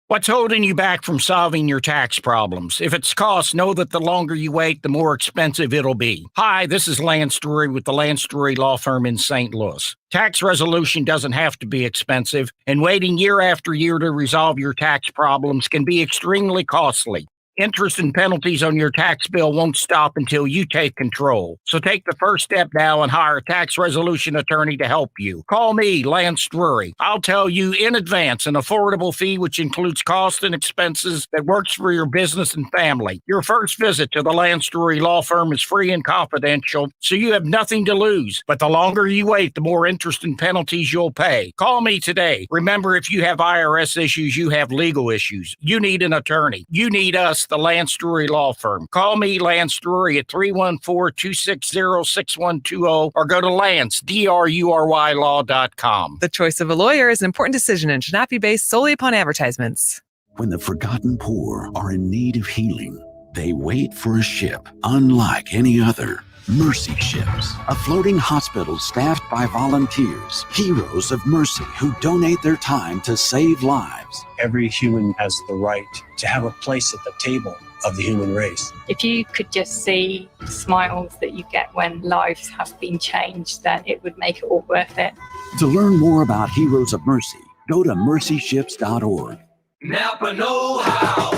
What's holding you back from solving your tax problems? If it's cost, know that the longer you wait, the more expensive it'll be. Hi, this is Lance Drury with the Lance Drury Law Firm in St. Louis. Tax resolution doesn't have to be expensive, and waiting year after year to resolve your tax problems can be extremely costly. Interest and penalties on your tax bill won't stop until you take control. So take the first step now and hire a tax resolution attorney to help you. Call me, Lance Drury. I'll tell you in advance an affordable fee which includes costs and expenses that works for your business and family. Your first visit to the Lance Drury Law Firm is free and confidential, so you have nothing to lose. But the longer you wait, the more interest and penalties you'll pay. Call me today. Remember, if you have IRS issues, you have legal issues. You need an attorney. You need us, the Lance Drury Law Firm. Call me, Lance Drury, at 314-260-6120 or go to lance.drurylaw.com. The choice of a lawyer is an important decision and should not be based solely upon advertisements. When the forgotten poor are in need of healing, they wait for a ship unlike any other. Mercy Ships, a floating hospital staffed by volunteers, heroes of mercy who donate their time to save lives. Every human has the right to have a place at the table of the human race. If you could just see the smiles that you get when lives have been changed, then it would make it all worth it. To learn more about Heroes of Mercy, go to mercyships.org. Napa know-how.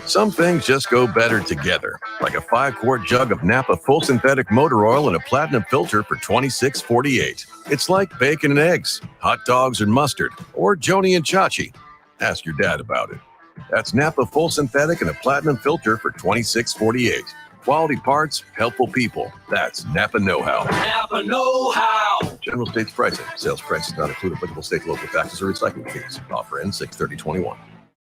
Some things just go better together, like a 5-quart jug of Napa full synthetic motor oil and a platinum filter for $26.48. It's like bacon and eggs, hot dogs and mustard, or Joni and Chachi. Ask your dad about it. That's Napa full synthetic and a platinum filter for $26.48. Quality parts, helpful people. That's Napa know-how. Napa know-how. General States pricing. Sales prices not include applicable state, local taxes, or recycling fees. Offer ends 6/30/21.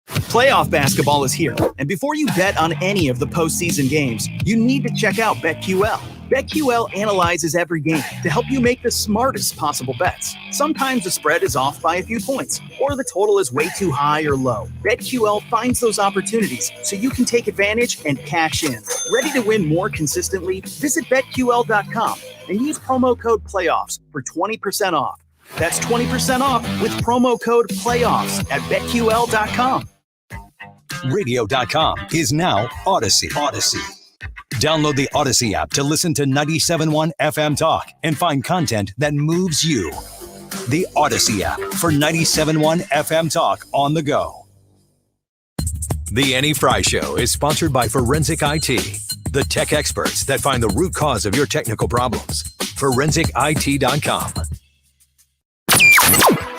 Playoff basketball is here, and before you bet on any of the postseason games, you need to check out BetQL. BetQL analyzes every game to help you make the smartest possible bets. Sometimes the spread is off by a few points, or the total is way too high or low. BetQL finds those opportunities so you can take advantage and cash in. Ready to win more consistently? Visit BetQL.com and use promo code PLAYOFFS for 20% off. That's 20% off with promo code PLAYOFFS at BetQL.com. Radio.com is now Odyssey. Download the Odyssey app to listen to 97.1 FM Talk and find content that moves you. The Odyssey app for 97.1 FM Talk on the go. The Annie Frey Show is sponsored by Forensic IT, the tech experts that find the root cause of your technical problems. ForensicIT.com.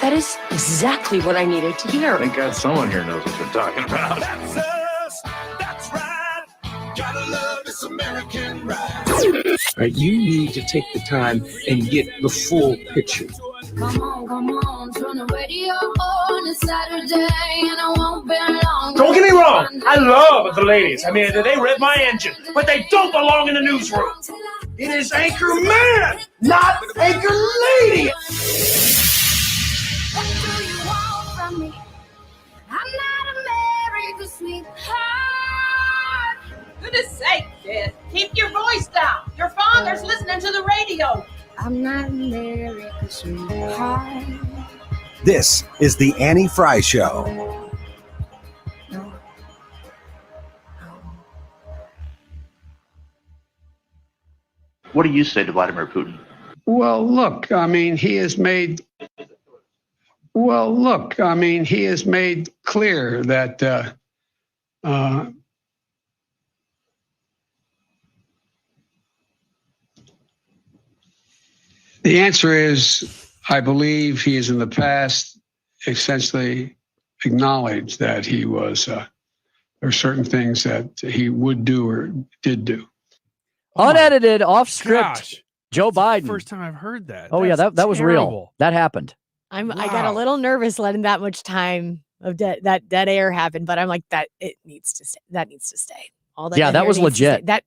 That is exactly what I needed to hear. Thank God someone here knows what they're talking about. That's us. That's right. Gotta love this American ride. Right, you need to take the time and get the full picture. Come on, turn the radio on. It's Saturday and I won't be long. Don't get me wrong, I love the ladies. I mean, they rev my engine, but they don't belong in the newsroom. It is Anchor Man, not Anchor Lady. What do you want from me? I'm not America's sweetheart. Goodness sake, kid. Keep your voice down. Your father's listening to the radio. I'm not America's sweetheart. This is the Annie Frey Show. What do you say to Vladimir Putin? Well, look, I mean, he has made clear that the answer is, I believe he has in the past essentially acknowledged that he was, there are certain things that he would do or did do. Unedited, off script. Gosh, Joe Biden. First time I've heard that. Oh, yeah, that was real. terrible. That happened. I got a little nervous letting that much time of that dead air happen, but I'm like, that needs to stay. All that. Yeah, that was legit. That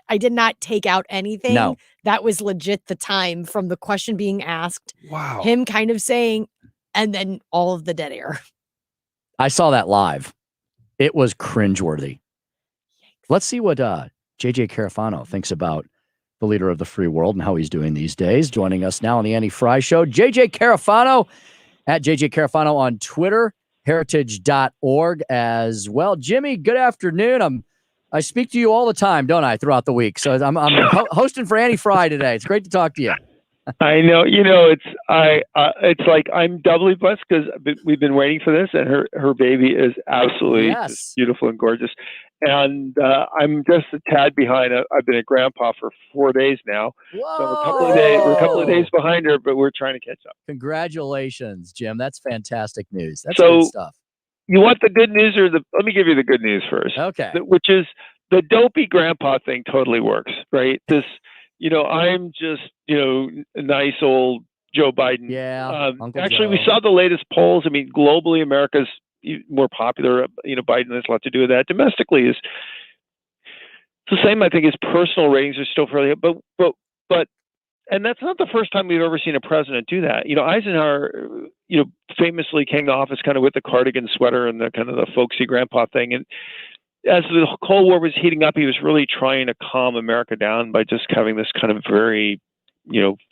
I did not take out anything. No. That was legit. The time from the question being asked. Wow. Him kind of saying, and then all of the dead air. I saw that live. It was cringeworthy. Let's see what JJ Carafano thinks about the leader of the free world and how he's doing these days. Joining us now on the Annie Frey Show, JJ Carafano at JJ Carafano on Twitter, heritage.org as well. Jimmy, good afternoon. I speak to you all the time, don't I, throughout the week? So I'm hosting for Annie Frey today. It's great to talk to you. I know, it's like I'm doubly blessed because we've been waiting for this, and her baby is absolutely just beautiful and gorgeous. And I'm just a tad behind. I've been a grandpa for 4 days now. Whoa. So we're a couple of days behind her, but we're trying to catch up. Congratulations, Jim. That's fantastic news. That's so good stuff. You want the good news or let me give you the good news first. Okay. Which is the dopey grandpa thing totally works, right? This, I'm just, a nice old Joe Biden. Yeah. Actually, we saw the latest polls. I mean, globally, America's more popular. Biden has a lot to do with that. Domestically, it's the same. I think his personal ratings are still fairly, but, and that's not the first time we've ever seen a president do that. Eisenhower, famously came to office kind of with the cardigan sweater and the kind of the folksy grandpa thing. And as the Cold War was heating up, he was really trying to calm America down by just having this kind of very,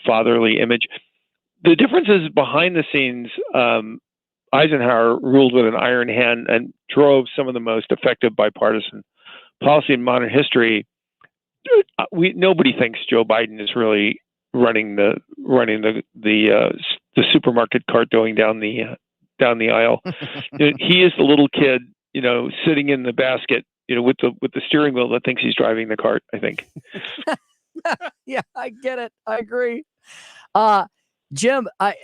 fatherly image. The difference is behind the scenes, Eisenhower ruled with an iron hand and drove some of the most effective bipartisan policy in modern history. Nobody thinks Joe Biden is really running the supermarket cart going down the aisle. He is the little kid, sitting in the basket, with the steering wheel that thinks he's driving the cart, I think. Yeah, I get it. I agree. Jim, I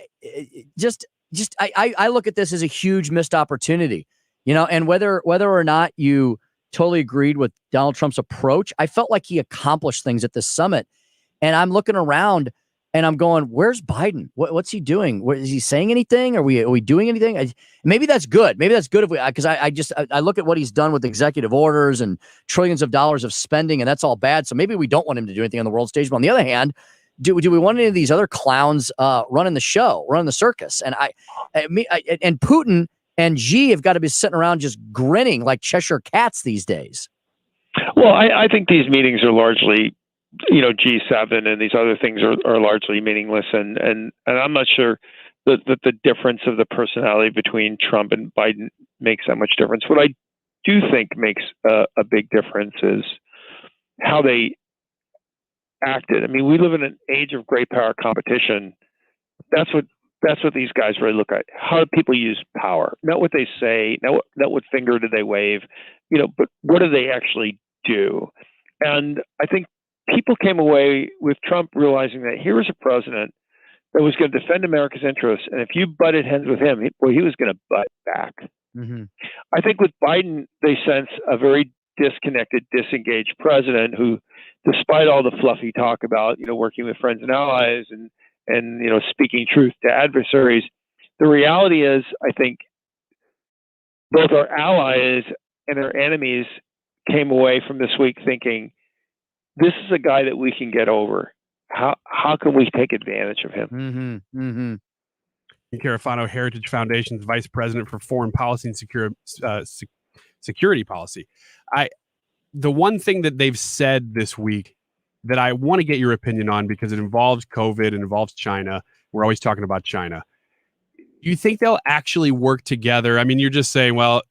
look at this as a huge missed opportunity, and whether or not you totally agreed with Donald Trump's approach, I felt like he accomplished things at this summit. And I'm looking around and I'm going, where's Biden? What's he doing? Is he saying anything? Are we doing anything? Maybe that's good. Maybe that's good because I look at what he's done with executive orders and trillions of dollars of spending, and that's all bad. So maybe we don't want him to do anything on the world stage. But on the other hand, do we want any of these other clowns running the show, running the circus? And and Putin and Xi have got to be sitting around just grinning like Cheshire cats these days. Well, I think these meetings are largely, G7 and these other things are largely meaningless. And I'm not sure that the difference of the personality between Trump and Biden makes that much difference. What I do think makes a big difference is how they acted. I mean, we live in an age of great power competition. That's what these guys really look at. How do people use power? Not what they say, not what finger do they wave, but what do they actually do? And I think people came away with Trump realizing that here was a president that was going to defend America's interests, and if you butted heads with him, he was going to butt back. Mm-hmm. I think with Biden, they sense a very disconnected, disengaged president who, despite all the fluffy talk about, working with friends and allies and speaking truth to adversaries, the reality is, I think both our allies and our enemies came away from this week thinking, this is a guy that we can get over. How can we take advantage of him? Mm-hmm. Mm-hmm. Carafano, Heritage Foundation's Vice President for Foreign Policy and Security Policy. The one thing that they've said this week that I want to get your opinion on, because it involves COVID, it involves China. We're always talking about China. Do you think they'll actually work together? I mean, you're just saying, well,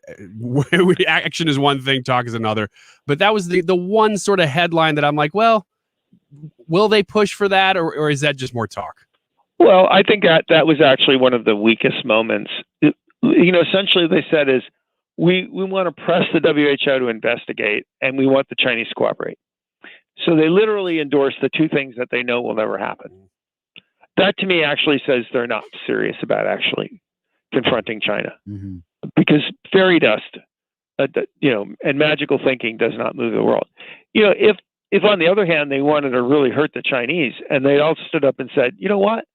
action is one thing, talk is another. But that was the one sort of headline that I'm like, well, will they push for that, or is that just more talk? Well, I think that was actually one of the weakest moments. Essentially they said is, we want to press the WHO to investigate, and we want the Chinese to cooperate. So they literally endorsed the two things that they know will never happen. That to me actually says they're not serious about actually confronting China. Mm-hmm. Because fairy dust, and magical thinking does not move the world. If on the other hand, they wanted to really hurt the Chinese, and they all stood up and said, you know what?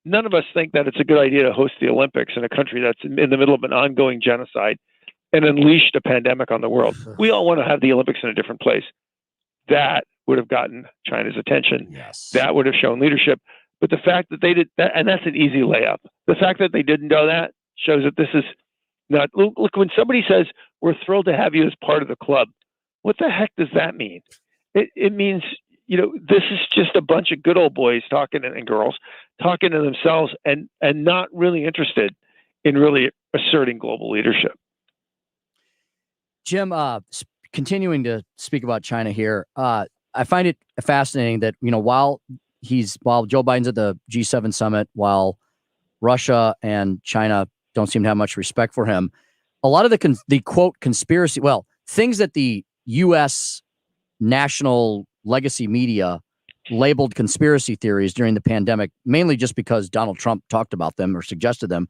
None of us think that it's a good idea to host the Olympics in a country that's in the middle of an ongoing genocide and unleashed a pandemic on the world. We all want to have the Olympics in a different place. That would have gotten China's attention. Yes. That would have shown leadership. But the fact that they did that, and that's an easy layup. The fact that they didn't do that shows that this is not. Look, when somebody says, we're thrilled to have you as part of the club, what the heck does that mean? It means, this is just a bunch of good old boys talking and girls talking to themselves and not really interested in really asserting global leadership. Jim, continuing to speak about China here, I find it fascinating that, while Joe Biden's at the G7 summit, while Russia and China don't seem to have much respect for him, a lot of the quote conspiracy, things that the U.S. national legacy media labeled conspiracy theories during the pandemic, mainly just because Donald Trump talked about them or suggested them,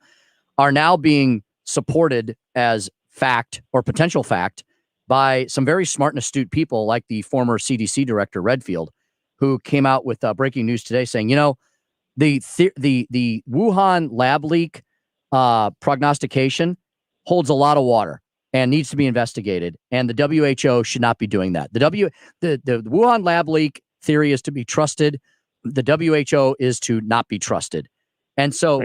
are now being supported as fact or potential fact by some very smart and astute people like the former CDC director Redfield, who came out with breaking news today saying, the Wuhan lab leak prognostication holds a lot of water and needs to be investigated, and the WHO should not be doing that. The Wuhan lab leak theory is to be trusted. The WHO is to not be trusted. And so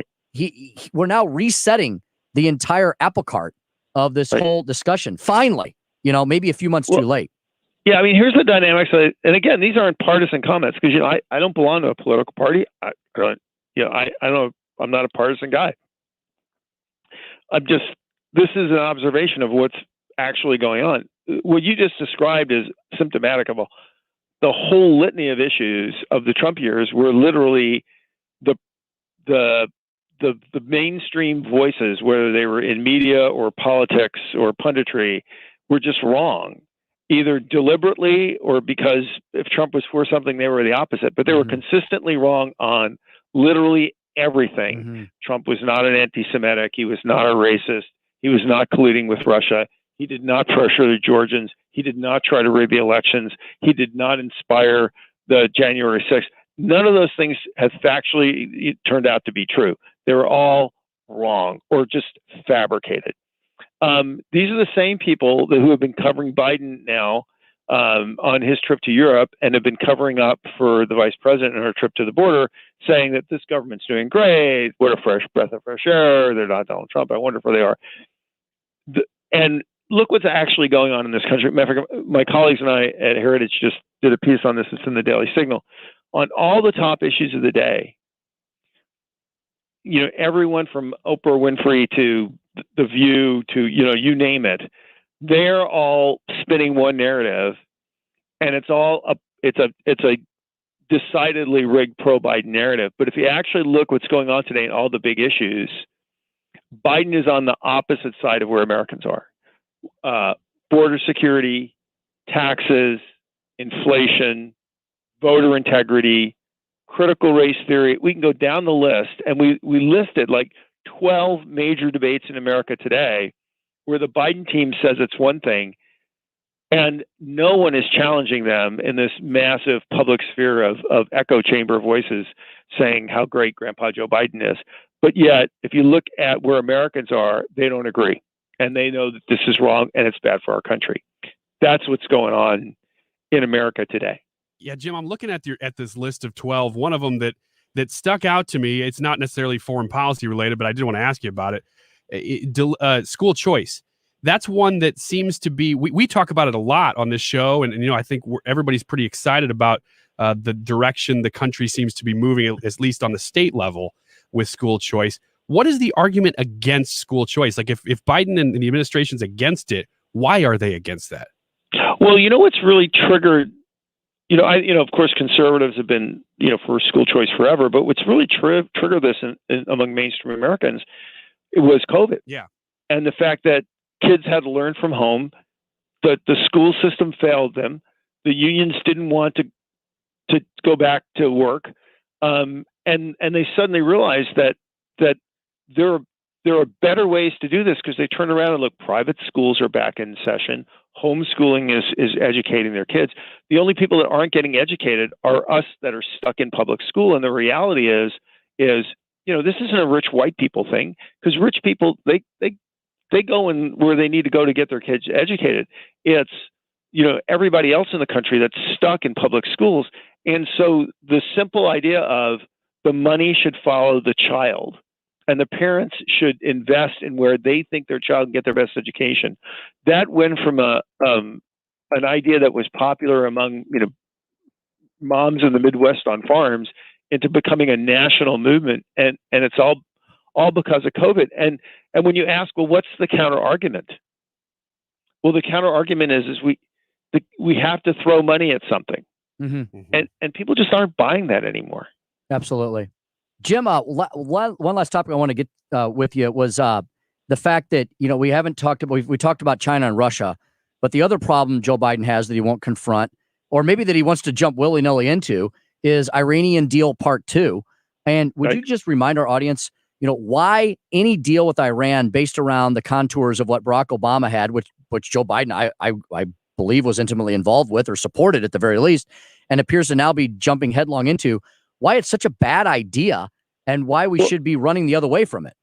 we're now resetting the entire apple cart of this whole discussion. Finally, maybe a few months too late. Yeah, I mean, here's the dynamics. And again, these aren't partisan comments because I don't belong to a political party. I don't. I'm not a partisan guy. This is an observation of what's actually going on. What you just described is symptomatic of the whole litany of issues of the Trump years, where literally the mainstream voices, whether they were in media or politics or punditry, were just wrong, either deliberately or because if Trump was for something, they were the opposite. But they were consistently wrong on literally everything. Mm-hmm. Trump was not an anti-Semitic. He was not a racist. He was not colluding with Russia. He did not pressure the Georgians. He did not try to rig the elections. He did not inspire the January 6th. None of those things have factually turned out to be true. They were all wrong or just fabricated. These are the same people who have been covering Biden now on his trip to Europe and have been covering up for the vice president on her trip to the border, saying that this government's doing great. What a fresh breath of fresh air. They're not Donald Trump. I wonder where they are. And look what's actually going on in this country. Matter of fact, my colleagues and I at Heritage just did a piece on this. It's in the Daily Signal. On all the top issues of the day, everyone from Oprah Winfrey to The View to, you name it, they're all spinning one narrative and it's a decidedly rigged pro-Biden narrative. But if you actually look what's going on today and all the big issues, Biden is on the opposite side of where Americans are. Border security, taxes, inflation, voter integrity, critical race theory. We can go down the list, and we listed like 12 major debates in America today where the Biden team says it's one thing, and no one is challenging them in this massive public sphere of echo chamber voices saying how great Grandpa Joe Biden is. But yet, if you look at where Americans are, they don't agree. And they know that this is wrong and it's bad for our country. That's what's going on in America today. Yeah, Jim, I'm looking at this list of 12. One of them that stuck out to me, it's not necessarily foreign policy related, but I did want to ask you about it. School choice. That's one that seems to be, we talk about it a lot on this show. And I think everybody's pretty excited about the direction the country seems to be moving, at least on the state level, with school choice. What is the argument against school choice? Like if Biden and the administration's against it, why are they against that? Well, what's really triggered, of course, conservatives have been, for school choice forever, but what's really triggered this among mainstream Americans, it was COVID. Yeah. And the fact that kids had to learn from home, that the school system failed them, the unions didn't want to go back to work, and they suddenly realized that there are better ways to do this, because they turn around and look, private schools are back in session. Homeschooling is educating their kids. The only people that aren't getting educated are us that are stuck in public school. And the reality is this isn't a rich white people thing, because rich people, they go in where they need to go to get their kids educated. It's, everybody else in the country that's stuck in public schools. And so the simple idea of the money should follow the child, and the parents should invest in where they think their child can get their best education. That went from an idea that was popular among moms in the Midwest on farms into becoming a national movement, and it's all because of COVID. And when you ask, well, what's the counter argument? Well, the counter argument is we have to throw money at something, and people just aren't buying that anymore. Absolutely. Jim, one last topic I want to get with you was the fact that, we haven't talked about, we talked about China and Russia, but the other problem Joe Biden has that he won't confront, or maybe that he wants to jump willy-nilly into, is Iranian deal part 2. And would you just remind our audience, why any deal with Iran based around the contours of what Barack Obama had, which Joe Biden, I believe, was intimately involved with or supported at the very least, and appears to now be jumping headlong into, why it's such a bad idea and why we should be running the other way from it.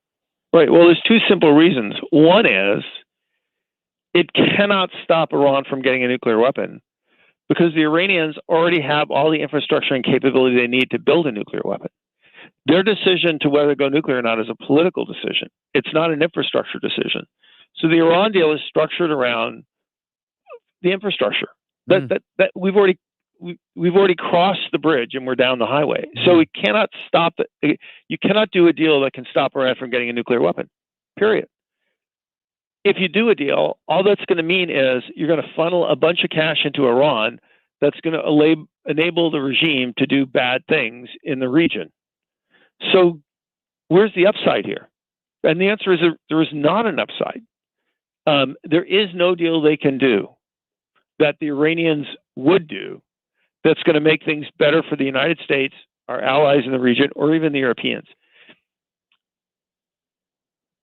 Right. Well, there's two simple reasons. One is it cannot stop Iran from getting a nuclear weapon, because the Iranians already have all the infrastructure and capability they need to build a nuclear weapon. Their decision to whether to go nuclear or not is a political decision. It's not an infrastructure decision. So the Iran deal is structured around the infrastructure. That we've already crossed the bridge and we're down the highway. So we cannot stop it. You cannot do a deal that can stop Iran from getting a nuclear weapon, period. If you do a deal, all that's going to mean is you're going to funnel a bunch of cash into Iran that's going to enable the regime to do bad things in the region. So where's the upside here? And the answer is there is not an upside. There is no deal they can do that the Iranians would do that's going to make things better for the United States, our allies in the region, or even the Europeans.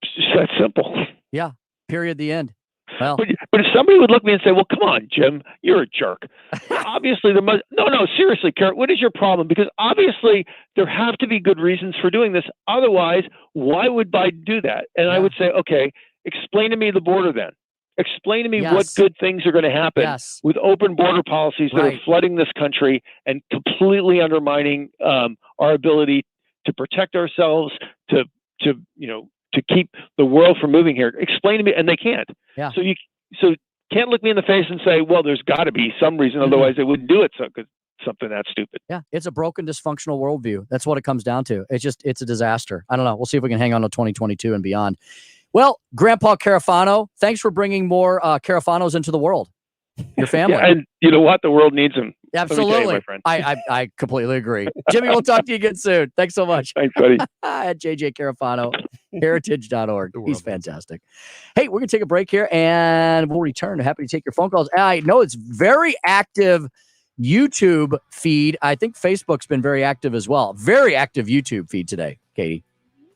It's just that simple. Yeah. Period. The end. Well, but if somebody would look at me and say, well, come on, Jim, you're a jerk. Obviously, no, seriously, Karen, what is your problem? Because obviously there have to be good reasons for doing this. Otherwise, why would Biden do that? And I would say, okay, explain to me the border then. Explain to me what good things are going to happen with open border policies that are flooding this country and completely undermining our ability to protect ourselves, to keep the world from moving here. Explain to me, and they can't. Yeah. So can't look me in the face and say, well, there's got to be some reason, otherwise they wouldn't do it. So something that stupid. Yeah, it's a broken, dysfunctional worldview. That's what it comes down to. It's a disaster. I don't know. We'll see if we can hang on to 2022 and beyond. Well, Grandpa Carafano, thanks for bringing more Carafanos into the world. your family. Yeah, and you know what? The world needs them. Absolutely. Let me tell you, my friend. I completely agree. Jimmy, we'll talk to you again soon. Thanks so much. Thanks, buddy. At JJ Carafano, heritage.org. He's fantastic. Hey, we're going to take a break here and we'll return. Happy to take your phone calls. I know it's very active YouTube feed. I think Facebook's been very active as well. Very active YouTube feed today, Katie.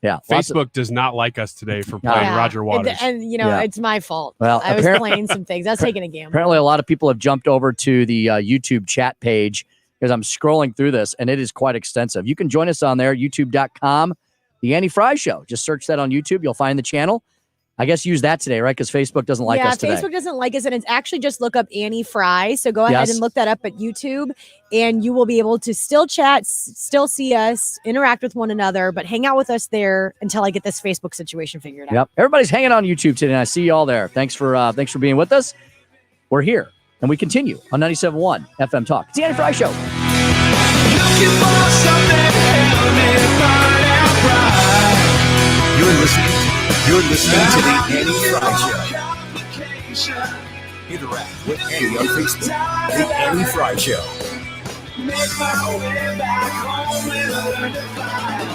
Yeah. Facebook does not like us today for playing Roger Waters. And you know, it's my fault. Well, I was playing some things. I was taking a gamble. Apparently, a lot of people have jumped over to the YouTube chat page because I'm scrolling through this, and it is quite extensive. You can join us on there, youtube.com, The Annie Frey Show. Just search that on YouTube. You'll find the channel. I guess use that today, right? Because Facebook doesn't like us today. Facebook doesn't like us, and it's actually just look up Annie Frey. So go ahead and look that up at YouTube, and you will be able to still chat, still see us, interact with one another, but hang out with us there until I get this Facebook situation figured out. Yep. Everybody's hanging on YouTube today, and I see you all there. Thanks for being with us. We're here, and we continue on 97.1 FM Talk. It's the Annie Frey Show. You're listening to the Annie Frey Show. Interact with Annie on Facebook. The Annie Frey Show. Make my way back home and learn to fly.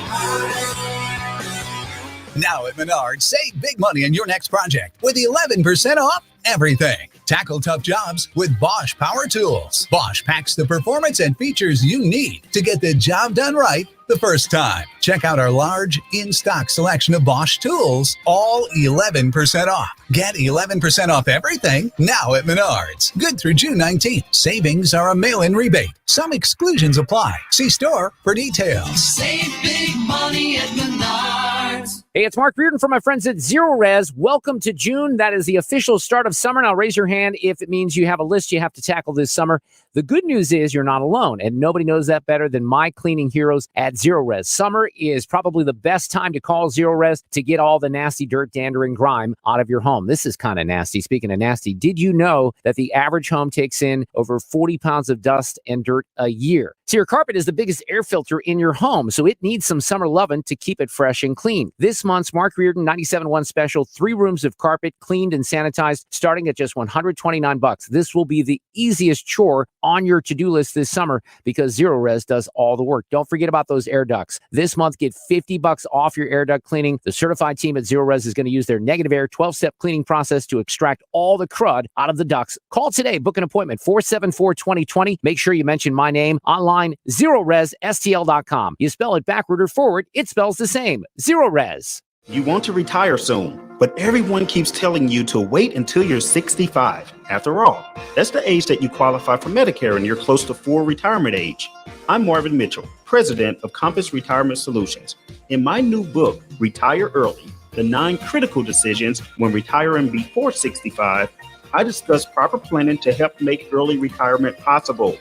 Now at Menards, save big money on your next project with 11% off everything. Tackle tough jobs with Bosch Power Tools. Bosch packs the performance and features you need to get the job done right the first time. Check out our large in-stock selection of Bosch tools, all 11% off. Get 11% off everything now at Menards. Good through June 19th. Savings are a mail-in rebate. Some exclusions apply. See store for details. Save big money at Menards. Hey, it's Mark Reardon from my friends at Zero Res. Welcome to June. That is the official start of summer. Now raise your hand if it means you have a list you have to tackle this summer. The good news is you're not alone, and nobody knows that better than my cleaning heroes at Zero Res. Summer is probably the best time to call Zero Res to get all the nasty dirt, dander, and grime out of your home. This is kind of nasty. Speaking of nasty, did you know that the average home takes in over 40 pounds of dust and dirt a year? So your carpet is the biggest air filter in your home, so it needs some summer loving to keep it fresh and clean. This month's Mark Reardon 97.1 special, 3 rooms of carpet cleaned and sanitized, starting at just $129. This will be the easiest chore on your to-do list this summer because Zero Res does all the work. Don't forget about those air ducts. This month, get $50 off your air duct cleaning. The certified team at Zero Res is going to use their negative air 12-step cleaning process to extract all the crud out of the ducts. Call today. Book an appointment, 474-2020. Make sure you mention my name. Online, ZeroResSTL.com. You spell it backward or forward, it spells the same. Zero Res. You want to retire soon, but everyone keeps telling you to wait until you're 65. After all, that's the age that you qualify for Medicare and you're close to full retirement age. I'm Marvin Mitchell, president of Compass Retirement Solutions. In my new book, Retire Early, The 9 Critical Decisions When Retiring Before 65, I discuss proper planning to help make early retirement possible.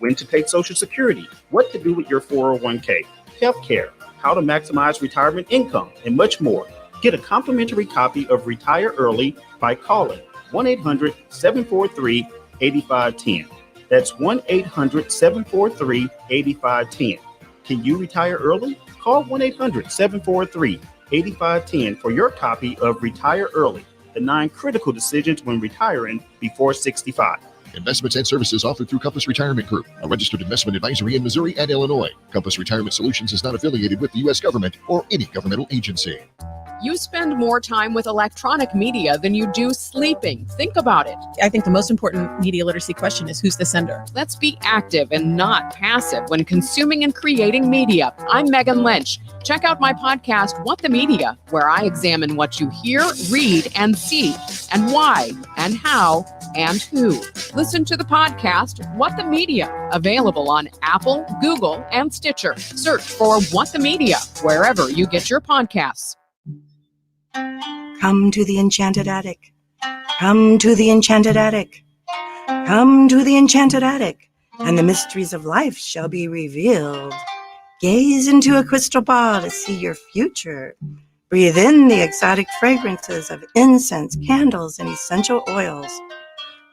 When to take Social Security, what to do with your 401k, healthcare, how to maximize retirement income, and much more. Get a complimentary copy of Retire Early by calling 1-800-743-8510. That's 1-800-743-8510. Can you retire early? Call 1-800-743-8510 for your copy of Retire Early, the 9 critical decisions when retiring before 65. Investments and services offered through Compass Retirement Group, a registered investment advisory in Missouri and Illinois. Compass Retirement Solutions is not affiliated with the U.S. government or any governmental agency. You spend more time with electronic media than you do sleeping. Think about it. I think the most important media literacy question is who's the sender? Let's be active and not passive when consuming and creating media. I'm Megan Lynch. Check out my podcast, What the Media, where I examine what you hear, read, and see, and why, and how, and who. Listen to the podcast, What the Media, available on Apple, Google, and Stitcher. Search for What the Media, wherever you get your podcasts. Come to the enchanted attic. Come to the enchanted attic. Come to the enchanted attic, and the mysteries of life shall be revealed. Gaze into a crystal ball to see your future. Breathe in the exotic fragrances of incense, candles, and essential oils.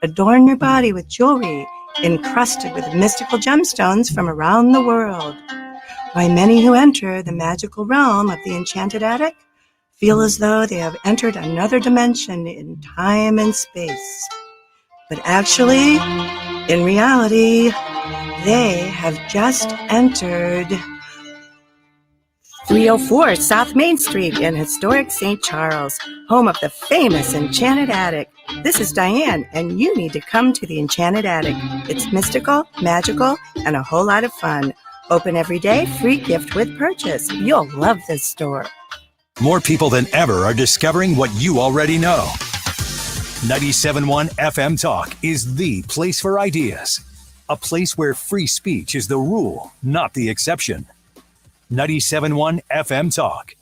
Adorn your body with jewelry encrusted with mystical gemstones from around the world. Why, many who enter the magical realm of the enchanted attic feel as though they have entered another dimension in time and space. But actually, in reality, they have just entered 304 South Main Street in historic St. Charles, home of the famous Enchanted Attic. This is Diane, and you need to come to the Enchanted Attic. It's mystical, magical, and a whole lot of fun. Open every day, free gift with purchase. You'll love this store. More people than ever are discovering what you already know. 97.1 FM Talk is the place for ideas. A place where free speech is the rule, not the exception. 97.1 FM Talk.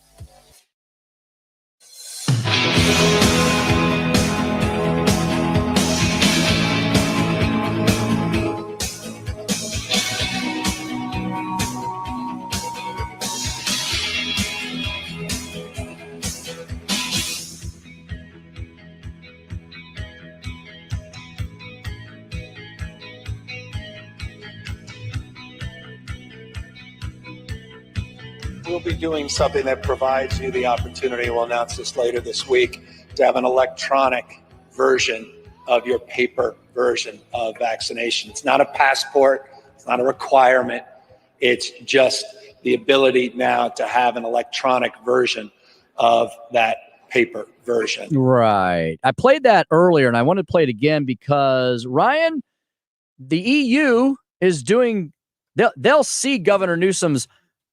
We'll be doing something that provides you the opportunity, we'll announce this later this week, to have an electronic version of your paper version of vaccination. It's not a passport, it's not a requirement, it's just the ability now to have an electronic version of that paper version. Right. I played that earlier, and I want to play it again because, Ryan, the EU is doing, they'll see Governor Newsom's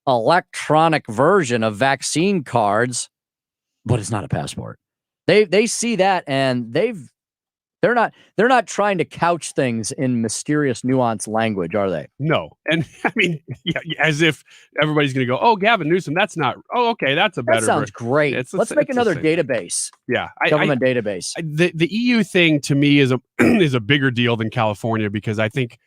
electronic version of vaccine cards, but it's not a passport. They see that, and they're not trying to couch things in mysterious, nuanced language, are they? No. And I mean, yeah, as if everybody's going to go, oh, Gavin Newsom, that's not, oh, okay, that's a better. That sounds great. Let's make another database. Yeah. Government database. The EU thing to me is a bigger deal than California, because I think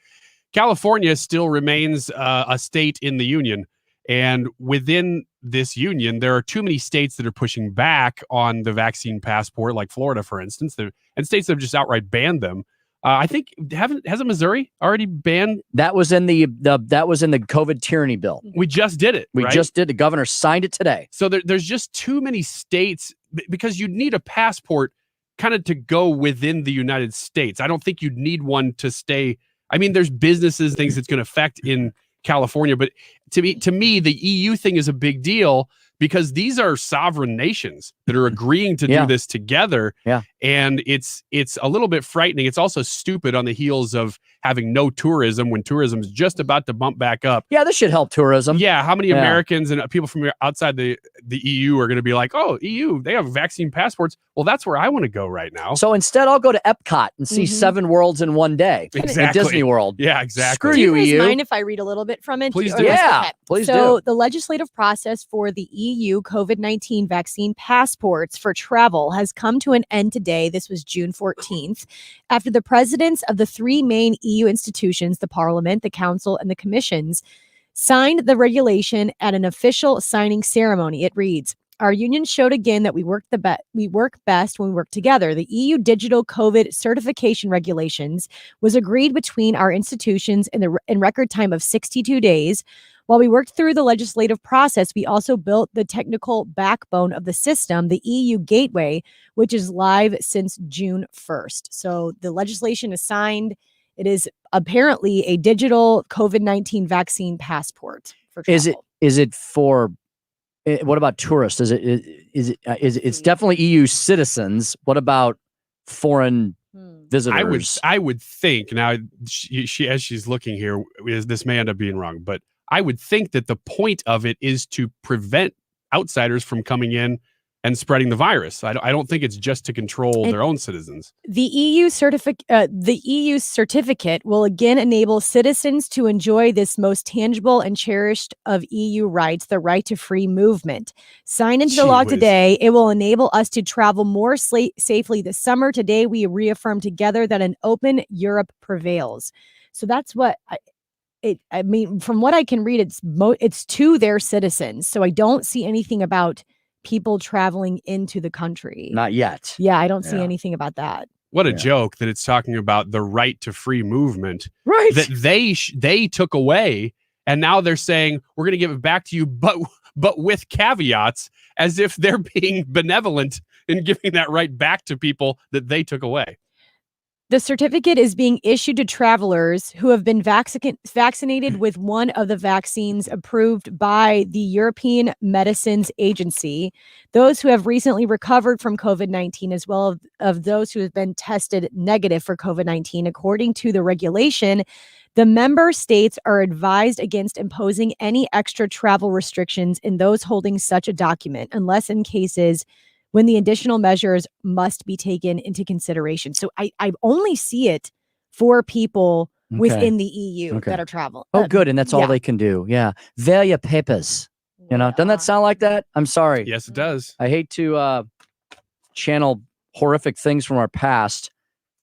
California still remains a state in the union. And within this union, there are too many states that are pushing back on the vaccine passport, like Florida, for instance, and states that have just outright banned them. I think hasn't Missouri already banned? That was in the COVID tyranny bill. We just did it. We just did. The governor signed it today. So there's just too many states, because you need a passport kind of to go within the United States. I don't think you'd need one to stay. I mean, there's businesses, things it's going to affect in California, but to me, the EU thing is a big deal because these are sovereign nations that are agreeing to do this together. Yeah. And it's a little bit frightening. It's also stupid on the heels of having no tourism when tourism is just about to bump back up. Yeah, this should help tourism. Yeah. How many Americans and people from outside the EU are going to be like, oh, EU, they have vaccine passports. Well, that's where I want to go right now. So instead, I'll go to Epcot and see 7 worlds in one day. Exactly. In Disney World. Yeah, exactly. Screw do you, guys EU. mind if I read a little bit from it? Please do. Yeah, Okay. please so do. the legislative process for the EU COVID-19 vaccine passports for travel has come to an end today. This was June 14th, after the presidents of the 3 main EU institutions, the Parliament, the Council, and the Commissions, signed the regulation at an official signing ceremony. It reads, "Our union showed again that we work best when we work together. The EU digital COVID certification regulations was agreed between our institutions in record time of 62 days. While we worked through the legislative process, we also built the technical backbone of the system, the EU Gateway, which is live since June 1st. So the legislation is signed. It is apparently a digital COVID-19 vaccine passport for travel. Is it for? What about tourists? It's definitely EU citizens. What about foreign visitors? I would think now. She as she's looking here, this may end up being wrong, but I would think that the point of it is to prevent outsiders from coming in and spreading the virus. I don't think it's just to control their own citizens. The EU certificate will again enable citizens to enjoy this most tangible and cherished of EU rights, the right to free movement. Signed into the law today, it will enable us to travel more safely this summer. Today, we reaffirm together that an open Europe prevails. So that's what I mean, from what I can read, it's to their citizens. So I don't see anything about people traveling into the country. Not yet. Yeah, I don't see anything about that. What a joke that it's talking about the right to free movement, right? That they took away, and now they're saying we're going to give it back to you, but with caveats, as if they're being benevolent in giving that right back to people that they took away. The certificate is being issued to travelers who have been vaccinated with one of the vaccines approved by the European Medicines Agency, those who have recently recovered from COVID-19, as well of those who have been tested negative for COVID-19. According to the regulation, the member states are advised against imposing any extra travel restrictions in those holding such a document, unless in cases when the additional measures must be taken into consideration. So I only see it for people within the EU that are traveling. Oh, good. And that's all they can do. Yeah. Veil your papers. You know, doesn't that sound like that? I'm sorry. Yes, it does. I hate to channel horrific things from our past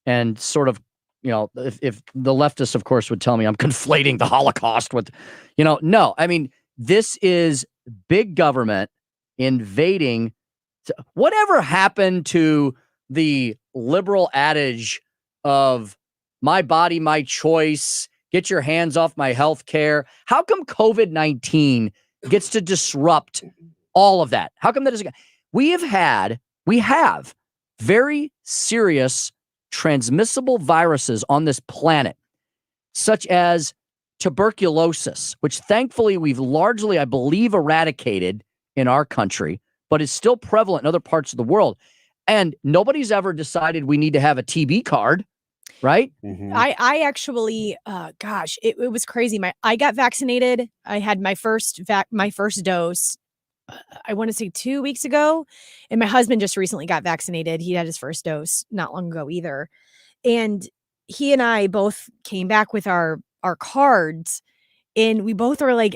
and sort of, you know, if the leftists, of course, would tell me I'm conflating the Holocaust with, you know, no, I mean, this is big government invading. Whatever happened to the liberal adage of my body, my choice, get your hands off my health care? How come COVID-19 gets to disrupt all of that? How come that doesn't? We have very serious transmissible viruses on this planet, such as tuberculosis, which thankfully we've largely, I believe, eradicated in our country, but is still prevalent in other parts of the world. And nobody's ever decided we need to have a TB card, right? I actually, it was crazy. I got vaccinated. I had my first dose. I want to say 2 weeks ago, and my husband just recently got vaccinated. He had his first dose not long ago either, and he and I both came back with our cards, and we both were like,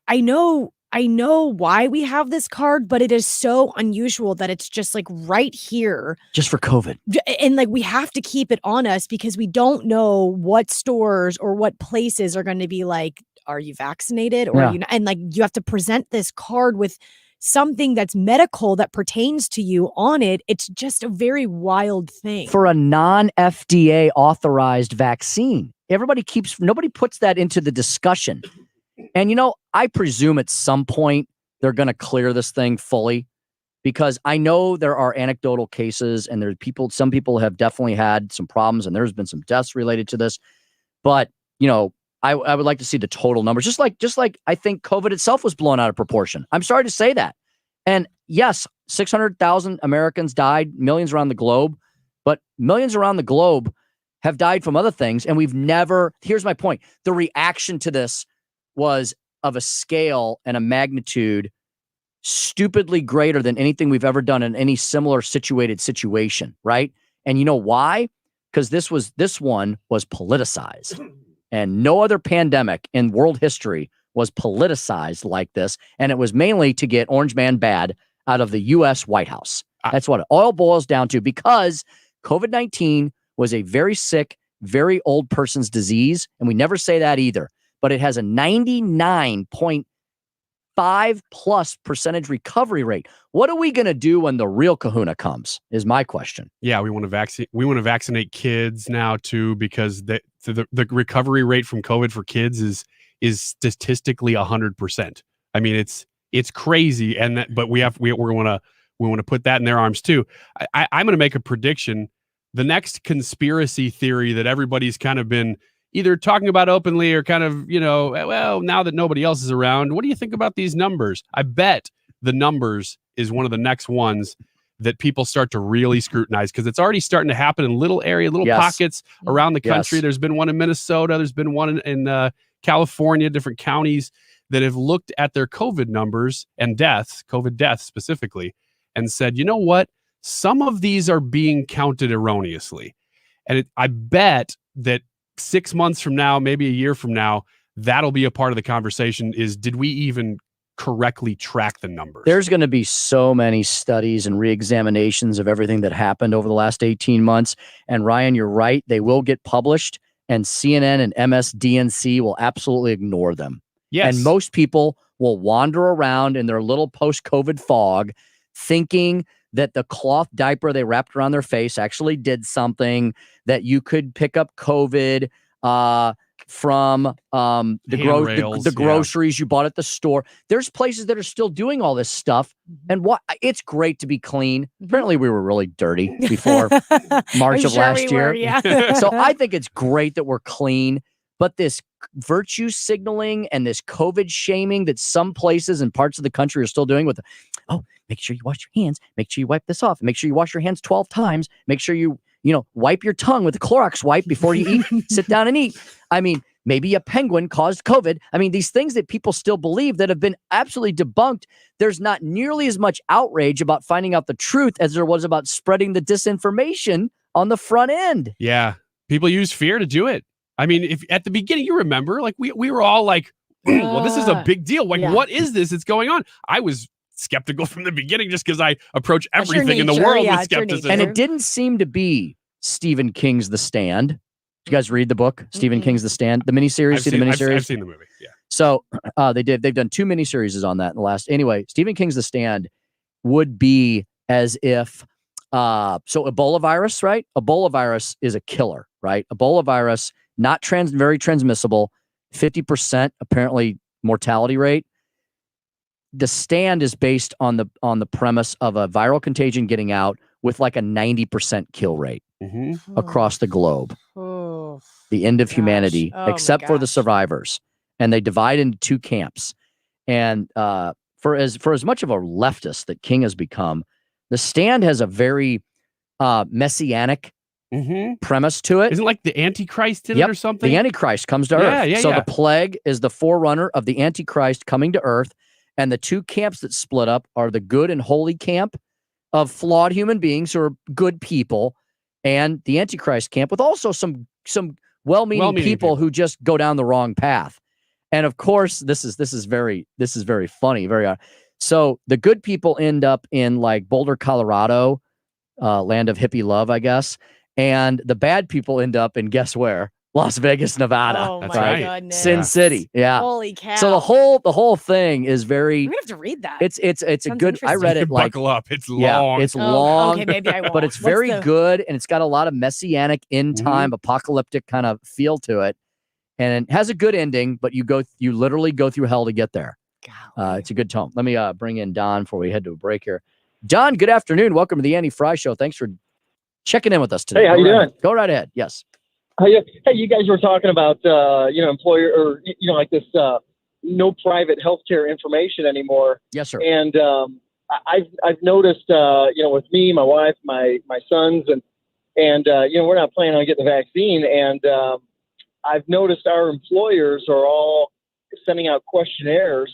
I know why we have this card, but it is so unusual that it's just like right here. Just for COVID. And like we have to keep it on us because we don't know what stores or what places are going to be like, are you vaccinated or are you not? And like you have to present this card with something that's medical that pertains to you on it. It's just a very wild thing. For a non-FDA authorized vaccine. Nobody puts that into the discussion. And, you know, I presume at some point they're going to clear this thing fully, because I know there are anecdotal cases and some people have definitely had some problems and there's been some deaths related to this. But, you know, I would like to see the total numbers, just like I think COVID itself was blown out of proportion. I'm sorry to say that. And yes, 600,000 Americans died, millions around the globe, but millions around the globe have died from other things. And here's my point. The reaction to this was of a scale and a magnitude stupidly greater than anything we've ever done in any similar situation, right? And you know why? Because this one was politicized. And no other pandemic in world history was politicized like this. And it was mainly to get Orange Man bad out of the U.S. White House. That's what it all boils down to, because COVID-19 was a very sick, very old person's disease. And we never say that either. But it has a 99.5+ % recovery rate. What are we going to do when the real kahuna comes is my question. Yeah, we want to vaccinate kids now too, because the recovery rate from COVID for kids is statistically 100%. I mean, it's crazy, but we want to put that in their arms too. I'm going to make a prediction. The next conspiracy theory that everybody's kind of been either talking about openly or kind of, you know, well, now that nobody else is around, what do you think about these numbers? I bet the numbers is one of the next ones that people start to really scrutinize, because it's already starting to happen in little pockets around the country. There's been one in Minnesota. There's been one in California, different counties that have looked at their COVID numbers and COVID deaths specifically, and said, you know what? Some of these are being counted erroneously. And I bet that 6 months from now, maybe a year from now, that'll be a part of the conversation is, did we even correctly track the numbers? There's going to be so many studies and reexaminations of everything that happened over the last 18 months. And Ryan, you're right. They will get published, and CNN and MSDNC will absolutely ignore them. Yes. And most people will wander around in their little post-COVID fog thinking that the cloth diaper they wrapped around their face actually did something, that you could pick up COVID from the Handrails, groceries you bought at the store. There's places that are still doing all this stuff, and it's great to be clean. Apparently, we were really dirty before March of last year. So I think it's great that we're clean, but this virtue signaling and this COVID shaming that some places and parts of the country are still doing with, make sure you wash your hands, make sure you wipe this off, make sure you wash your hands 12 times, make sure you wipe your tongue with a Clorox wipe before you eat, sit down and eat. I mean, maybe a penguin caused COVID. I mean, these things that people still believe that have been absolutely debunked. There's not nearly as much outrage about finding out the truth as there was about spreading the disinformation on the front end. Yeah. People use fear to do it. I mean, if at the beginning, you remember, like we were all like, well, this is a big deal. Like, what is this? It's going on. I was skeptical from the beginning just because I approach everything in the world with skepticism. And it didn't seem to be Stephen King's The Stand. Did you guys read the book, Stephen King's The Stand, the miniseries? I've seen the movie. Yeah. So they've done 2 miniseries on that in the last. Anyway, Stephen King's The Stand would be as if so Ebola virus, right? Ebola virus is a killer, right? Ebola virus, not very transmissible, 50% apparently mortality rate. The Stand is based on the premise of a viral contagion getting out with like a 90% kill rate across the globe. The end of humanity, except for the survivors. And they divide into 2 camps. And for as much of a leftist that King has become, The Stand has a very messianic premise to it. Isn't like the Antichrist in it or something? The Antichrist comes to Earth. So the plague is the forerunner of the Antichrist coming to Earth. And the 2 camps that split up are the good and holy camp of flawed human beings who are good people, and the Antichrist camp with also some well-meaning people who just go down the wrong path. And of course, this is very funny. So the good people end up in like Boulder, Colorado, land of hippie love, I guess, and the bad people end up in guess where? Las Vegas, Nevada. Oh my goodness. Sin City. Yeah. Holy cow. So the whole thing is very. I'm gonna have to read that. It's a good. I read it like buckle up. It's long. Yeah, it's long. Okay, maybe I won't. But it's very good, and it's got a lot of messianic end time apocalyptic kind of feel to it, and it has a good ending. But you literally go through hell to get there. It's a good tone. Let me bring in Don before we head to a break here. Don, good afternoon. Welcome to the Annie Frey Show. Thanks for checking in with us today. Hey, how you doing? Go right ahead. Yes. Hey, you guys were talking about, employer or, like this, no private healthcare information anymore. Yes, sir. And I've noticed, with me, my wife, my sons, and we're not planning on getting the vaccine. And I've noticed our employers are all sending out questionnaires.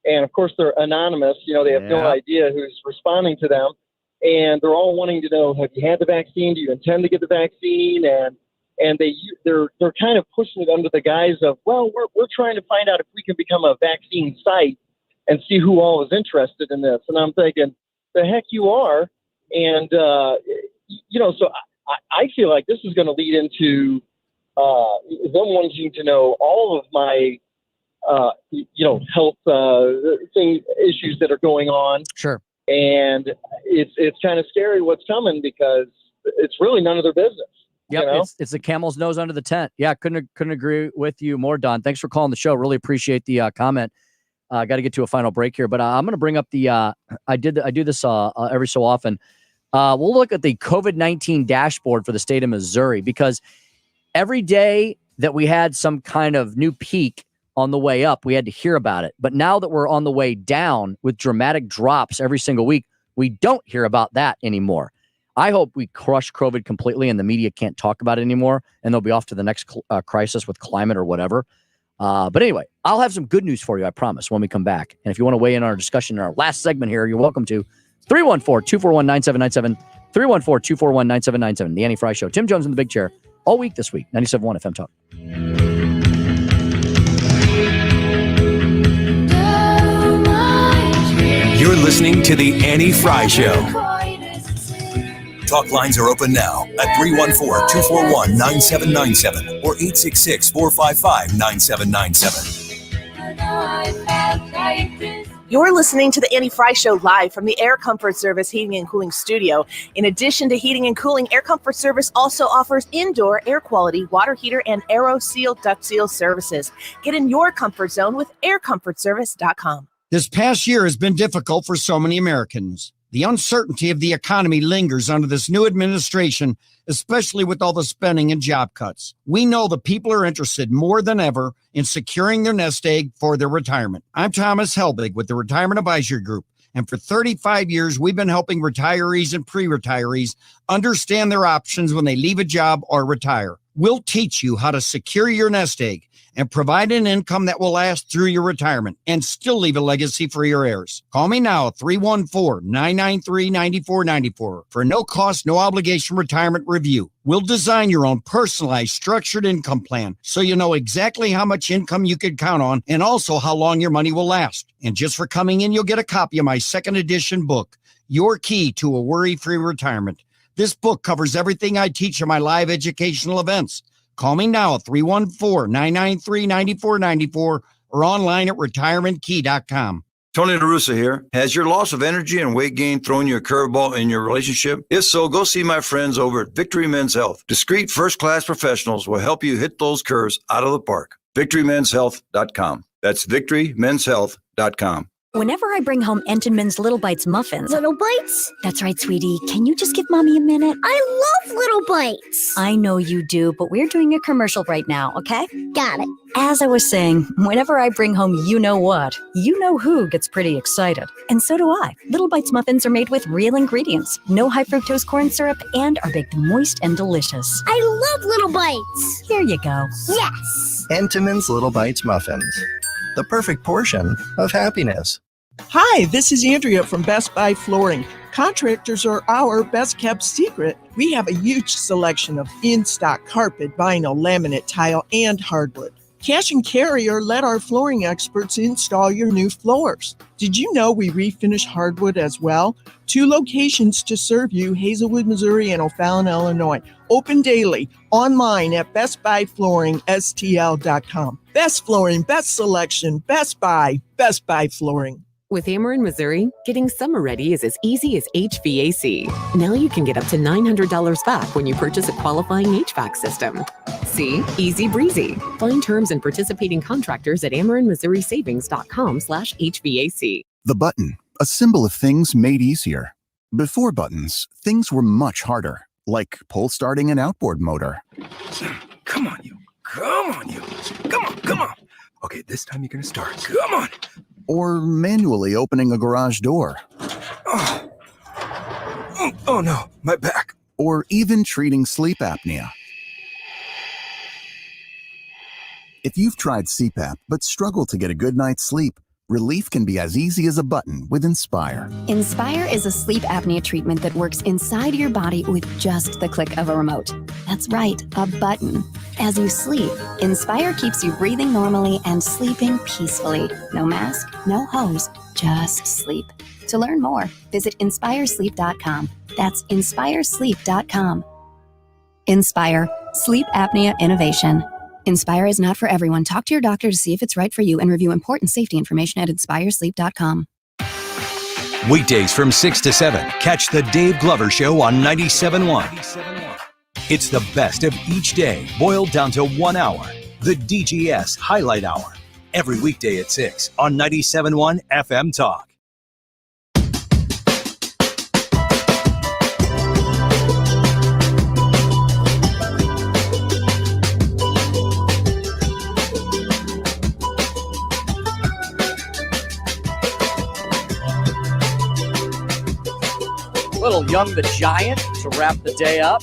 And of course, they're anonymous. They have no idea who's responding to them. And they're all wanting to know, have you had the vaccine? Do you intend to get the vaccine? And they're kind of pushing it under the guise of, well, we're trying to find out if we can become a vaccine site and see who all is interested in this. And I'm thinking, the heck you are. And, so I feel like this is going to lead into them wanting to know all of my, health issues that are going on. Sure. And it's kind of scary what's coming because it's really none of their business. Yep, it's the camel's nose under the tent. Yeah, couldn't agree with you more, Don. Thanks for calling the show. Really appreciate the comment. Got to get to a final break here, but I'm going to bring up the. I do this every so often. We'll look at the COVID-19 dashboard for the state of Missouri because every day that we had some kind of new peak on the way up, we had to hear about it. But now that we're on the way down with dramatic drops every single week, we don't hear about that anymore. I hope we crush COVID completely and the media can't talk about it anymore and they'll be off to the next crisis with climate or whatever. But anyway, I'll have some good news for you, I promise, when we come back. And if you want to weigh in on our discussion in our last segment here, you're welcome to 314-241-9797, 314-241-9797, The Annie Frey Show. Tim Jones in the big chair all week this week, 97.1 FM Talk. You're listening to The Annie Frey show. Talk lines are open now at 314-241-9797 or 866-455-9797. You're listening to the Annie Frey Show live from the Air Comfort Service Heating and Cooling Studio. In addition to heating and cooling, Air Comfort Service also offers indoor air quality, water heater, and AeroSeal duct seal services. Get in your comfort zone with aircomfortservice.com. This past year has been difficult for so many Americans. The uncertainty of the economy lingers under this new administration, especially with all the spending and job cuts. We know the people are interested more than ever in securing their nest egg for their retirement. I'm Thomas Helbig with the Retirement Advisory Group, and for 35 years, we've been helping retirees and pre-retirees understand their options when they leave a job or retire. We'll teach you how to secure your nest egg and provide an income that will last through your retirement and still leave a legacy for your heirs. Call me now, 314-993-9494 for a no-cost, no-obligation retirement review. We'll design your own personalized, structured income plan so you know exactly how much income you can count on and also how long your money will last. And just for coming in, you'll get a copy of my second edition book, Your Key to a Worry-Free Retirement. This book covers everything I teach in my live educational events. Call me now, 314-993-9494 or online at retirementkey.com. Tony LaRussa here. Has your loss of energy and weight gain thrown you a curveball in your relationship? If so, go see my friends over at Victory Men's Health. Discreet first-class professionals will help you hit those curves out of the park. VictoryMen'sHealth.com. That's VictoryMen'sHealth.com. Whenever I bring home Entenmann's Little Bites muffins. Little Bites? That's right, sweetie. Can you just give Mommy a minute? I love Little Bites. I know you do, but we're doing a commercial right now, okay? Got it. As I was saying, whenever I bring home you-know-what, you-know-who gets pretty excited. And so do I. Little Bites muffins are made with real ingredients, no high-fructose corn syrup, and are baked moist and delicious. I love Little Bites. Here you go. Yes. Entenmann's Little Bites muffins. The perfect portion of happiness. Hi, this is Andrea from Best Buy Flooring. Contractors are our best kept secret. We have a huge selection of in-stock carpet, vinyl, laminate, tile, and hardwood. Cash and carry or let our flooring experts install your new floors. Did you know we refinish hardwood as well? 2 locations to serve you, Hazelwood, Missouri and O'Fallon, Illinois. Open daily, online at bestbuyflooringstl.com. Best flooring, best selection, Best Buy Flooring. With Ameren, Missouri, getting summer ready is as easy as HVAC. Now you can get up to $900 back when you purchase a qualifying HVAC system. See? Easy breezy. Find terms and participating contractors at AmerenMissouriSavings.com/HVAC. The button, a symbol of things made easier. Before buttons, things were much harder, like pull starting an outboard motor. Come on, you. Come on, you. Come on. Okay, this time you're going to start. Come on. Or manually opening a garage door. Oh no, my back. Or even treating sleep apnea. If you've tried CPAP but struggle to get a good night's sleep, relief can be as easy as a button with Inspire. Inspire is a sleep apnea treatment that works inside your body with just the click of a remote. That's right, a button. As you sleep, Inspire keeps you breathing normally and sleeping peacefully. No mask, no hose, just sleep. To learn more, visit InspireSleep.com. That's InspireSleep.com. Inspire, sleep apnea innovation. Inspire is not for everyone. Talk to your doctor to see if it's right for you and review important safety information at InspireSleep.com. Weekdays from 6 to 7, catch the Dave Glover Show on 97.1. It's the best of each day, boiled down to 1 hour. The DGS Highlight Hour. Every weekday at 6 on 97.1 FM Talk. Little Young the Giant to wrap the day up.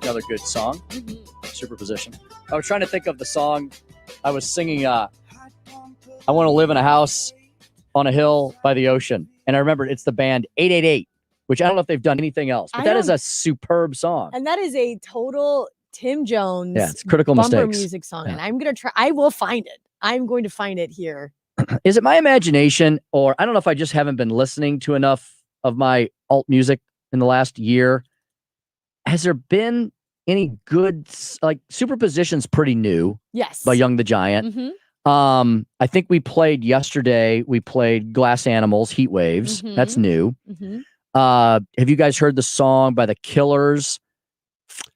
Another good song. Superposition. I was trying to think of the song I was singing. I want to live in a house on a hill by the ocean. And I remembered it's the band 888, which I don't know if they've done anything else, but that is a superb song. And that is a total Tim Jones it's Critical bumper Mistakes. music song. Yeah. And I'm going to try. I will find it. I'm going to find it here. Is it my imagination, or I don't know if I just haven't been listening to enough of my alt music in the last year? Has there been any good, like Superposition's pretty new? Yes. By Young the Giant. Mhm. I think we played yesterday. We played Glass Animals, Heat Waves. Mhm. That's new. Mhm. Have you guys heard the song by the Killers?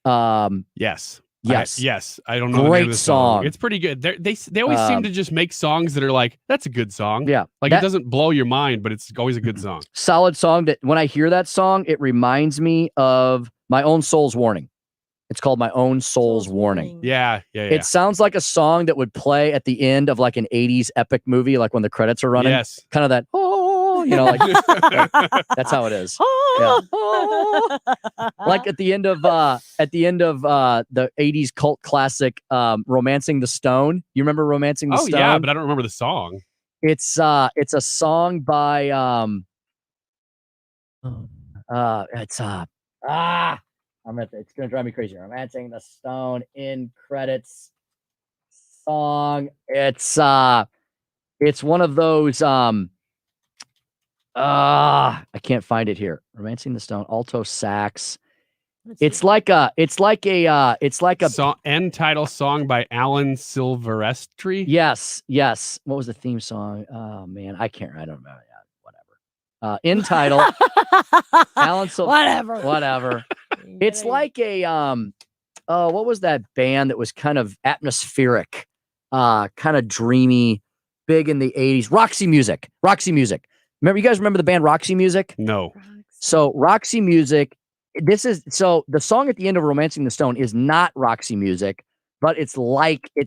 Yes. Yes. Yes. I don't know the name Great of the song. song. It's pretty good. They always seem to just make songs that are like, that's a good song. Yeah. Like it doesn't blow your mind, but it's always a good song. Solid song that when I hear that song, it reminds me of My Own Soul's Warning. It's called My Own Soul's Warning. Yeah. It sounds like a song that would play at the end of like an 80s epic movie, like when the credits are running. Yes. Kind of that, like that's how it is. Yeah. Like at the end of the 80s cult classic Romancing the Stone. You remember Romancing the Stone? Yeah, but I don't remember the song. It's a song by it's gonna drive me crazy. Romancing the Stone in credits song. It's one of those I can't find it here. Romancing the Stone, alto sax. It's like a song, end title song by Alan Silvestri. Yes. What was the theme song? Oh man, I don't remember. Yeah, whatever. End title. Alan whatever. It's like a what was that band that was kind of atmospheric, kind of dreamy, big in the 80s? Roxy Music. You guys remember the band Roxy Music? No. So Roxy Music, the song at the end of Romancing the Stone is not Roxy Music, but it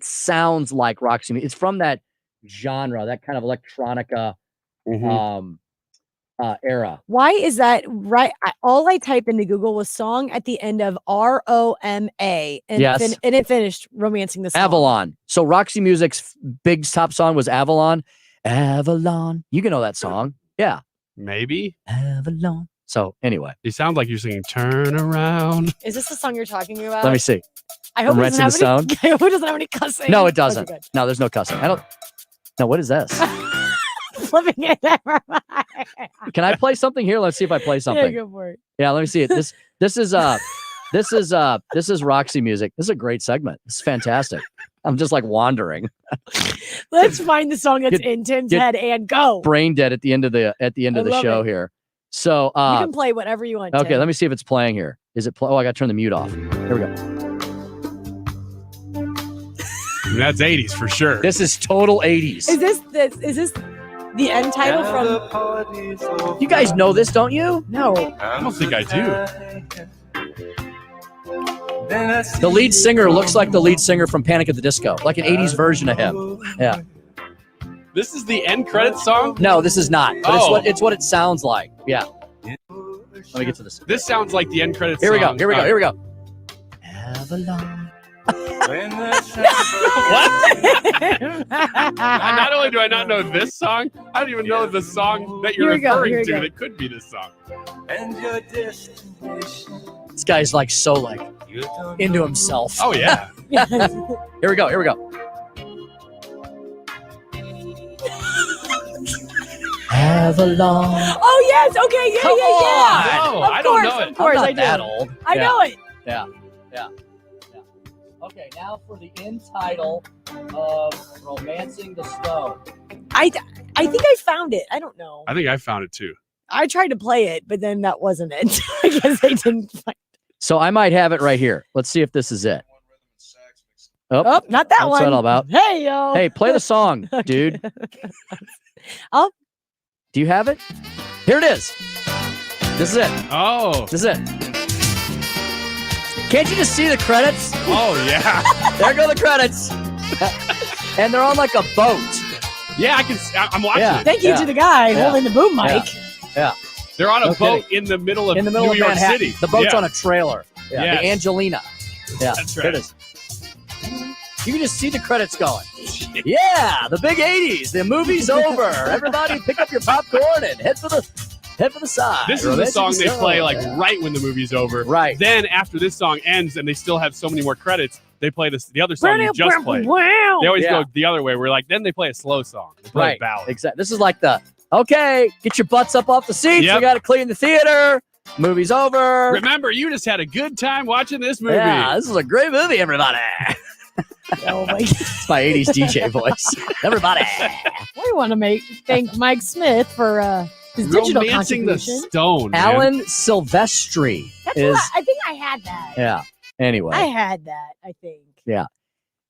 sounds like Roxy Music. It's from that genre, that kind of electronica era. Why is that right? All I typed into Google was song at the end of ROMA, and Yes. and it finished Romancing the Stone. Avalon. So Roxy Music's big top song was Avalon. Avalon. You can know that song. Yeah. Maybe. Avalon. So anyway. You sound like you're singing Turn Around. Is this the song you're talking about? Let me see. I hope it doesn't Romancing have the any, I hope it doesn't have any cussing. No, it doesn't. Okay, good. No, there's no cussing. I don't. No, what is this? Flipping it. Can I play something here? Let's see if I play something. Yeah, go for it. Yeah, let me see it. This is Roxy Music. This is a great segment. This is fantastic. I'm just like wandering. Let's find the song that's in Tim's head and go. Brain dead at the end of the love show it. here. So You can play whatever you want. okay, Tim. let me see if it's playing here. Is it play? Oh, I got to turn the mute off. Here we go. That's 80s for sure. This is total 80s. Is this the end title from? You guys know this, don't you? No. I don't think I do. The lead singer looks like the lead singer from Panic at the Disco, like an 80s version of him. Yeah. This is the end credits song? No, this is not. But Oh. it's what it sounds like. Yeah. Let me get to this. This sounds like the end credits Here we go. song. Here we go. Oh. Here we go. Avalon. Not only do I not know this song, I don't even know the song that you're Here we go, referring here we to go. that could be this song. This guy's like so like into himself. Oh yeah. Here we go. Here we go. Avalon. Oh yes. Okay. Yeah. Come yeah. on. No, Of I don't course, know it. Of course, I'm not I do. that old. I Yeah. know it. Yeah. Okay, now for the end title of Romancing the Stone. I think I found it. I don't know. I think I found it too. I tried to play it, but then that wasn't it. I guess I didn't find. So I might have it right here. Let's see if this is it. Oh, not that What's one. that all about? Hey yo. Hey, play the song, dude. Oh. Do you have it? Here it is. This is it. Oh. This is it. Can't you just see the credits? Oh yeah. There go the credits. And they're on like a boat. Yeah, I'm watching Yeah. it. Thank you Yeah. to the guy Yeah. holding the boom mic. Yeah. They're on a No boat kidding. in the middle of In the middle New of York Manhattan. City. The boat's Yeah. on a trailer. Yeah. Yes. The Angelina. Yeah. That's Here right. it is. You can just see the credits going. Yeah, the big 80s. The movie's over. Everybody pick up your popcorn and head for the side. This is the Romancing song they Stone. play like Yeah. right when the movie's over. Right. Then after this song ends and they still have so many more credits, they play the other song you just played. Wow. They always Yeah. go the other way. We're like, then they play a slow song. They play a Right. ballad. Exactly. This is like okay, get your butts up off the seats. Yep. We got to clean the theater. Movie's over. Remember, you just had a good time watching this movie. Yeah, this is a great movie, everybody. Oh my God. It's my 80s DJ voice. Everybody. We want to thank Mike Smith for his digital Romancing the contribution. Stone. Man. Alan Silvestri That's is. what I think I had that. Yeah. Anyway. I had that, I think. Yeah.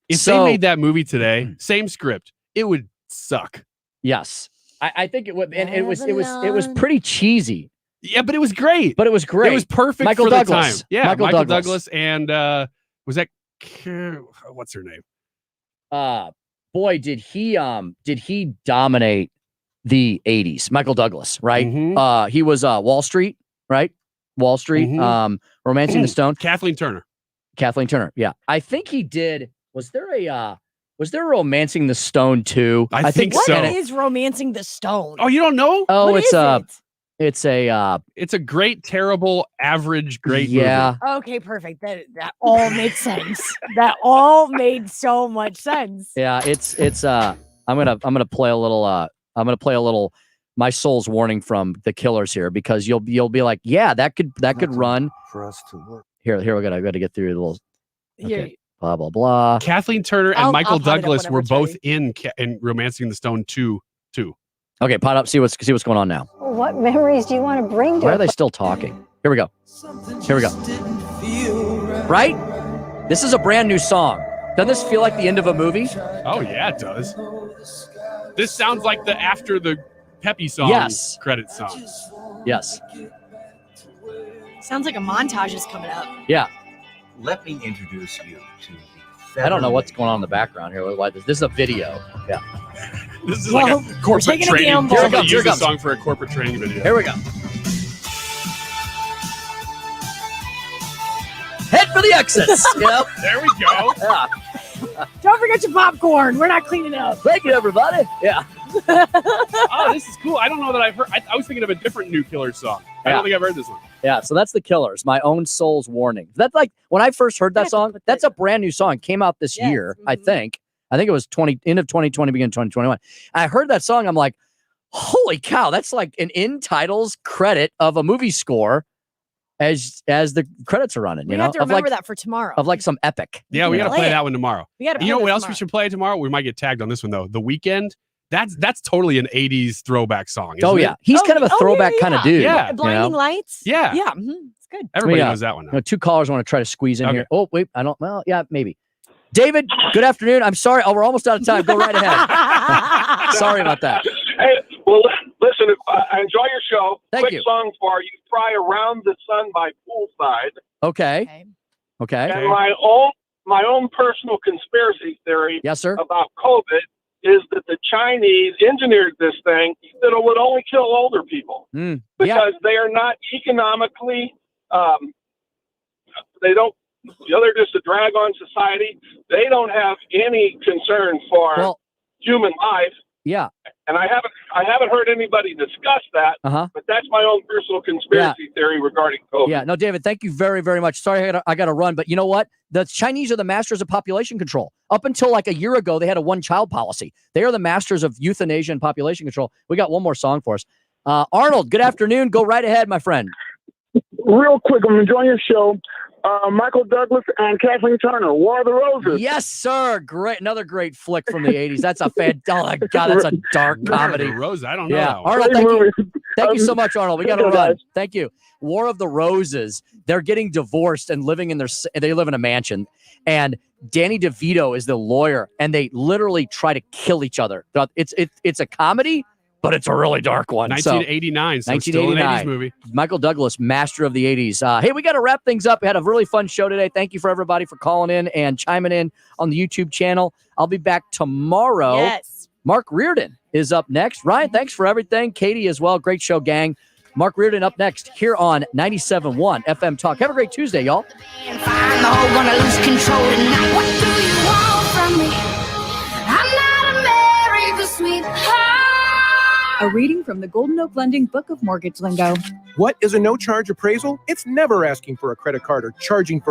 If they made that movie today, same script, it would suck. Yes. I think it would, and it was pretty cheesy. Yeah, but it was great. But it was great. It was perfect Michael for Douglas. the time. Yeah, Michael Douglas and was that what's her name? Boy, did he dominate the 80s. Michael Douglas, right? Mm-hmm. He was Wall Street, right? Wall Street, Romancing the Stone. Kathleen Turner. Yeah. I think he did. Was there Romancing the Stone 2? I think so. What is Romancing the Stone? Oh, you don't know? Oh, What it's a great, terrible, average, great movie. Okay, perfect. That all makes sense. That all made so much sense. Yeah, it's I'm gonna play a little My Soul's Warning from The Killers here, because you'll be like, yeah, that could run for us to work. Here we go. I got to get through the little Yeah. blah blah blah. Kathleen Turner and Michael I'll pot it up Douglas whenever were it's both in Romancing the Stone 2 too. Okay, pot up. See what's going on now. What memories do you want to bring to Why it? are they still talking? Here we go. Right? This is a brand new song. Doesn't this feel like the end of a movie? Oh yeah, it does. This sounds like the after the Peppy song credit song. Yes. Sounds like a montage is coming up. Yeah. Let me introduce you to the I don't know what's going on in the background here. This is a video. Yeah. This is like a corporate training. Here it comes. Use this song for a corporate training video. Here we go. Head for the exits. Yep. There we go. Yeah. Don't forget your popcorn. We're not cleaning up. Thank you, everybody. Yeah. Oh, this is cool. I don't know that I've heard. I was thinking of a different new Killer song. I don't think I've heard this one. Yeah, so that's The Killers, My Own Soul's Warning. That's like, when I first heard that song, that's a brand new song. It came out this year, I think. I think it was end of 2020, beginning of 2021. I heard that song. I'm like, holy cow, that's like an in titles credit of a movie score as the credits are running. We have to remember that for tomorrow. Of like some epic. Yeah, we got to play that one tomorrow. We gotta you know play what that else tomorrow. we should play tomorrow? We might get tagged on this one though. The Weeknd. That's totally an 80s throwback song. Oh yeah, he's kind of a throwback kind of dude. Yeah, Blinding Lights. Yeah. Yeah. It's good. Everybody knows that one now. Two callers want to try to squeeze in here. Oh wait, I don't. Well, yeah, maybe. David, good afternoon. I'm sorry. Oh, we're almost out of time. Go right ahead. Sorry about that. Hey, well, listen, I enjoy your show. Thank Quick you. song for you. Try Around the Sun by Poolside. Okay. And my own personal conspiracy theory Yes, sir. about COVID is that the Chinese engineered this thing that it would only kill older people because they are not economically, they're just a drag on society. They don't have any concern for human life. Yeah. And I haven't heard anybody discuss that, but that's my own personal conspiracy theory regarding COVID. Yeah. No, David, thank you very, very much. Sorry, I got to run, but you know what? The Chinese are the masters of population control. Up until like a year ago, they had a one-child policy. They are the masters of euthanasia and population control. We got one more song for us. Arnold, good afternoon. Go right ahead, my friend. Real quick, I'm enjoying your show. Michael Douglas and Kathleen Turner, War of the Roses. Yes, sir. Great. Another great flick from the 80s. That's a oh my God, that's a dark comedy. Rose, I don't know. Yeah. That one. Arnold, thank you so much, Arnold. We got to Thank you, run. guys. Thank you. War of the Roses. They're getting divorced and living in they live in a mansion. And Danny DeVito is the lawyer, and they literally try to kill each other. It's a comedy, but it's a really dark one. 1989, so still an 80s movie. Michael Douglas, master of the 80s. Hey, we got to wrap things up. We had a really fun show today. Thank you for everybody for calling in and chiming in on the YouTube channel. I'll be back tomorrow. Yes. Mark Reardon is up next. Ryan, thanks for everything. Katie as well. Great show, gang. Mark Reardon up next here on 97.1 FM Talk. Have a great Tuesday, y'all. I'm all gonna lose control tonight. What do you want from me? I'm not a Mary, the sweetheart. A reading from the Golden Oak Lending Book of Mortgage Lingo. What is a no-charge appraisal? It's never asking for a credit card or charging for